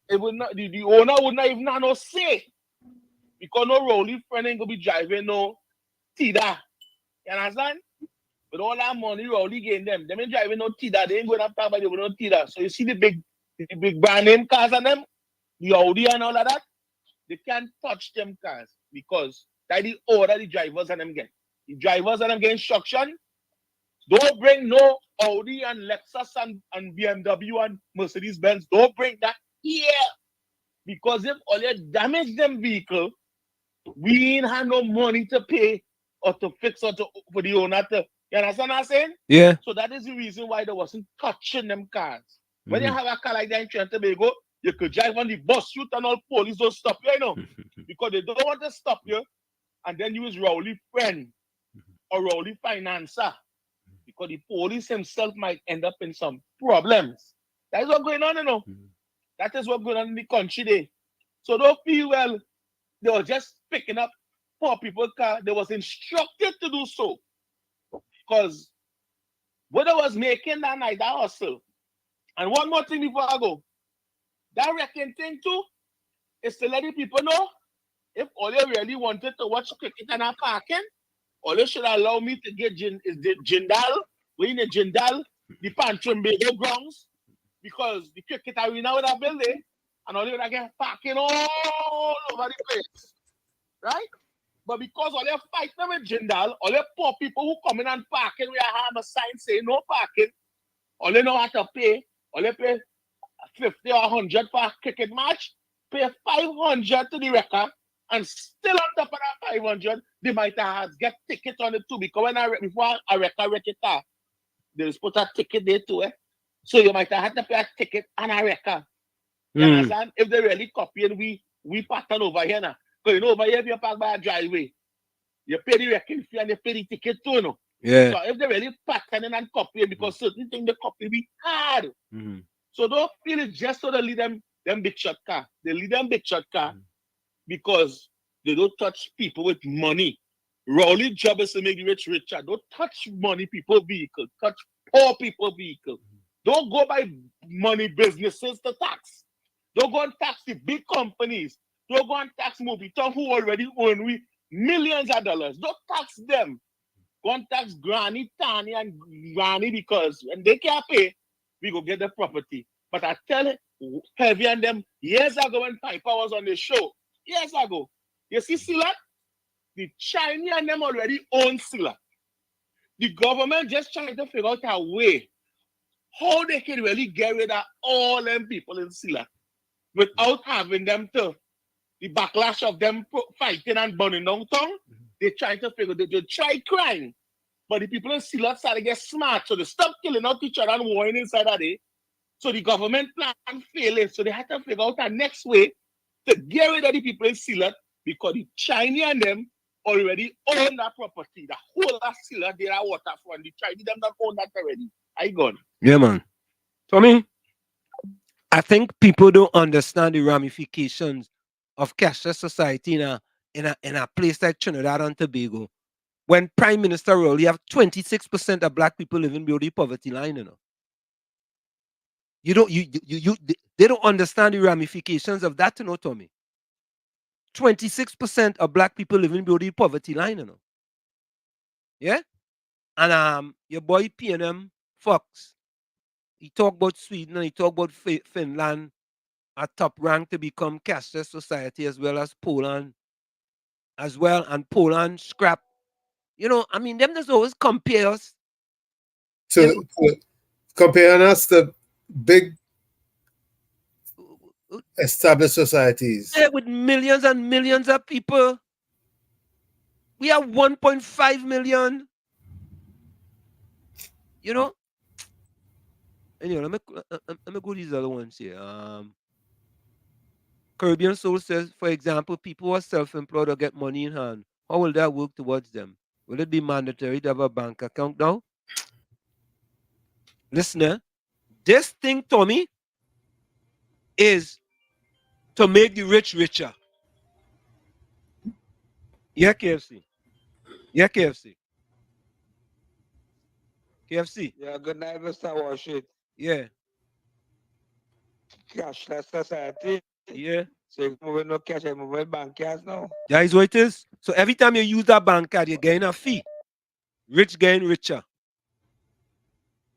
It would not, the owner would not even have no say. Because no Rolly friend ain't gonna be driving no Tida. You understand? With all that money Rolly gain them ain't driving no Tida. They ain't going up by the no Tida. So you see the big brand name cars on them, the Audi and all of that, they can't touch them cars because that's the order the drivers and them get. The drivers and them get instruction. Don't bring no Audi and Lexus and BMW and Mercedes Benz. Don't bring that here. Because if all you damage them vehicle, we ain't have no money to pay or to fix or for the owner to. You understand what I'm saying? Yeah. So that is the reason why they wasn't touching them cars. When you have a car like that in Trinidad and Tobago, you could drive on the bus route and all police don't stop you, you know. Because they don't want to stop you. And then you is Rowley friend or Rowley financer. Because the police himself might end up in some problems. That is what's going on, you know. That is what's going on in the country there. So don't feel well. They were just picking up poor people's car. They was instructed to do so. Because what I was making that night, that hustle. And one more thing before I go. That wrecking thing too is to let the people know if all you really wanted to watch cricket and not parking, all you should allow me to get Jindal, we in the Jindal, the Pantrimbago grounds, because the cricket arena with a building, and all you would get parking all over the place. Right? But because all you fight them with Jindal, all you poor people who come in and parking, we have a sign saying no parking, all you know how to pay, all you pay 50 or 100 for a cricket match, pay 500 to the record, and still on top of that 500, they might have get ticket on it too. Because before I record it, they just put a ticket there too. So you might have had to pay a ticket and a record. You understand? If they really copying, we pattern over here now. Because you know, over here, if you park by a driveway, you pay the wrecking fee and you pay the ticket too, you know. Yeah. So if they really patterning and copying, because certain things they copy be hard. So don't feel it just so they lead them big shot car. They lead them big shot car because they don't touch people with money. Rowley job is to make the rich richer. Don't touch money people vehicle. Touch poor people vehicle. Don't go by money businesses to tax. Don't go and tax the big companies. Don't go and tax movie town who already own we millions of dollars. Don't tax them. Go and tax Granny, Tani, and Granny because when they can't pay, we go get the property. But I tell you, Heavy and them years ago when Piper was on the show, years ago, you see Silla? The Chinese and them already own Silla. The government just trying to figure out a way how they can really get rid of all them people in Silla without having them to the backlash of them fighting and burning down town. They trying to figure they try crime. But the people in Silla started to get smart. So they stopped killing out each other and warring inside of it. So the government plan failing. So they had to figure out a next way to get rid of the people in Silla because the Chinese and them already own that property. The whole of Silla, they are waterfront. The Chinese them don't own that already. I gone. Yeah, man. Tommy, I think people don't understand the ramifications of cashless society in a place like Trinidad and Tobago. When Prime Minister Rowley have 26% of black people living below the poverty line, you know. They don't understand the ramifications of that, you know, Tommy. 26% of black people living below the poverty line, you know. Yeah? And your boy P&M Fox, he talked about Sweden and he talked about Finland, a top rank to become cashless society, as well as Poland, and Poland scrap. You know, I mean, them just always compare us. So comparing us to big established societies. Yeah, with millions and millions of people. We have 1.5 million. You know? Anyway, let me go to these other ones here. Caribbean Soul says, for example, people who are self-employed or get money in hand, how will that work towards them? Will it be mandatory to have a bank account now? Listener, this thing, Tommy, is to make the rich richer. Yeah, KFC. Yeah, KFC. KFC. Yeah, good night, Mr. Washit. Yeah. Cashless society. Yeah. So you moving no cash, you moving bank cards now. That is what it is. So every time you use that bank card, you're getting a fee. Rich getting richer.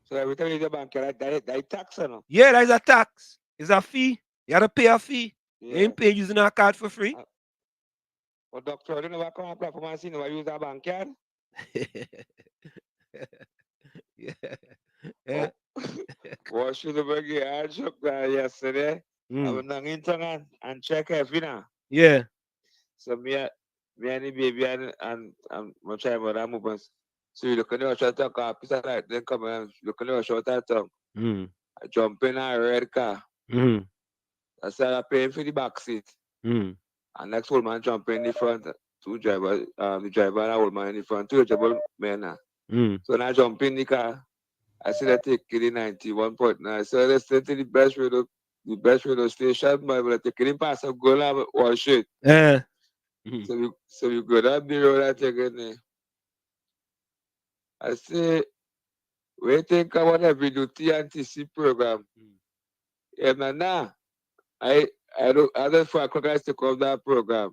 So every time you use a bank card, that tax, no? Yeah, that is a tax. It's a fee. You got to pay a fee. Yeah. You ain't paying using our card for free. But doctor, you never come on platform and see never use a bank card? Yeah. Yeah. What should the bug you had shook yesterday? I was not in tongue and check every now. Yeah. So me and the baby and my child mother moving. So you look at your short car, piece of light, then come and look at your short tongue. I jump in a red car. I started paying for the back seat. And next old man jump in the front. Two drivers, the driver and old man in the front, two driver men. So when I jump in the car, I see that take it in 91.9. So let's to the best radio station, but I take it in past a goal and wash it. Yeah. So we go down the road and take it in. I say, we think about every do TNTC program. Yeah, man, I don't for a quick to come that program.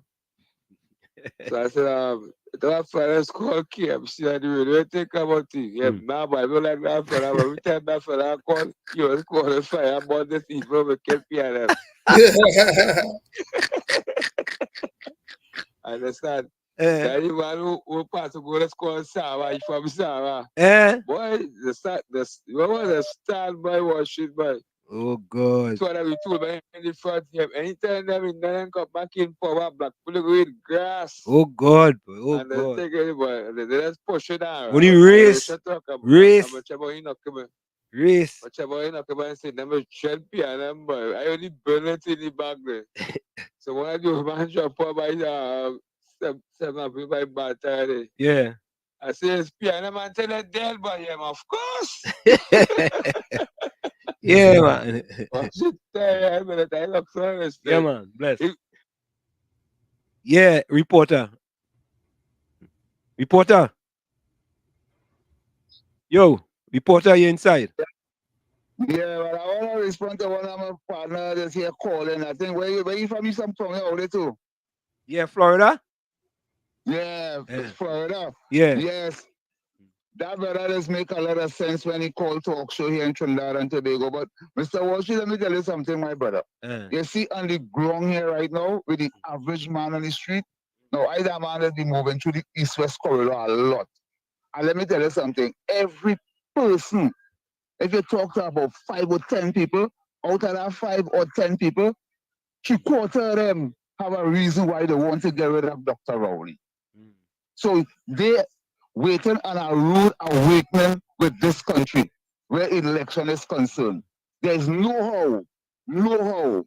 So I said, that fellas called KFC and the radio think about it. Yeah, man, but I don't like that fella. But every time that fella call, he was qualified about this evil with KPLM. I understand. That the man who passed to go to school Sarah, he from Sarah. Boy, what was the standby was shit, boy. Oh, God. So that we told by in the front here. Anytime they come back in power, black people go with grass. Oh, God. Oh, and God. They take it, boy. They just push it down. When you race. Race. Race. Whichever you knock about and say, never shed piano, boy. I only burn it in the back there. So when I do man drop up by 7 up by battery. Yeah. I say, it's piano man tell it dead by him, of course. Yeah, man. Yeah, man. Bless. Yeah, reporter. Reporter. Yo, reporter, you inside? Yeah, well, I want to respond to one of my partners that's here calling. I think, where you from? You from Florida too? Yeah, Florida? Yeah, Florida. Yeah. Yes. That brother does make a lot of sense when he called talk show here in Trinidad and Tobago. But Mr. Walsh, let me tell you something, my brother. You see on the ground here right now, with the average man on the street, now either man has been moving through the east-west corridor a lot. And let me tell you something, every person, if you talk to about 5 or 10 people, out of that 5 or 10 people, 3/4 of them have a reason why they want to get rid of Dr. Rowley. So they waiting on a rude awakening with this country, where election is concerned. There's no how.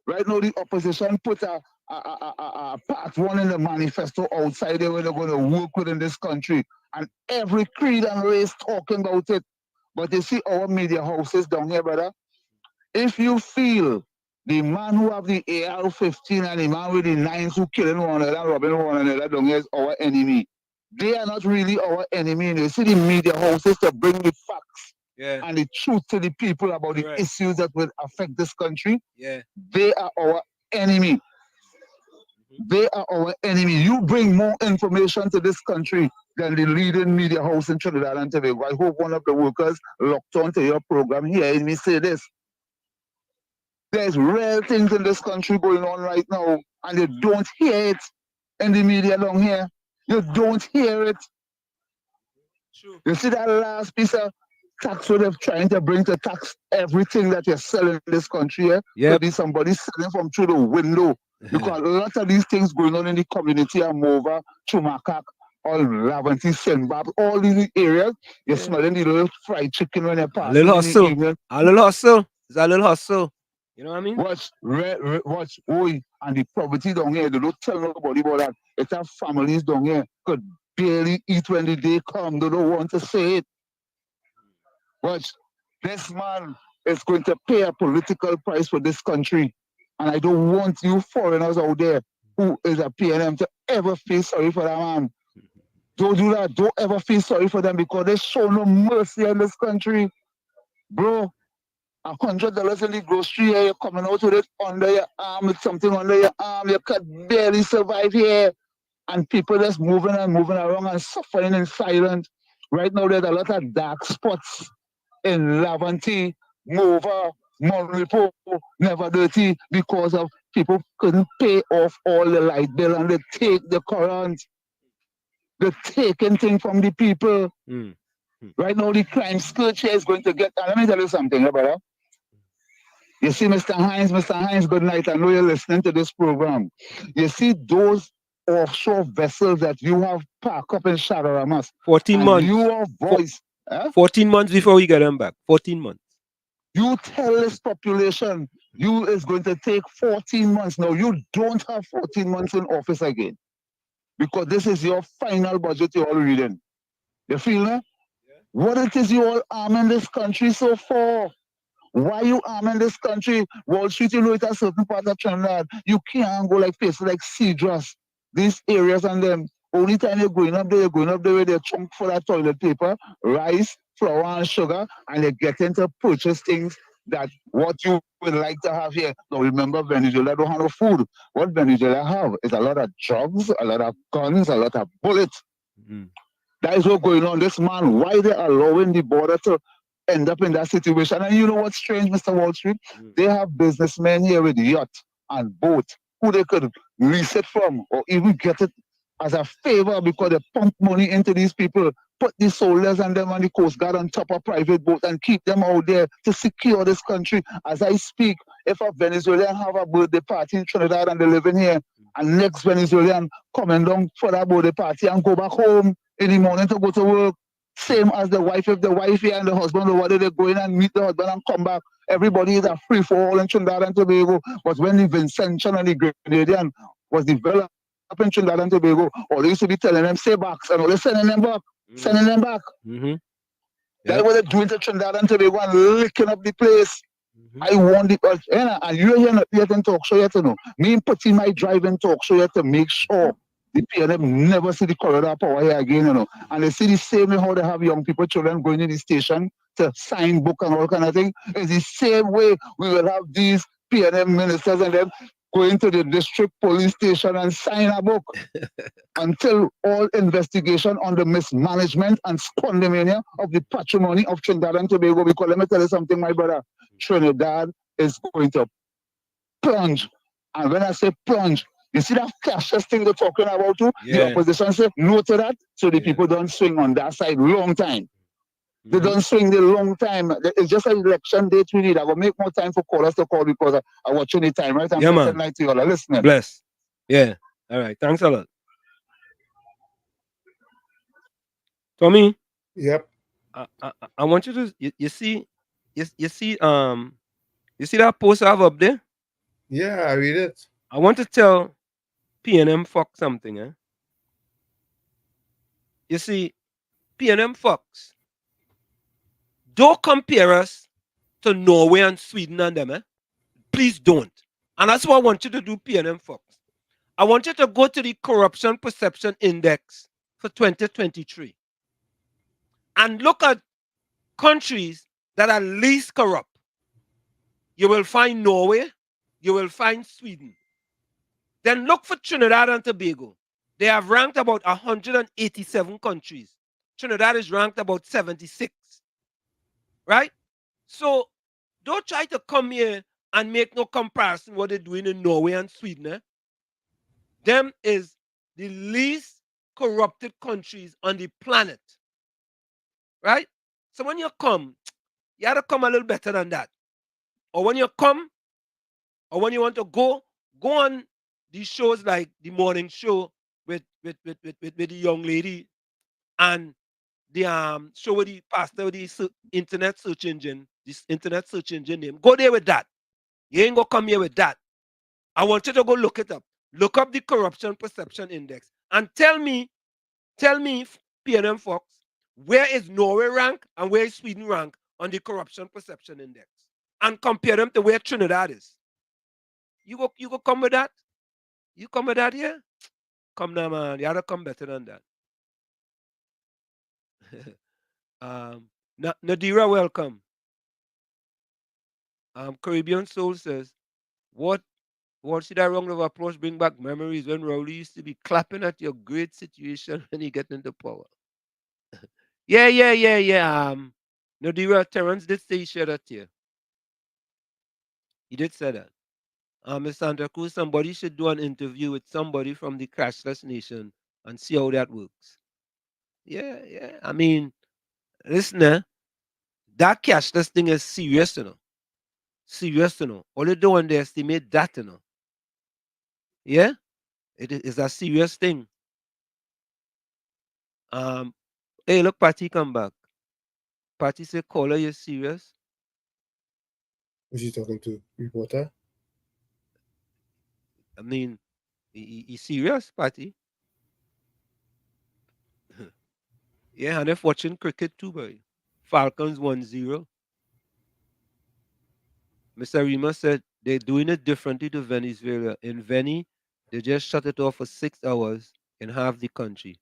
Right now, the opposition put a part 1 in the manifesto outside there where they're going to work within this country. And every creed and race talking about it. But you see our media houses down here, brother. If you feel the man who have the AR-15 and the man with the 9s who killing one another and robbing one another down here is our enemy. They are not really our enemy. You see the media houses to bring the facts and the truth to the people about the issues that will affect this country. They are our enemy. They are our enemy. You bring more information to this country than the leading media house in Trinidad and Tobago. I hope one of the workers locked on to your program hearing me say this. There's real things in this country going on right now, and you don't hear it in the media down here. You don't hear it. You see that last piece of tax what they're trying to bring to tax everything that you're selling in this country here? Could be somebody selling from through the window. Because a lot of these things going on in the community are over through macaque all Lavanty, Senbab, all these areas, you're smelling the little fried chicken when you're A passing little in the hustle. evening. A little hustle. It's a little hustle. You know what I mean? Watch, and the poverty down here, they don't tell nobody about that. It's have families down here could barely eat when the day come. They don't want to say it. Watch, this man is going to pay a political price for this country. And I don't want you foreigners out there who is a PNM to ever feel sorry for that man. Don't do that. Don't ever feel sorry for them because they show no mercy in this country. Bro, $100 in the grocery here, you're coming out with it under your arm, with something under your arm, you could barely survive here. And people just moving and moving around and suffering in silence. Right now, there's a lot of dark spots in Lavanty, Mova, Monripo, Never Dirty, because of people couldn't pay off all the light bill and they take the current. They're taking things from the people. Right now, the crime scourge here is going to get. Let me tell you something, brother. You see, Mr. Hines, good night. I know you're listening to this program. You see those offshore vessels that you have parked up in Shagaramas. 14 months. Your voice. 14 months before we get them back. 14 months. You tell this population you is going to take 14 months. Now, you don't have 14 months in office again. Because this is your final budget you're all reading. You feel that? Yeah. What it is you all arming this country so for? Why you arming this country? Wall Street, you know it's a certain part of Trinidad. You can't go like places like Cedras, these areas and them. Only time you're going up there with a chunk for that toilet paper, rice, flour and sugar, and you're getting to purchase things that what you would like to have here. Now remember, Venezuela don't have no food. What Venezuela have is a lot of drugs, a lot of guns, a lot of bullets. That is what's going on. This man, why they allowing the border to end up in that situation? And you know what's strange, Mr. Wall Street? They have businessmen here with yacht and boat who they could lease it from or even get it as a favor because they pump money into these people, put the soldiers and them on the Coast Guard on top of private boat and keep them out there to secure this country. As I speak, if a Venezuelan have a birthday party in Trinidad and they live in here, and next Venezuelan coming down for that birthday party and go back home in the morning to go to work, same as the wife, if the wife here and the husband or whatever, they go in and meet the husband and come back. Everybody is a free for all in Trinidad and Tobago. But when the Vincentian and the Grenadian was developed in Trinidad and Tobago, all they used to be telling them, say back, and all they sending them back, sending them back. That's what they're doing to Trinidad and Tobago and licking up the place. I want the and you're here yet in talk show yet, you know. Me putting my driving talk show yet to make sure the PNM never see the corridor power here again, you know. And they see the same way how they have young people, children going to the station to sign book and all kind of thing. It's the same way we will have these PNM ministers and them going to the district police station and sign a book until all investigation on the mismanagement and squandermania of the patrimony of Trinidad and Tobago. Because let me tell you something, my brother, Trinidad is going to plunge. And when I say plunge, you see that cashless thing they're talking about too? The opposition say no to that, so the people don't swing on that side long time. They don't swing the long time. It's just an election date we need. I will make more time for callers to call because I'm watching the time, right? I'm man. Night to you all are listening. Bless. Yeah. All right. Thanks a lot. Tommy? Yep. I want you to you see that post I have up there? Yeah, I read it. I want to tell PNM fuck something, eh? You see, PNM fucks. Don't compare us to Norway and Sweden and them, eh? Please don't. And that's what I want you to do, PNM folks. I want you to go to the Corruption Perception Index for 2023 and look at countries that are least corrupt. You will find Norway. You will find Sweden. Then look for Trinidad and Tobago. They have ranked about 187 countries. Trinidad is ranked about 76. Right? So don't try to come here and make no comparison what they're doing in Norway and Sweden. Eh? Them is the least corrupted countries on the planet. Right? So when you come, you have to come a little better than that. Or when you come, or when you want to go on these shows like the morning show with the young lady and the show with the pastor with the internet search engine, this internet search engine name. Go there with that. You ain't gonna come here with that. I want you to go look it up. Look up the corruption perception index and tell me, PNM Fox, where is Norway rank and where is Sweden rank on the corruption perception index, and compare them to where Trinidad is. You go come with that? You come with that here? Come now, man. You gotta come better than that. Nadira, welcome. Caribbean Soul says, what should that round of applause bring back memories when Rowley used to be clapping at your great situation when he get into power? Yeah. Nadira, Terrence did say he shared that here. He did say that. Miss Santa Cruz, somebody should do an interview with somebody from the cashless nation and see how that works. Yeah. I mean, listen, that cashless thing is serious, you know. Serious, you know. All they don't underestimate that, you know. Yeah? It is a serious thing. Hey, look, Patty come back. Patty say, caller, you serious? Who's she talking to? Reporter? I mean, he serious, Patty? Yeah, and they're watching cricket too, boy. Falcons 1-0. Mr. Rima said they're doing it differently to Venezuela. In Veni, they just shut it off for 6 hours in half the country.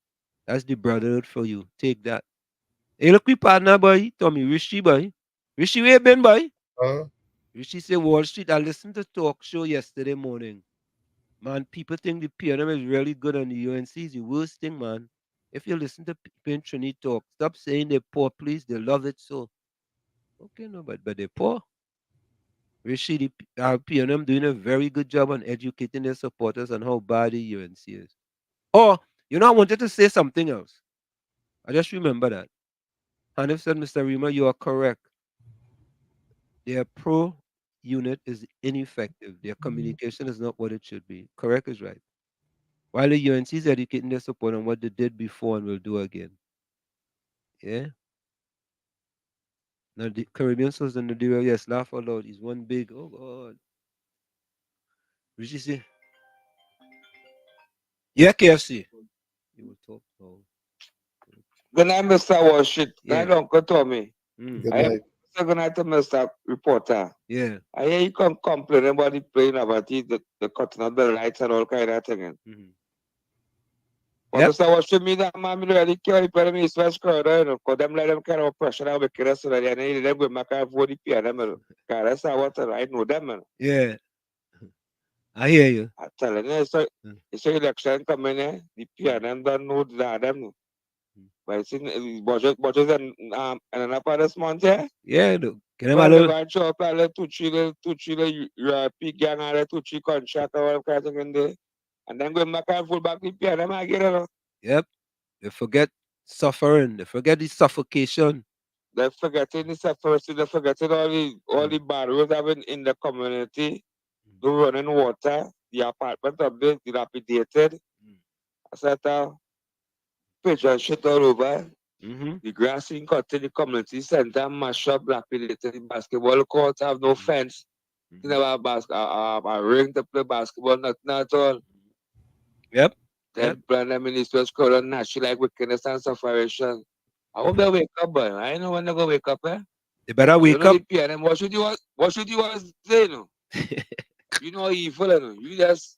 That's the brotherhood for you. Take that. Hey, look, we partner, boy. Tommy, Rishi, boy. Rishi, where you been, boy? Rishi said Wall Street. I listened to talk show yesterday morning. Man, people think the PNM is really good and the UNC is the worst thing, man. If you listen to people in Trinity talk, stop saying they're poor, please. They love it so. Okay, no, but they're poor. Rishi, the PNM doing a very good job on educating their supporters on how bad the UNC is. Oh, I wanted to say something else. I just remember that. Hanif said, Mr. Rima, you are correct. Their pro unit is ineffective. Their communication is not what it should be. Correct is right. While the UNC is educating their support on what they did before and will do again. Yeah. Now the Caribbean Souls and Nigeria, yes, laugh out loud. Is one big, oh God. Rishi say, yeah, KFC. You will talk. Oh. Good night, Mr. Washington. Yeah. Good night, Uncle Tommy. Good I night. Good night to Mr. Reporter. Yeah. I hear you come complaining about the plane, about the cutting out the lights and all kind of thing. But Mr. Washington, me that man, me really care if me is West Corridor, you know, because them let them kind of pressure out with the so that they need them go make a vote the PNM, you know. Because that's how what I know them, you know. Yeah. I hear you. I tell you, it's an election coming, the PNM don't know that them. But it's in budget and another part of this month, yeah? Yeah, look. Can I Well, look? they're going to show up like two, three, European gang and 2-3 contract or all kinds of things there. And then go back and full back the PNM again, Yep. They forget suffering. They forget the suffocation. They're forgetting the separation, they're forgetting all the barriers having in the community, the running water, the apartment of this dilapidated, etc. Pitch and shit all over. The grass in cut in the community center, mash up, dilapidated. The basketball court have no fence. You never have a ring to play basketball, nothing at all. Yep. Then plan them in this West Coast natural like wickedness and sufferation. I hope they wake up, but I know when they go wake up, eh? They better wake up. PNM, what should you want to say, no? You know evil, no? You just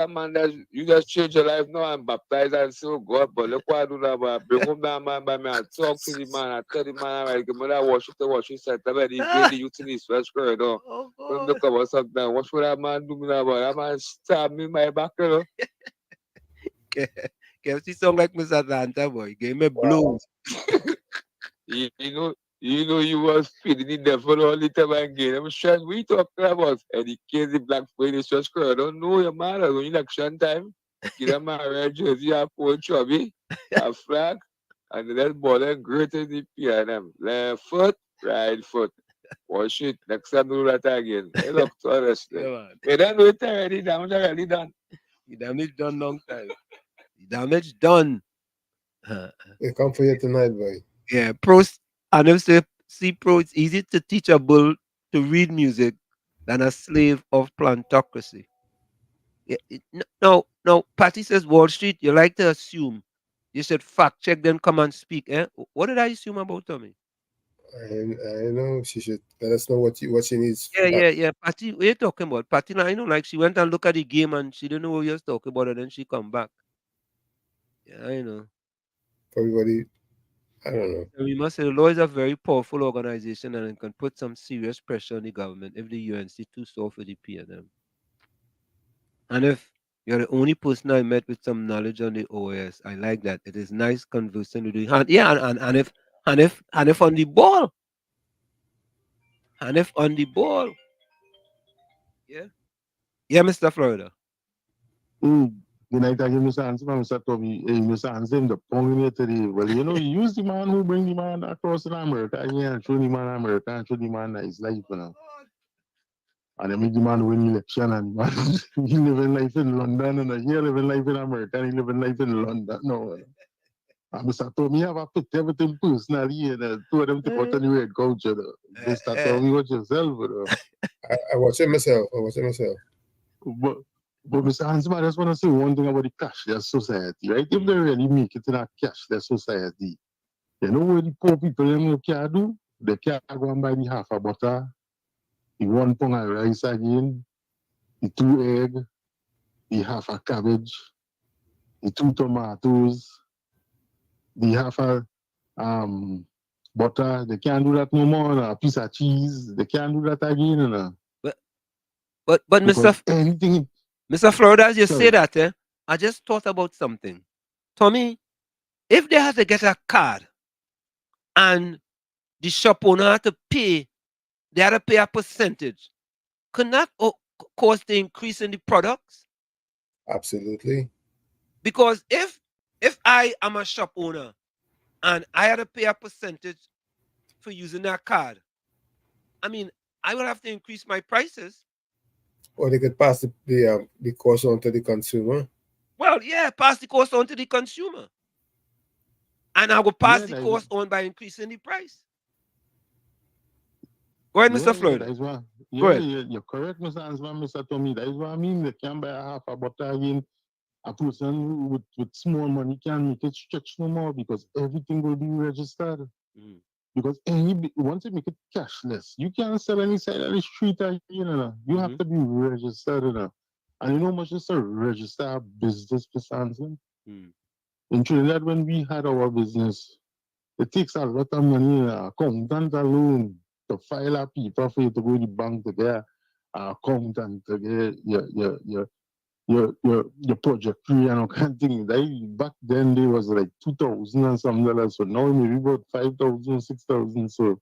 man that you just change your life now and baptize and say, oh God, but look what I do now, but I bring home that man by me and talk to the man, I tell the man, I give me that worship center, but he gave the youth in his West Corridor. When they come or something, what should that man do me now, but that man stab me in my back, you know? KFC sound like Miss Atlanta, boy. Gave me blues. You know, you was feeding the devil all the time again. I'm sure we talking about educate the black boy in the church. I don't know your man. When election time, give them a red jersey, a poor chubby, a flag, and then ball and great in the PNM. Left foot, right foot. Wash it. Next time do that again. Hey, look, honestly. They don't do it already. Damn, already done. The damage done long time. The damage done. They come for you tonight, boy. Yeah, pros. I never say, see, pro, it's easy to teach a bull to read music than a slave of plantocracy. Yeah, no, Patty says Wall Street, you like to assume. You should fact check, then come and speak. Eh? What did I assume about Tommy? I know she should let us know what she needs. Yeah. Patty, what are you talking about? Patty, I know, like she went and looked at the game and she didn't know what you was talking about, and then she come back. Yeah, I know. Everybody, I don't know. And we must say the law is a very powerful organization and it can put some serious pressure on the government if the UNC too soft for the PNM. And if you're the only person I met with some knowledge on the OAS, I like that. It is nice conversing with you. And if on the ball. And if on the ball. Yeah. Yeah, Mr. Florida. The night I give Mr. Hansen, Mr. Tommy, Mr. Hansen, the pong today. Well, you know, you use the man who bring the man across in America, yeah, and show the man America and show the man his life, you know. And then make the man win election and man, he living life in London and he living life in America and he living life in London. No. And Mr. Tommy have a put everything personally and two of them to put on the red couch. Mr. Tommy, watch yourself. I watch it myself. But Mr. Hansman, I just want to say one thing about the cashless society, right? If they really make it in a cashless society, you know what the poor people them can do? They can go and buy the half a butter, the 1 pound of rice again, the 2 egg, the half a cabbage, the 2 tomatoes, the half a butter. They can't do that no more. A piece of cheese. They can't do that again. But Mr. Florida, as you say that, I just thought about something. Tommy, if they had to get a card and the shop owner had to pay, they had to pay a percentage, could that cause the increase in the products? Absolutely. Because if I am a shop owner and I had to pay a percentage for using that card, I mean, I will have to increase my prices. Or they could pass the cost on to the consumer. Well, yeah, pass the cost on to the consumer. And I will pass the cost on by increasing the price. Go ahead, Mr. Florida. Go ahead. You're correct, Mr. Hansman, Mr. Tommy. That is what I mean. They can buy a half a butter again. A person with small money can make it stretch no more because everything will be registered. Because once you make it cashless, you can't sell any side of the street again. You have to be registered. And you know how much is to register a business, Mr. Hansman? In Trinidad, when we had our business, it takes a lot of money, accountant alone, to file a paper for you to go to the bank to get an accountant, to get your projectory and all kind of thing. Back then, there was like $2,000 and some dollars. So now maybe about 5,000, 6,000. So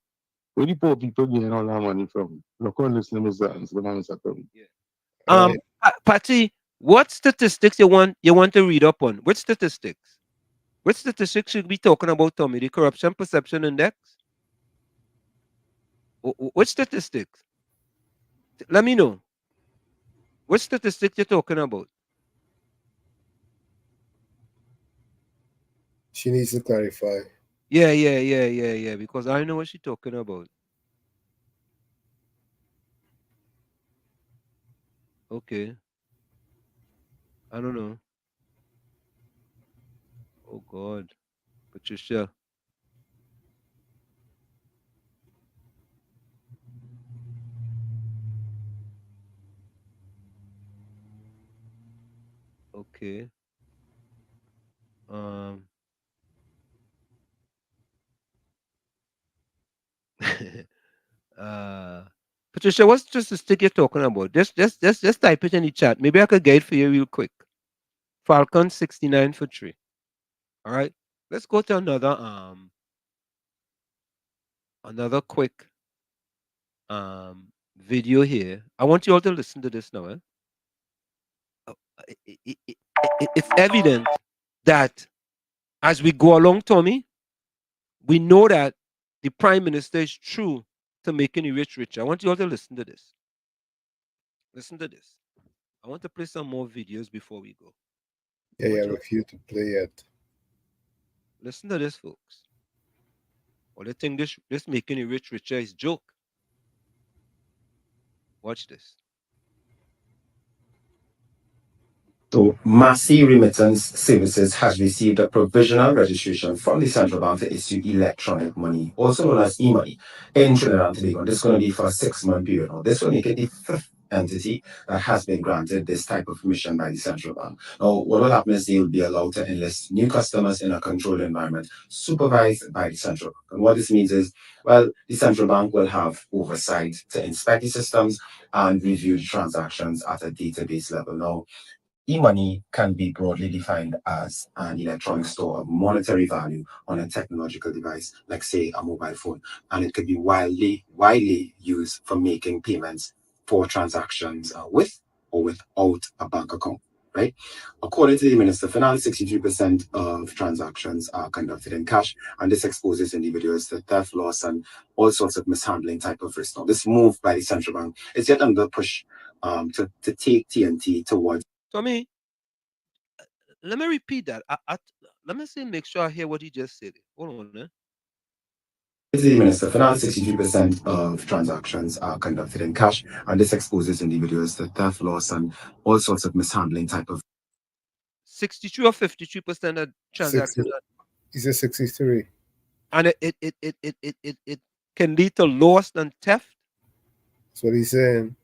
where the poor people getting all that money from? Look on this, Mr. Tommy. Patty, what statistics you want to read up on? Which statistics? Which statistics should we be talking about, Tommy? The corruption perception index? Which statistics? Let me know. Which statistics you're talking about? She needs to clarify. Yeah, because I know what she's talking about. Okay. I don't know. Oh, God. Patricia. Okay. Patricia, what's the statistic you're talking about? Just type it in the chat. Maybe I could get it for you real quick. Falcon 69 for 3. All right. Let's go to another quick video here. I want you all to listen to this now. It's evident that as we go along, Tommy, we know that the Prime Minister is true to making the rich richer. I want you all to listen to this. Listen to this. I want to play some more videos before we go. Yeah, I refuse to play it. Listen to this, folks. Well, they think this making you richer is joke. Watch this. So, Massey Remittance Services has received a provisional registration from the central bank to issue electronic money, also known as e-money, in Trinidad and Tobago. This is going to be for a 6-month period. Now, this will make it the 5th entity that has been granted this type of permission by the central bank. Now, what will happen is they will be allowed to enlist new customers in a controlled environment, supervised by the central bank. And what this means is, well, the central bank will have oversight to inspect the systems and review the transactions at a database level. Now, e-money can be broadly defined as an electronic store of monetary value on a technological device, like say a mobile phone, and it could be widely used for making payments for transactions with or without a bank account, right? According to the Minister of Finance, 63% of transactions are conducted in cash, and this exposes individuals to theft, loss, and all sorts of mishandling type of risk. Now, this move by the central bank is yet under push to take TNT towards. Tommy, let me repeat that. Let me see, make sure I hear what he just said. Hold on, The Minister of Finance, 63% of transactions are conducted in cash, and this exposes individuals to theft, loss, and all sorts of mishandling type of. 63 or 53% of transactions. He said 63. And it can lead to loss and theft. That's what he's saying.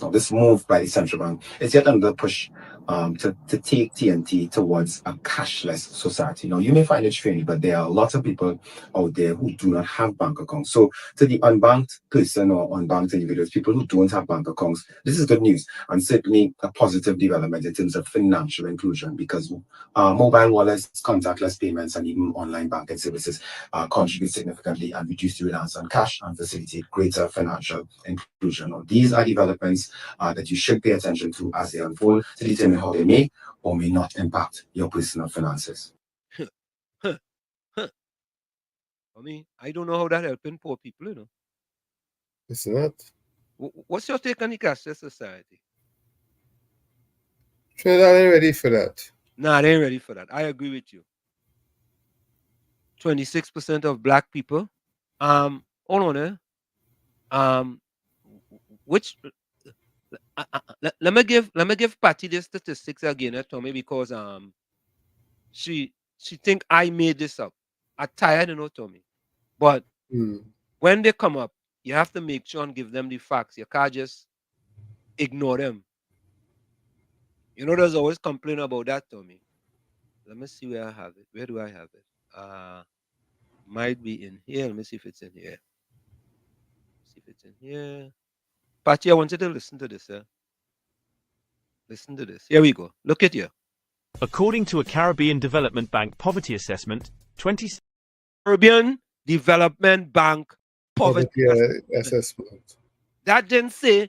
Now, this move by the central bank is yet another push to take TNT towards a cashless society. Now, you may find it strange, but there are a lot of people out there who do not have bank accounts. So, to the unbanked person or unbanked individuals, people who don't have bank accounts, this is good news and certainly a positive development in terms of financial inclusion, because mobile wallets, contactless payments, and even online banking services contribute significantly and reduce the reliance on cash and facilitate greater financial inclusion. Now, these are developments that you should pay attention to as they unfold to determine how they may or may not impact your personal finances. I mean, I don't know how that helping poor people, you know. It's not. What's your take on the cashless society? Trinidad ain't ready for that. Nah, they ain't ready for that. I agree with you. 26% of black people. Hold on, which let me give Patty the statistics again, Tommy, because she think I made this up. I'm tired, you know, Tommy. But when they come up, you have to make sure and give them the facts. You can't just ignore them. You know, there's always complaint about that, Tommy. Let me see where I have it. Where do I have it? Might be in here. Let me see if it's in here. See if it's in here. Patty, I want you to listen to this, sir. Listen to this. Here we go. Look at you. According to a Caribbean Development Bank poverty assessment, Caribbean Development Bank poverty assessment. That didn't say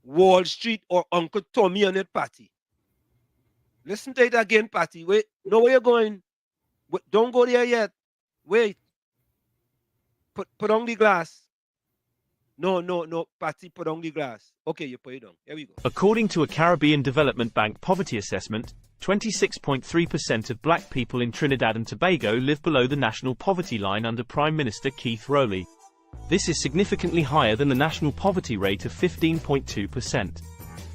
Wall Street or Uncle Tommy on it, Patty. Listen to it again, Patty. Wait, know where you're going. Wait, don't go there yet. Wait. Put on the glass. No, Patty, put on the glass. Okay, you put it on. Here we go. According to a Caribbean Development Bank poverty assessment, 26.3% of black people in Trinidad and Tobago live below the national poverty line under Prime Minister Keith Rowley. This is significantly higher than the national poverty rate of 15.2%.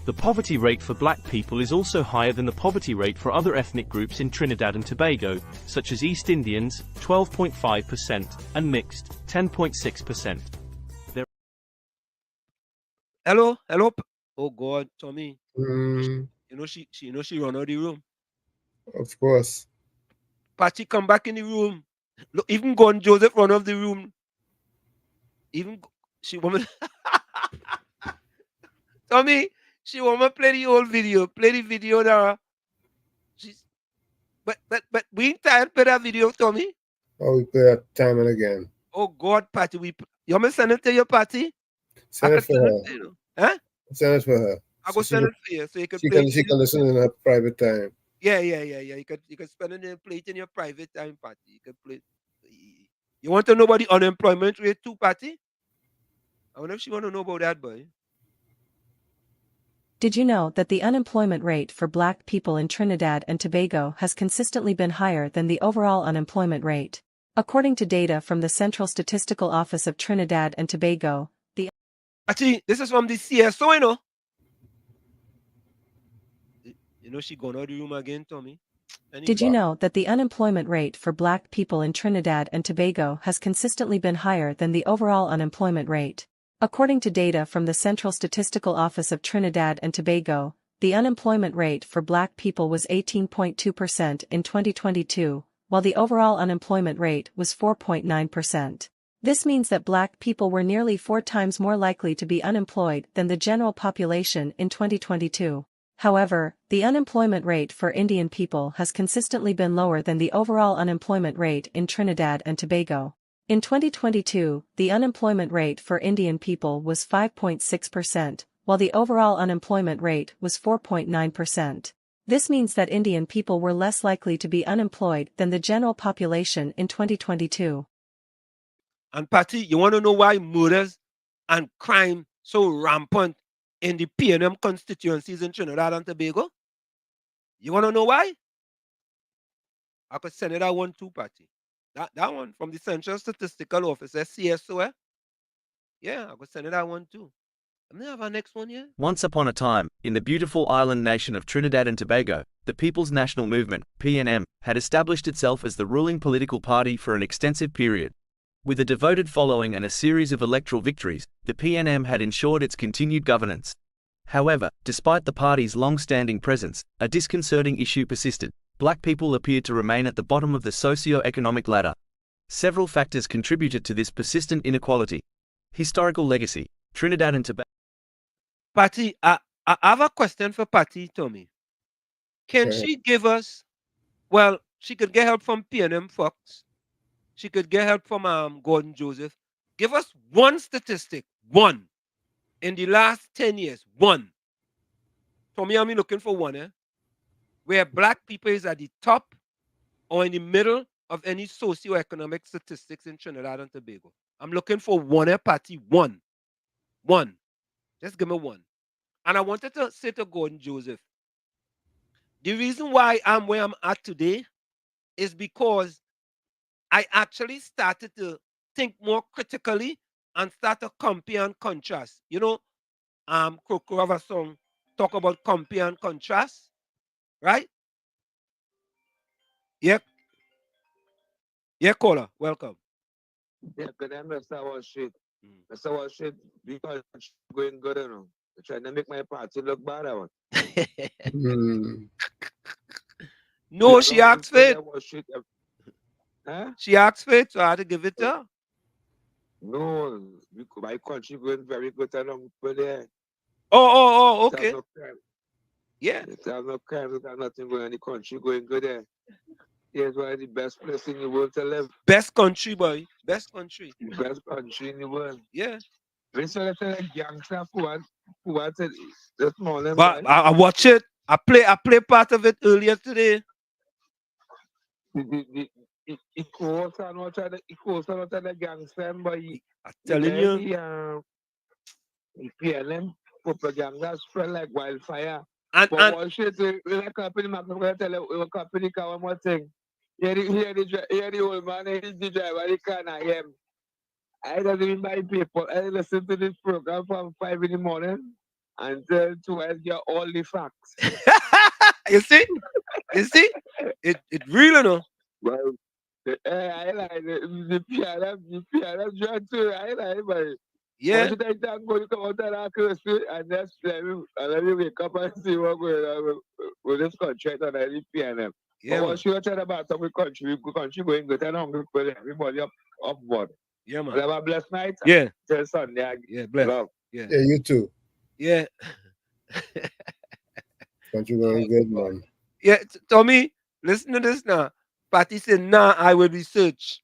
The poverty rate for black people is also higher than the poverty rate for other ethnic groups in Trinidad and Tobago, such as East Indians, 12.5%, and mixed, 10.6%. Hello. Oh God, Tommy. You know she run out of the room. Of course. Patty come back in the room. Look, even Gordon Joseph run off the room. Even she want Tommy, she want to play the old video. Play the video now. But we ain't tired of that video, Tommy. Oh, we play that time and again. Oh God, Patty, you want me to send it to your Patty? Send it for her. Huh? Send it for her. I go send it for you so you can play. She can listen in her private time. Yeah. You can spend it and play it in your private time, Patty. You can play. You want to know about the unemployment rate too, Patty? I wonder if she want to know about that, boy. Did you know that the unemployment rate for black people in Trinidad and Tobago has consistently been higher than the overall unemployment rate? According to data from the Central Statistical Office of Trinidad and Tobago, the Actually, this is from the CSO, you know. You know she gone out of the room again, Tommy. Anyway. Did you know that the unemployment rate for black people in Trinidad and Tobago has consistently been higher than the overall unemployment rate? According to data from the Central Statistical Office of Trinidad and Tobago, the unemployment rate for black people was 18.2% in 2022, while the overall unemployment rate was 4.9%. This means that black people were nearly 4 times more likely to be unemployed than the general population in 2022. However, the unemployment rate for Indian people has consistently been lower than the overall unemployment rate in Trinidad and Tobago. In 2022, the unemployment rate for Indian people was 5.6%, while the overall unemployment rate was 4.9%. This means that Indian people were less likely to be unemployed than the general population in 2022. And Patty, you want to know why murders and crime so rampant in the PNM constituencies in Trinidad and Tobago? You want to know why? I could send you that one too, Patty. That one from the Central Statistical Office, CSO. Yeah, I could send you that one too. Let me have our next one here. Once upon a time, in the beautiful island nation of Trinidad and Tobago, the People's National Movement, PNM, had established itself as the ruling political party for an extensive period. With a devoted following and a series of electoral victories, the PNM had ensured its continued governance. However, despite the party's long-standing presence, a disconcerting issue persisted. Black people appeared to remain at the bottom of the socio-economic ladder. Several factors contributed to this persistent inequality. Historical legacy. Trinidad and Tobago. Patty, I have a question for Patty, Tommy. Can she give us, well, she could get help from PNM Fox. She could get help from Gordon Joseph. Give us one statistic, one, in the last 10 years, one. Tommy, I'm looking for one, where black people is at the top or in the middle of any socio-economic statistics in Trinidad and Tobago. I'm looking for one, Patty, one. One. Just give me one. And I wanted to say to Gordon Joseph, the reason why I'm where I'm at today is because I actually started to think more critically and start to compare and contrast. You know, Kroko have a song talk about compare and contrast, right? Yeah. Yeah, caller, welcome. Yeah, because I'm Mr. Wall Street. Mr. Wall Street, because going good, you know. They're trying to make my party look bad, I want. No, she asked for it. Huh? She asked for it, so I had to give it to her. No, my country going very good along with there. Oh, okay. Yeah. There's no crime, there's nothing going on in the country going good there. Here's one of the best place in the world to live. Best country, boy. Best country. Best country in the world. Yeah. We saw that gangster who wanted this morning. But I watch it. I play part of it earlier today. He calls on the gangster, but I'm telling you. The PLM propaganda spread like wildfire. And what shit, the company, I'm going to tell you, the company can one more thing. Here the old man, he's the driver, he can't hear him. I don't even buy people. I listen to this program from 5 in the morning until 2 I get all the facts. You see? You see? It really no. Well, I like the PLM drug too. I like it. Yeah. Once you come out of that curse and just let me wake up and see what's going on with this contract and the PNM. Yeah, but once you tell about some country going good and hungry for everybody up board. Yeah, man. Have a blessed night. Yeah. Till Sunday. Yeah, bless. Love. Yeah. Yeah, you too. Yeah. Country going good, man. Yeah, Tommy, listen to this now. Patty said, nah, I will research.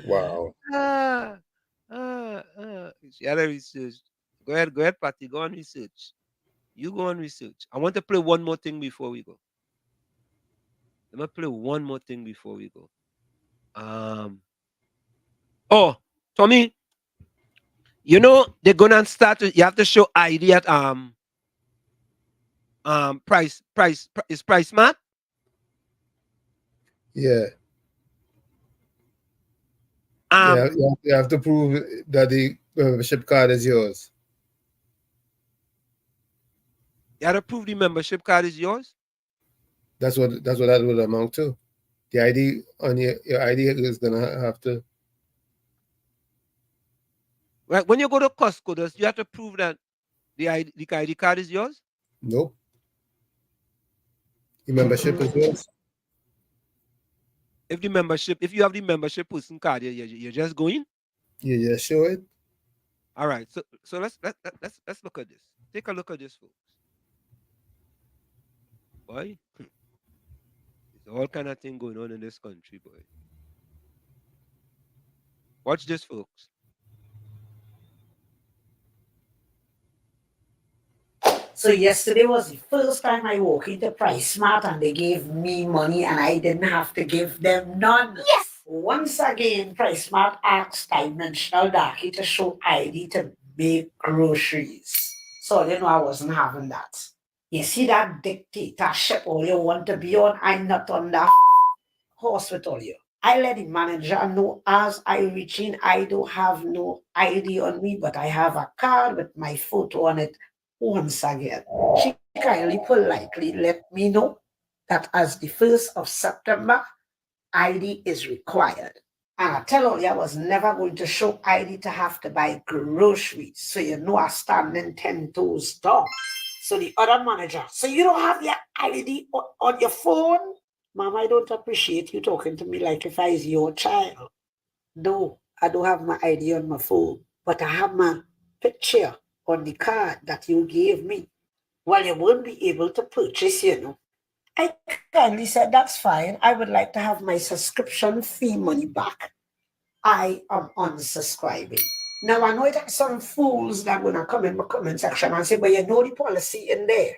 Wow. She had a research. Go ahead, Patty. Go on research. You go on research. I want to play one more thing before we go. Let me play one more thing before we go. Oh, Tommy. You know, they're gonna start to, you have to show ID at price is price smart. Yeah. You have to prove that the membership card is yours. You have to prove the membership card is yours. That's what that would amount to. The ID on your ID is gonna have to. Right. When you go to Costco, you have to prove that the ID card is yours. Nope. The membership is yours. If you have the membership person card, you're just going. You just show it. All right. So let's look at this. Take a look at this, folks. Boy, there's all kind of thing going on in this country, boy. Watch this, folks. So yesterday was the first time I walked into Price Smart and they gave me money and I didn't have to give them none. Yes! Once again, Price Smart asked Dimensional Darky to show ID to make groceries. So you know I wasn't having that. You see that dictatorship all you want to be on? I'm not on that horse with all you. I let the manager know as I reach in, I don't have no ID on me, but I have a card with my photo on it. Once again, she kindly politely let me know that as the 1st of September, ID is required. And I tell all you I was never going to show ID to have to buy groceries. So you know I standing 10 toes down. So the other manager, so you don't have your ID on your phone? Mom, I don't appreciate you talking to me like if I was your child. No, I don't have my ID on my phone, but I have my picture on the card that you gave me. Well, you won't be able to purchase, you know. I kindly said, that's fine. I would like to have my subscription fee money back. I am unsubscribing. Now, I know it are some fools that are going to come in my comment section and say, well, you know the policy in there.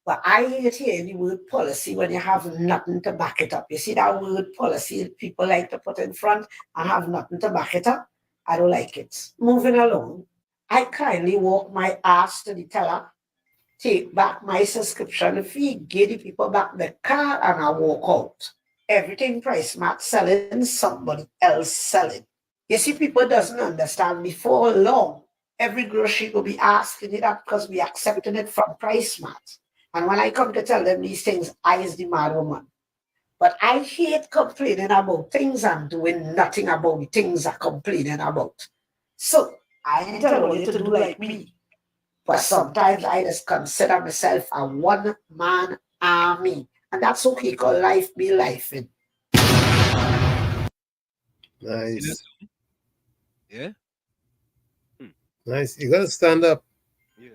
But I hate hearing the word policy when you have nothing to back it up. You see that word policy people like to put in front and have nothing to back it up? I don't like it. Moving along. I kindly walk my ass to the teller, take back my subscription fee, give the people back the card, and I walk out. Everything Price Smart selling, somebody else selling. You see, people doesn't understand. Before long, every grocery will be asking it up because we accepting it from Price Smart. And when I come to tell them these things, I is the mad woman. But I hate complaining about things and doing nothing about the things I'm complaining about. So, I ain't telling you to do like me. But sometimes I just consider myself a one-man army. And that's okay, because life be life. Nice. Yeah? Nice. You got to stand up. Yeah.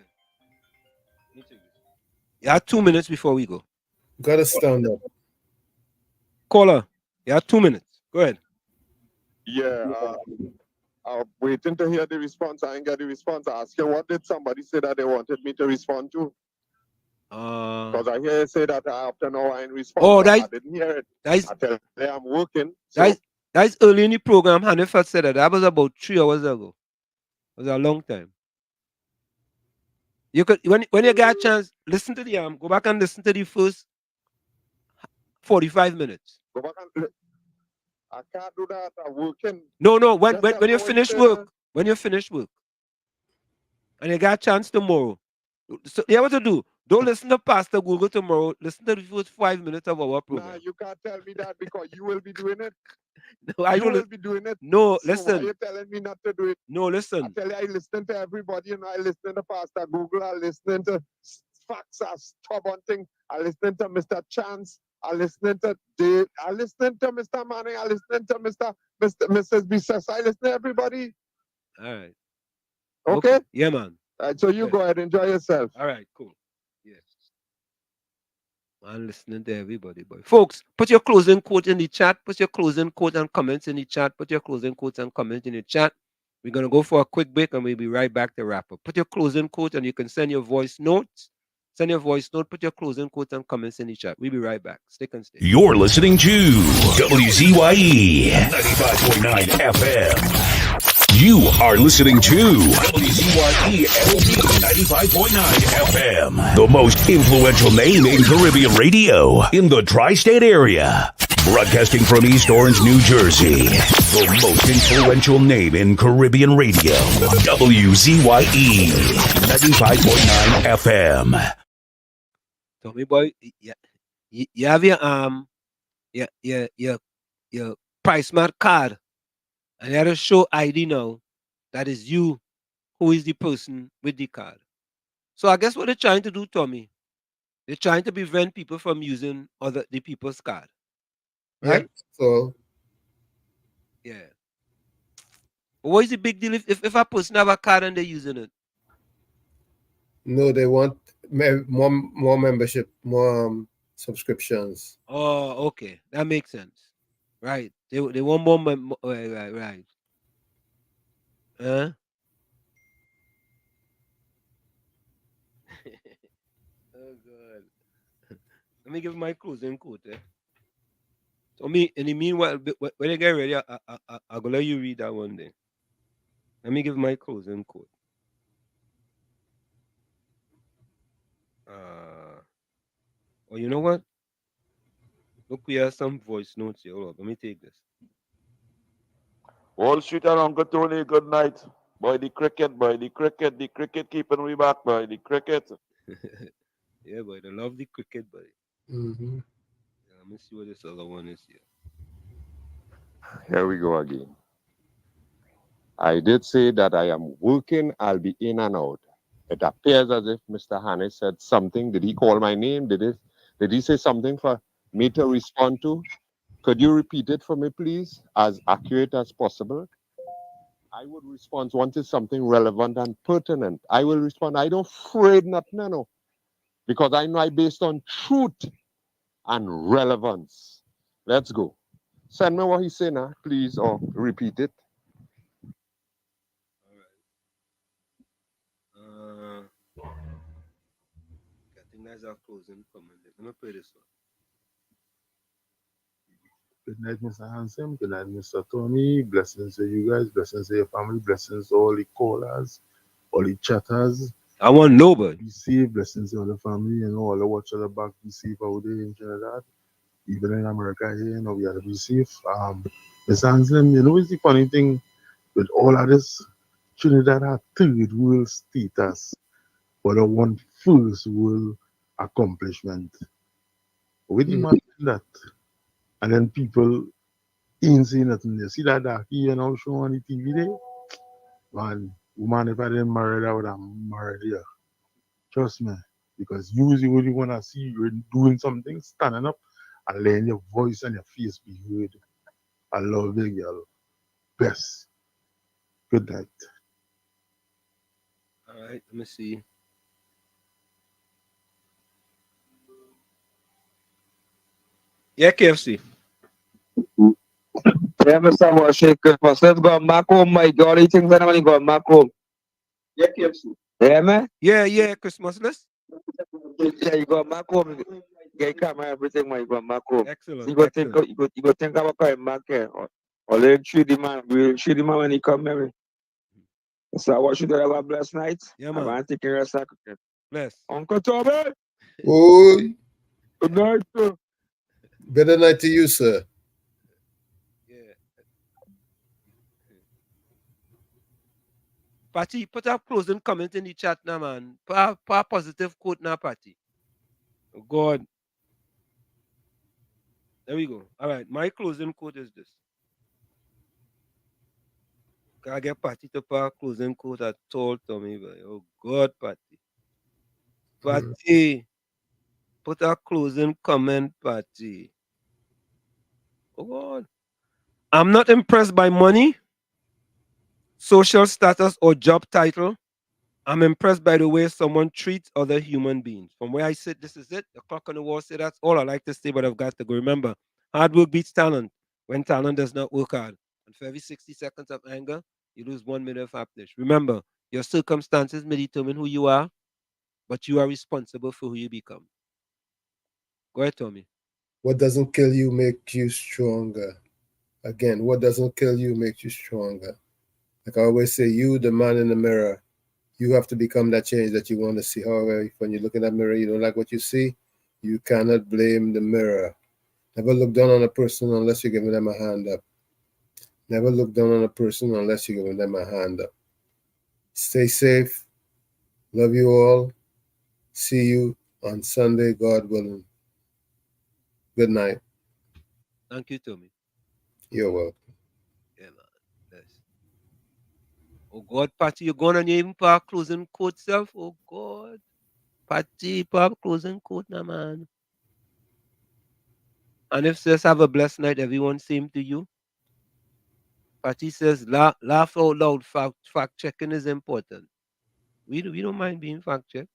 You have 2 minutes before we go. You got to stand up. Caller, you have 2 minutes. Go ahead. Yeah. I'm waiting to hear the response. I ain't got the response. I asked you, what did somebody say that they wanted me to respond to? Because I hear you say that after now I ain't respond. Oh, I didn't hear it. I tell you I'm working. So That's early in the program. Hanifa said that. That was about 3 hours ago. It was a long time. You could when you get a chance, listen to the go back and listen to the first 45 minutes. Go back and I can't do that. I'm working. No. When you finish work, when you finish work, and you got a chance tomorrow, so you have what to do. Don't listen to Pastor Google tomorrow. Listen to the first 5 minutes of our program. Nah, you can't tell me that because you will be doing it. No, you will be doing it. No, so listen. Why are you telling me not to do it? No, listen. I tell you, I listen to everybody. I listen to Pastor Google. I listen to facts as stubborn thing. I listen to Mr. Chance. I listen to Dave. I listen to Mr. Manning. I listen to Mrs. Bisram. I listen to everybody. All right. Okay? Yeah, man. All right, so you go ahead, enjoy yourself. All right, cool. Yes. I'm listening to everybody, boy. Folks, put your closing quote in the chat. Put your closing quote and comments in the chat. Put your closing quotes and comments in the chat. We're going to go for a quick break and we'll be right back to wrap up. Put your closing quote and you can send your voice notes. Send your voice note. Put your closing quotes and comments in the chat. We'll be right back. Stick and stay. You're listening to WZYE 95.9 FM. You are listening to WZYE LP 95.9 FM, the most influential name in Caribbean radio in the tri-state area. Broadcasting from East Orange, New Jersey, the most influential name in Caribbean radio. WZYE 95.9 FM. Tommy boy, you have your PriceSmart card, and you have to show ID now. That is you who is the person with the card. So I guess what they're trying to do, Tommy, they're trying to prevent people from using the people's card. Right? Yeah, so yeah. But what is the big deal if a person have a card and they're using it? no, they want more membership, more subscriptions. Oh, okay, that makes sense. Right? They want more. Right. Huh? Oh God. Let me give my closing quote. So in the meanwhile, when I get ready, I'll let you read that one day. Let me give my closing quote. Oh, you know what? Look, we have some voice notes here. Hold on, let me take this. Wall Street and Uncle Tony, good night. Boy, the cricket keeping we back, boy, the cricket. Yeah, boy, they love the cricket, buddy. Mm-hmm. Yeah, let me see what this other one is here. Here we go again. I did say that I am working, I'll be in and out. It appears as if Mr. Hannes said something. Did he call my name? Did he say something for me to respond to? Could you repeat it for me, please, as accurate as possible? I would respond once it's something relevant and pertinent. I will respond. I don't afraid nothing, no. Because I know I based on truth and relevance. Let's go. Send me what he said now, please, or repeat it. I think that's our closing comment. Let me play this one. Good night, Mr. Handsome. Good night, Mr. Tony. Blessings to you guys. Blessings to your family. Blessings to all the callers, all the chatters. I want nobody. Be safe. Blessings to all the family and all the watch at the back. Be safe out there in Trinidad. Even in America here, you know, we have to be safe. Mr. Handsome, you know, it's the funny thing with all of this. Trinidad had third world status, but a one first world accomplishment. With imagine that. And then people ain't saying nothing. You see that darky, you know, show on the TV there? Man, woman, if I didn't marry her, I would have married her. Trust me. Because usually when you want to see you doing something, standing up and letting your voice and your face be heard. I love the girl. Best. Good night. All right, let me see. Yeah, KFC. Yeah, Mr. Worship Christmas. Let's go back home, my God. All the things that money go back home. Yeah, KFC. Yeah, man? Yeah, Christmas list. Yeah, you go back home. Get camera, everything, man. You go back home. Excellent. So you go think about coming back here. Or let treat the man. We'll treat the man when he come, maybe. So I want you to have a blessed night. Yeah, man. I want to take care of the Bless. Uncle Tommy. Oi. Good night, sir. Better night to you, sir. Yeah. Patty, put a closing comment in the chat now, man. Put a positive quote now, Patty. Oh, God. There we go. All right, my closing quote is this. Can I get Patty to put a closing quote at all, Tommy? Oh, God, Patty. Patty, put a closing comment, Patty. Oh, God. I'm not impressed by money, social status, or job title. I'm impressed by the way someone treats other human beings. From where I sit, this is it. The clock on the wall say that's all I like to say, but I've got to go. Remember, hard work beats talent when talent does not work hard. And for every 60 seconds of anger, you lose 1 minute of happiness. Remember, your circumstances may determine who you are, but you are responsible for who you become. Go ahead, Tommy. What doesn't kill you makes you stronger. Again, what doesn't kill you makes you stronger. Like I always say, you, the man in the mirror, you have to become that change that you want to see. However, when you look in that mirror, you don't like what you see, you cannot blame the mirror. Never look down on a person unless you're giving them a hand up. Never look down on a person unless you're giving them a hand up. Stay safe. Love you all. See you on Sunday, God willing. Good night. Thank you, Tommy. You're welcome. Yeah, man. Yes. Oh, God, Patty, you're going on your even park closing quote self? Oh, God. Patty, park closing quote now, man. And if says have a blessed night, everyone, same to you. Patty says laugh out loud. Fact checking is important. We don't mind being fact checked.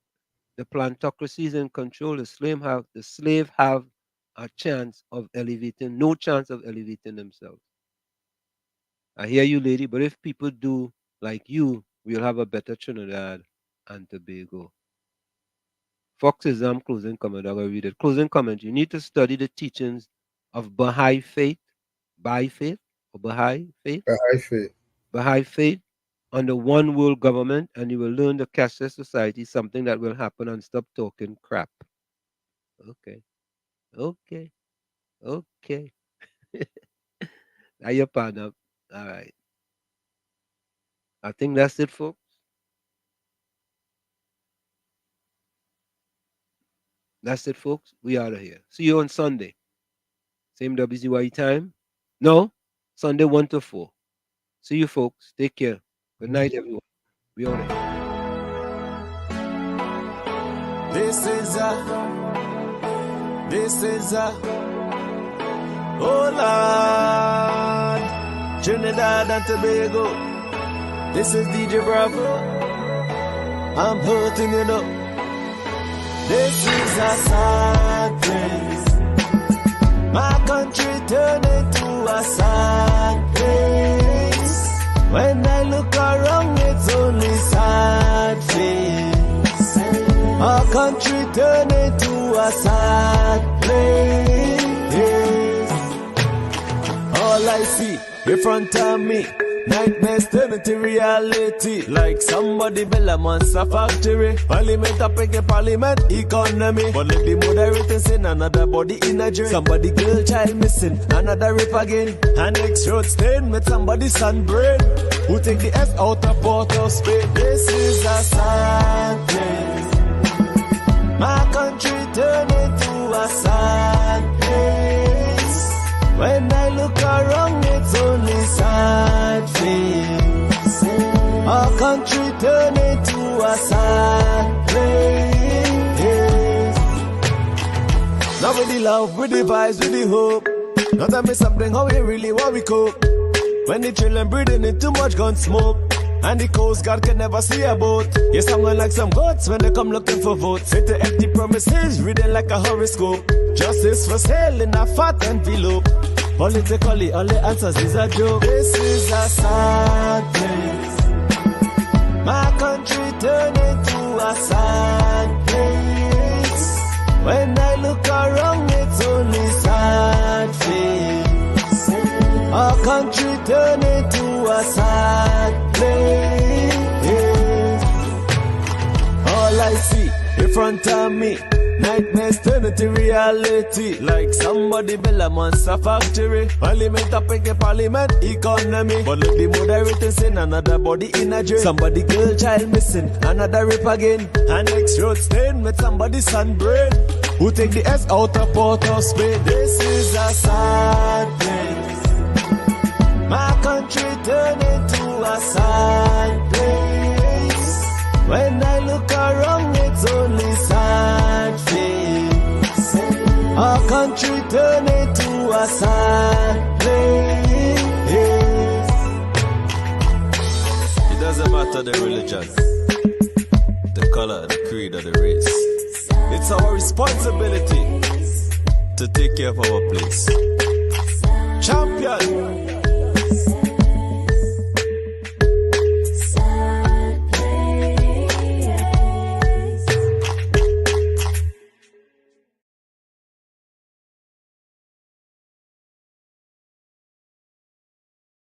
The plantocracy is in control. The slave have a chance of elevating, no chance of elevating themselves. I hear you, lady, but if people do like you, we'll have a better Trinidad and Tobago. Fox exam closing comment. I'm going to read it. Closing comment. You need to study the teachings of Baha'i faith. Baha'i faith or Baha'i faith? Baha'i faith. Baha'i faith on the one world government, and you will learn the cashless society, something that will happen, and stop talking crap. Okay. Okay. Okay. Now your partner. All right. I think that's it, folks. That's it, folks. We out of here. See you on Sunday. Same WZYE time. No, Sunday 1 to 4. See you, folks. Take care. Good night, everyone. We out of here. This is oh Lord, Trinidad and Tobago. This is DJ Bravo. I'm hurting you up. This is a sad place. My country turned into a sad place. When I look around, it's only sad face. Our country turned into a sad place. All I see in front of me, nightmares turn into reality. Like somebody build a monster factory. Parliament a pick a parliament economy. But let the moderator send another body in a drain. Somebody girl child missing, another rape again. And next road stain with somebody sunburn. Who take the S out of Port of Spain? This is a sad place. My country turned into a sad place. When I look around, it's only sad face. Our country turned into a sad place. Now with the love, with the vibes, with the hope. Now tell me something, how we really want we cope. When the children breathing in too much gun smoke. And the Coast Guard can never see a boat. Yes, I'm like some goats when they come looking for votes. Sit to empty promises, reading like a horoscope. Justice for sale in a fat envelope. Politically, all the answers is a joke. This is a sad place. My country turned into a sad place. When I look around, it's only sad face. Our country turned into a sad place. All I see in front of me, nightmares turn into reality. Like somebody build a monster factory. Parliament a pick a parliament economy. But let the moderator send another body in a drain. Somebody girl child missing, another rape again. And next road stain with somebody sunburn. Who take the S out of Port of Spain? This is a sad place. My country turned into a sad place. When I look around, it's only sad face. Our country turned into a sad place. It doesn't matter the religion, the color, the creed, or the race. It's our responsibility to take care of our place. Champion.